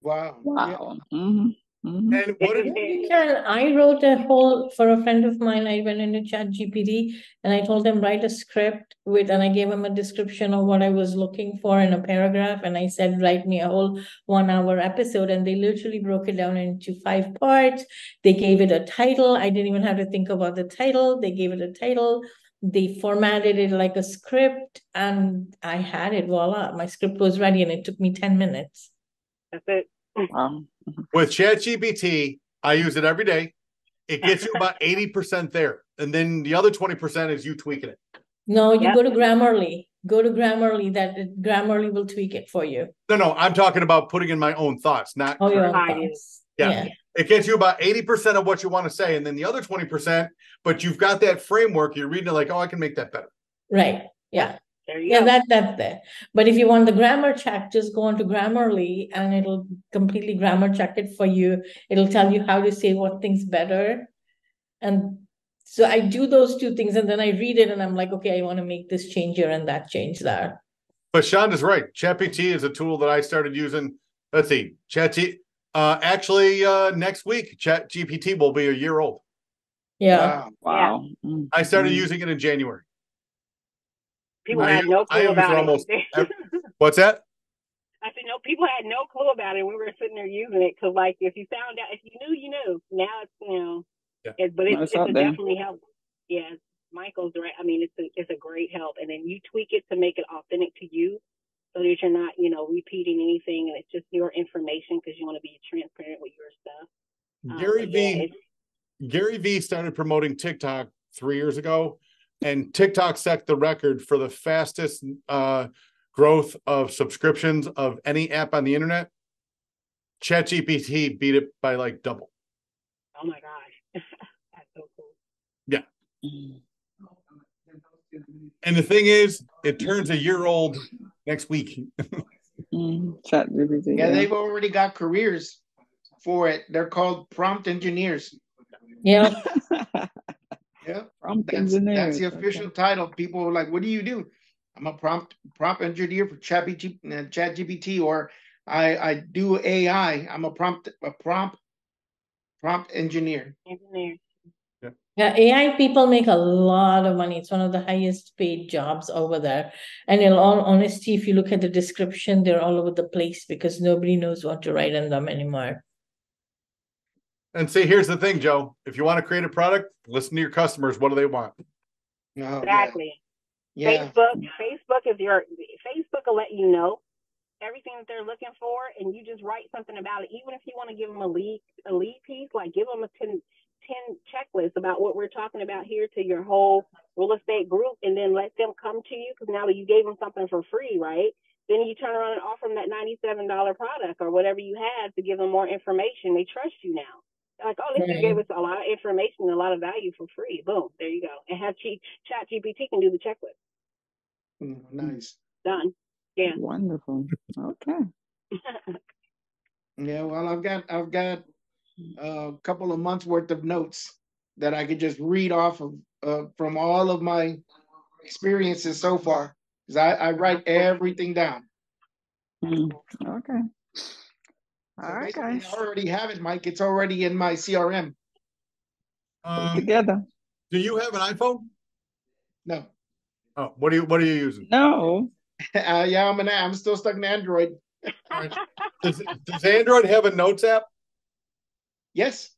Speaker 3: Wow.
Speaker 6: Wow.
Speaker 1: And
Speaker 2: I wrote for a friend of mine. I went into Chat GPT and I told them write a script and I gave him a description of what I was looking for in a paragraph. And I said, write me a whole 1-hour episode. And they literally broke it down into 5 parts. They gave it a title. I didn't even have to think about the title. They gave it a title. They formatted it like a script and I had it. Voila. My script was ready and it took me 10 minutes.
Speaker 5: That's it.
Speaker 1: With ChatGPT, I use it every day. It gets you about 80% there. And then the other 20% is you tweaking it.
Speaker 2: No, you go to Grammarly. Go to Grammarly. Grammarly will tweak it for you.
Speaker 1: No, I'm talking about putting in my own thoughts, not
Speaker 2: your own thoughts. Yeah.
Speaker 1: It gets you about 80% of what you want to say. And then the other 20%, but you've got that framework. You're reading it like, oh, I can make that better.
Speaker 2: Right. Yeah.
Speaker 5: There you
Speaker 2: Yeah,
Speaker 5: go.
Speaker 2: that's there. But if you want the grammar check, just go on to Grammarly and it'll completely grammar check it for you. It'll tell you how to say what things better. And so I do those two things and then I read it and I'm like, okay, I want to make this change here and that change there.
Speaker 1: But Shonda's right. ChatGPT is a tool that I started using. Let's see, actually, next week, ChatGPT will be a year old.
Speaker 2: Yeah.
Speaker 6: Wow.
Speaker 1: I started using it in January.
Speaker 5: People had no clue about it.
Speaker 1: What's that?
Speaker 5: I said, no, people had no clue about it. We were sitting there using it because, like, if you found out, if you knew, you knew. Now it's, you know, but it's definitely help. Yeah, Michael's right. I mean, it's a great help, and then you tweak it to make it authentic to you, so that you're not, you know, repeating anything, and it's just your information because you want to be transparent with your stuff.
Speaker 1: Gary V started promoting TikTok 3 years ago, and TikTok set the record for the fastest growth of subscriptions of any app on the internet. ChatGPT beat it by like double.
Speaker 5: Oh my gosh. That's so cool.
Speaker 1: Yeah. And the thing is, it turns a year old next week.
Speaker 3: Yeah, they've already got careers for it. They're called prompt engineers.
Speaker 2: Yeah.
Speaker 3: Yeah.
Speaker 6: Prompt
Speaker 3: That's
Speaker 6: engineers.
Speaker 3: the official title. People are like, what do you do? I'm a prompt engineer for ChatGPT, or I do AI. I'm a prompt engineer.
Speaker 2: Yeah, AI people make a lot of money. It's one of the highest paid jobs over there. And in all honesty, if you look at the description, they're all over the place because nobody knows what to write in them anymore.
Speaker 1: And see, here's the thing, Joe. If you want to create a product, listen to your customers. What do they want?
Speaker 3: Oh,
Speaker 5: exactly.
Speaker 3: Yeah.
Speaker 5: Facebook will let you know everything that they're looking for, and you just write something about it. Even if you want to give them a lead piece, like give them a 10 checklists about what we're talking about here to your whole real estate group, and then let them come to you, because now that you gave them something for free, right? Then you turn around and offer them that $97 product or whatever you have to give them more information. They trust you now. They're like, oh, this just gave us a lot of information, a lot of value for free. Boom, there you go. And have ChatGPT can do the checklist.
Speaker 3: Nice.
Speaker 5: Done. Yeah.
Speaker 6: Wonderful. Okay.
Speaker 3: Yeah, well, I've got a couple of months worth of notes that I could just read off of from all of my experiences so far, because I write everything down.
Speaker 6: Okay. All right, guys.
Speaker 3: I already have it, Mike. It's already in my CRM.
Speaker 6: Together.
Speaker 1: Do you have an iPhone?
Speaker 3: No.
Speaker 1: Oh, what are you using?
Speaker 6: No.
Speaker 3: Yeah, I'm still stuck in Android.
Speaker 1: All right. Does Android have a Notes app?
Speaker 3: Yes.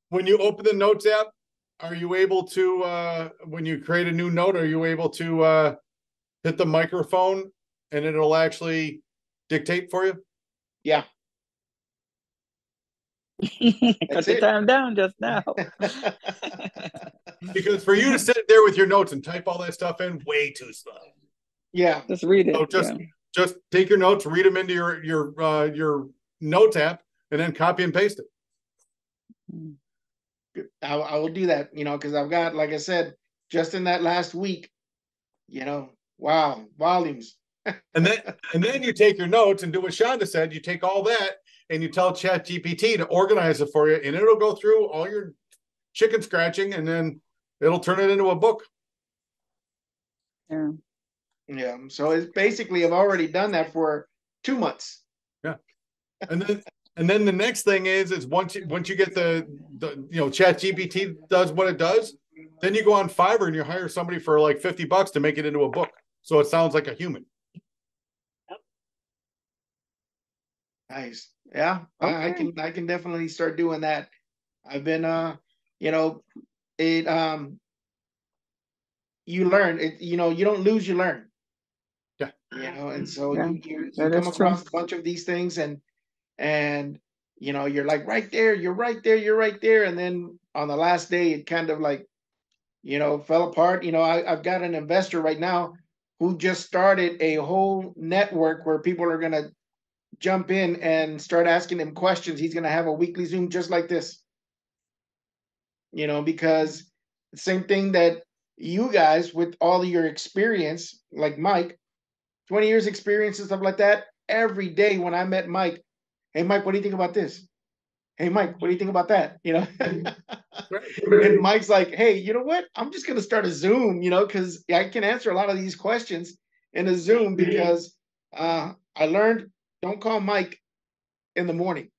Speaker 1: When you open the Notes app, are you able to, when you create a new note, are you able to hit the microphone and it'll actually dictate for you?
Speaker 3: Yeah.
Speaker 6: Cut the time down just now.
Speaker 1: Because for you to sit there with your notes and type all that stuff in, way too slow.
Speaker 3: Yeah.
Speaker 6: Just read it.
Speaker 1: So just take your notes, read them into your notes app, and then copy and paste it.
Speaker 3: I will do that, because I've got, like I said, just in that last week, wow, volumes.
Speaker 1: And then you take your notes and do what Shonda said. You take all that and you tell ChatGPT to organize it for you, and it'll go through all your chicken scratching, and then it'll turn it into a book.
Speaker 6: Yeah.
Speaker 3: Yeah. So it's basically, I've already done that for 2 months.
Speaker 1: Yeah. And then the next thing is once you get the ChatGPT does what it does, then you go on Fiverr and you hire somebody for like $50 to make it into a book, so it sounds like a human.
Speaker 3: Nice. Yeah. Okay. I can definitely start doing that. I've been you learn it, you don't lose, you learn.
Speaker 1: Yeah.
Speaker 3: And so you
Speaker 6: That
Speaker 3: come
Speaker 6: is true.
Speaker 3: across a bunch of these things, and you're like, right there, you're right there, and then on the last day it kind of like fell apart. I've got an investor right now who just started a whole network where people are going to jump in and start asking him questions. He's going to have a weekly Zoom just like this, because the same thing that you guys with all of your experience, like Mike, 20 years experience and stuff like that, every day when I met Mike, hey, Mike, what do you think about this? Hey, Mike, what do you think about that? You know, and Mike's like, hey, you know what? I'm just going to start a Zoom, you know, because I can answer a lot of these questions in a Zoom because I learned don't call Mike in the morning.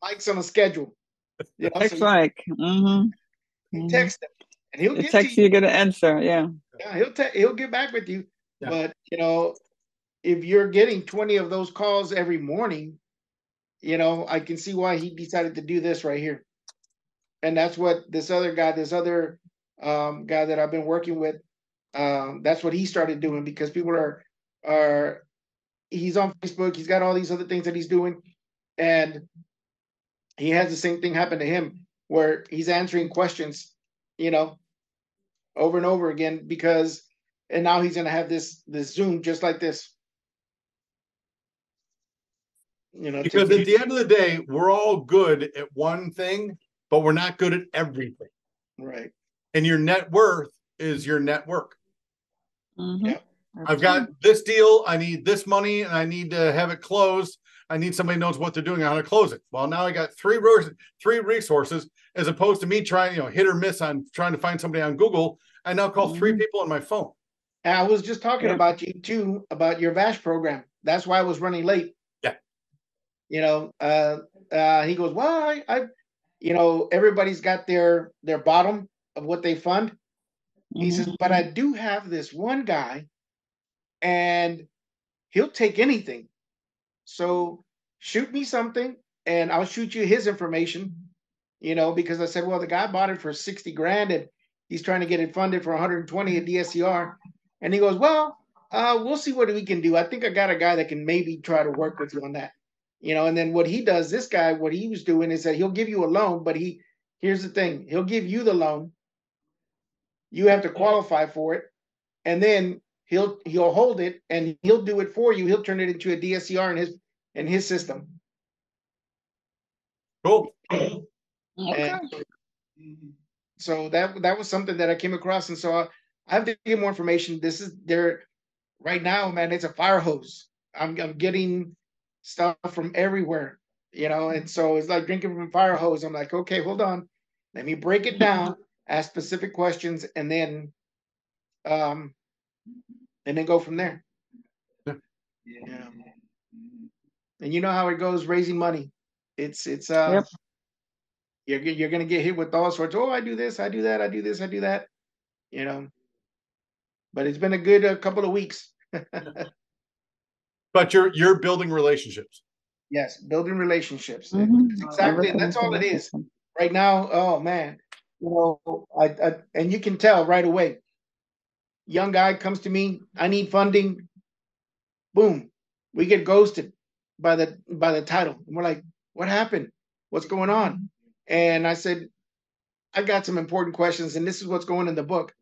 Speaker 3: Mike's on a schedule. You know,
Speaker 6: Text Mike.
Speaker 3: You text him, and he'll get
Speaker 6: text
Speaker 3: to you.
Speaker 6: You get an answer. Yeah.
Speaker 3: Yeah, he'll get back with you.
Speaker 1: Yeah.
Speaker 3: But you know, if you're getting 20 of those calls every morning, you know, I can see why he decided to do this right here. And that's what this other guy guy that I've been working with, that's what he started doing because people are he's on Facebook, he's got all these other things that he's doing, and he has the same thing happen to him where he's answering questions, you know, over and over again and now he's gonna have this Zoom just like this. You know,
Speaker 1: because at the end of the day, we're all good at one thing, but we're not good at everything.
Speaker 3: Right.
Speaker 1: And your net worth is your network.
Speaker 3: Yeah.
Speaker 1: I've got this deal. I need this money and I need to have it closed. I need somebody who knows what they're doing, how to close it. Well, now I got three resources as opposed to me trying, you know, hit or miss on trying to find somebody on Google. I now call three people on my phone.
Speaker 3: And I was just talking about you too, about your VASH program. That's why I was running late.
Speaker 1: Yeah.
Speaker 3: You know, he goes, well, I you know, everybody's got their bottom of what they fund. He says, but I do have this one guy and he'll take anything. So shoot me something and I'll shoot you his information, you know, because I said, well, the guy bought it for 60 grand and he's trying to get it funded for 120 at DSCR. And he goes, well, we'll see what we can do. I think I got a guy that can maybe try to work with you on that. You know, and then what he does, this guy, what he was doing is that he'll give you a loan, but here's the thing, he'll give you the loan. You have to qualify for it. And then he'll hold it and he'll do it for you. He'll turn it into a DSCR in his system.
Speaker 1: Cool.
Speaker 3: Okay. So that was something that I came across. And so I have to get more information. This is there right now, man, it's a fire hose. I'm getting stuff from everywhere, you know, and so it's like drinking from a fire hose. I'm like, okay, hold on, let me break it down, ask specific questions, and then go from there. Yeah. And you know how it goes, raising money. It's you're gonna get hit with all sorts. Oh, I do this, I do that, I do this, I do that. You know, but it's been a good couple of weeks.
Speaker 1: But you're building relationships.
Speaker 3: Yes, building relationships. Exactly, and that's all it is right now. Oh man, you know, I and you can tell right away. Young guy comes to me, I need funding. Boom, we get ghosted by the title. And we're like, what happened? What's going on? And I said, I got some important questions, and this is what's going in the book.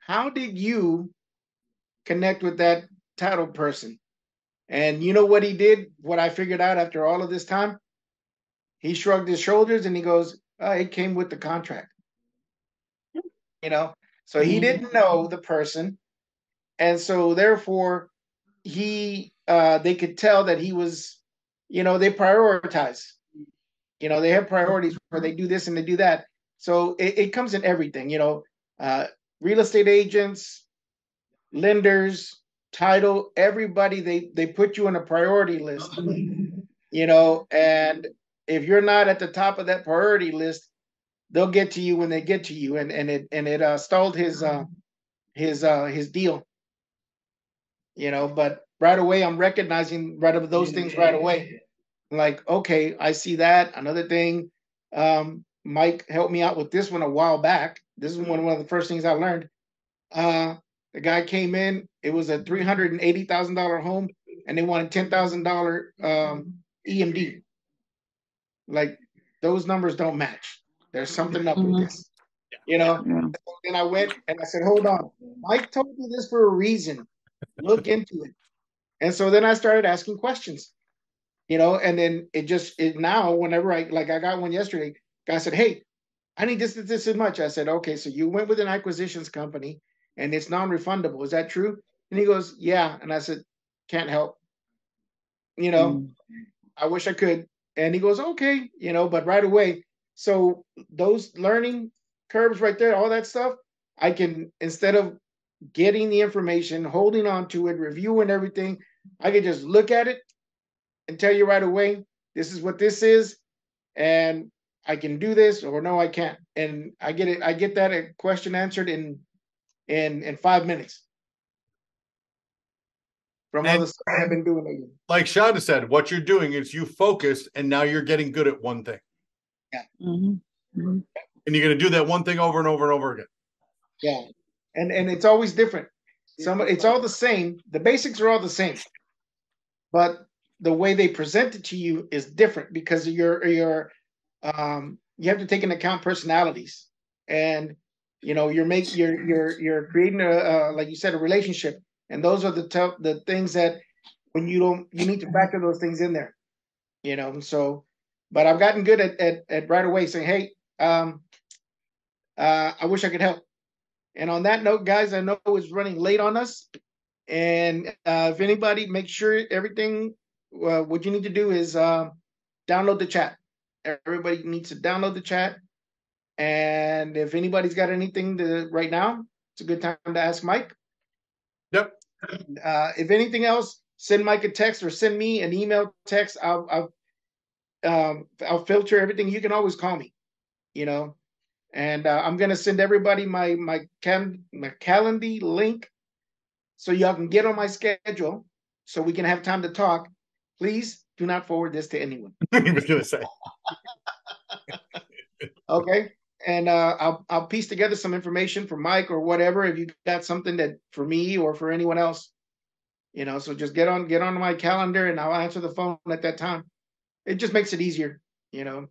Speaker 3: How did you connect with that title person? And you know what he did? What I figured out after all of this time? He shrugged his shoulders and he goes, it came with the contract. You know, so he didn't know the person. And so therefore they could tell that he was, you know, they prioritize. You know, they have priorities where they do this and they do that. So it comes in everything, you know, real estate agents, lenders, title, everybody, they put you on a priority list, you know, and if you're not at the top of that priority list, they'll get to you when they get to you. And it stalled his deal, you know, but right away, I'm recognizing right of those things right away. Like, okay, I see that. Another thing, Mike helped me out with this one a while back. This is one of the first things I learned. The guy came in, it was a $380,000 home, and they wanted $10,000 EMD. Like, those numbers don't match. There's something up with this, you know? Yeah. So then I went and I said, hold on. Mike told me this for a reason. Look into it. And so then I started asking questions, you know, and then it now, whenever I got one yesterday, guy said, hey, I need this as much. I said, okay, so you went with an acquisitions company and it's non-refundable. Is that true? And he goes, yeah. And I said, can't help. You know, I wish I could. And he goes, okay, you know, but right away. So those learning curves right there, all that stuff, I can, instead of getting the information, holding on to it, reviewing everything, I can just look at it and tell you right away, this is what this is, and I can do this, or no, I can't. And I get that question answered in 5 minutes from all the stuff I've been doing lately.
Speaker 1: Like Shonda said, what you're doing is you focus, and now you're getting good at one thing.
Speaker 3: Yeah.
Speaker 6: Mm-hmm. Mm-hmm.
Speaker 1: And you're going to do that one thing over and over and over again.
Speaker 3: Yeah. And it's always different. It's all the same. The basics are all the same, but the way they present it to you is different because you have to take into account personalities, and you know you're creating a like you said, a relationship, and those are the things that when you need to factor those things in there, you know. So, but I've gotten good at right away saying, hey, I wish I could help. And on that note, guys, I know it's running late on us, and if anybody, make sure everything. What you need to do is download the chat. Everybody needs to download the chat. And if anybody's got anything right now, it's a good time to ask Mike.
Speaker 1: Yep.
Speaker 3: If anything else, send Mike a text or send me an email text. I'll filter everything. You can always call me, you know. And I'm gonna send everybody my calendar link so y'all can get on my schedule so we can have time to talk. Please do not forward this to anyone.
Speaker 1: I was gonna say.
Speaker 3: Okay. And I'll piece together some information for Mike or whatever if you got something that for me or for anyone else, you know. So just get on my calendar and I'll answer the phone at that time. It just makes it easier, you know.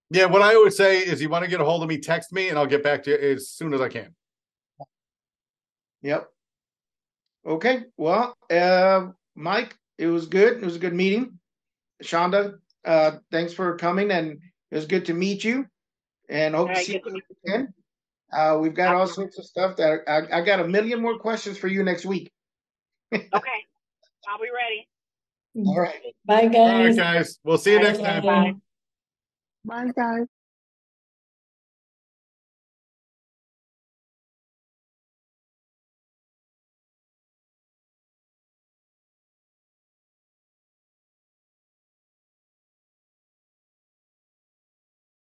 Speaker 1: Yeah, what I always say is, you want to get a hold of me, text me, and I'll get back to you as soon as I can.
Speaker 3: Yep. Okay. Well, Mike, it was good. It was a good meeting. Shonda, thanks for coming, and it was good to meet you. And hope to see you again. We've got all sorts of stuff that I got a million more questions for you next week.
Speaker 5: Okay, I'll be ready.
Speaker 3: All right.
Speaker 2: Bye, guys.
Speaker 1: All right, guys. We'll see you next time.
Speaker 2: Bye.
Speaker 4: Bye, guys.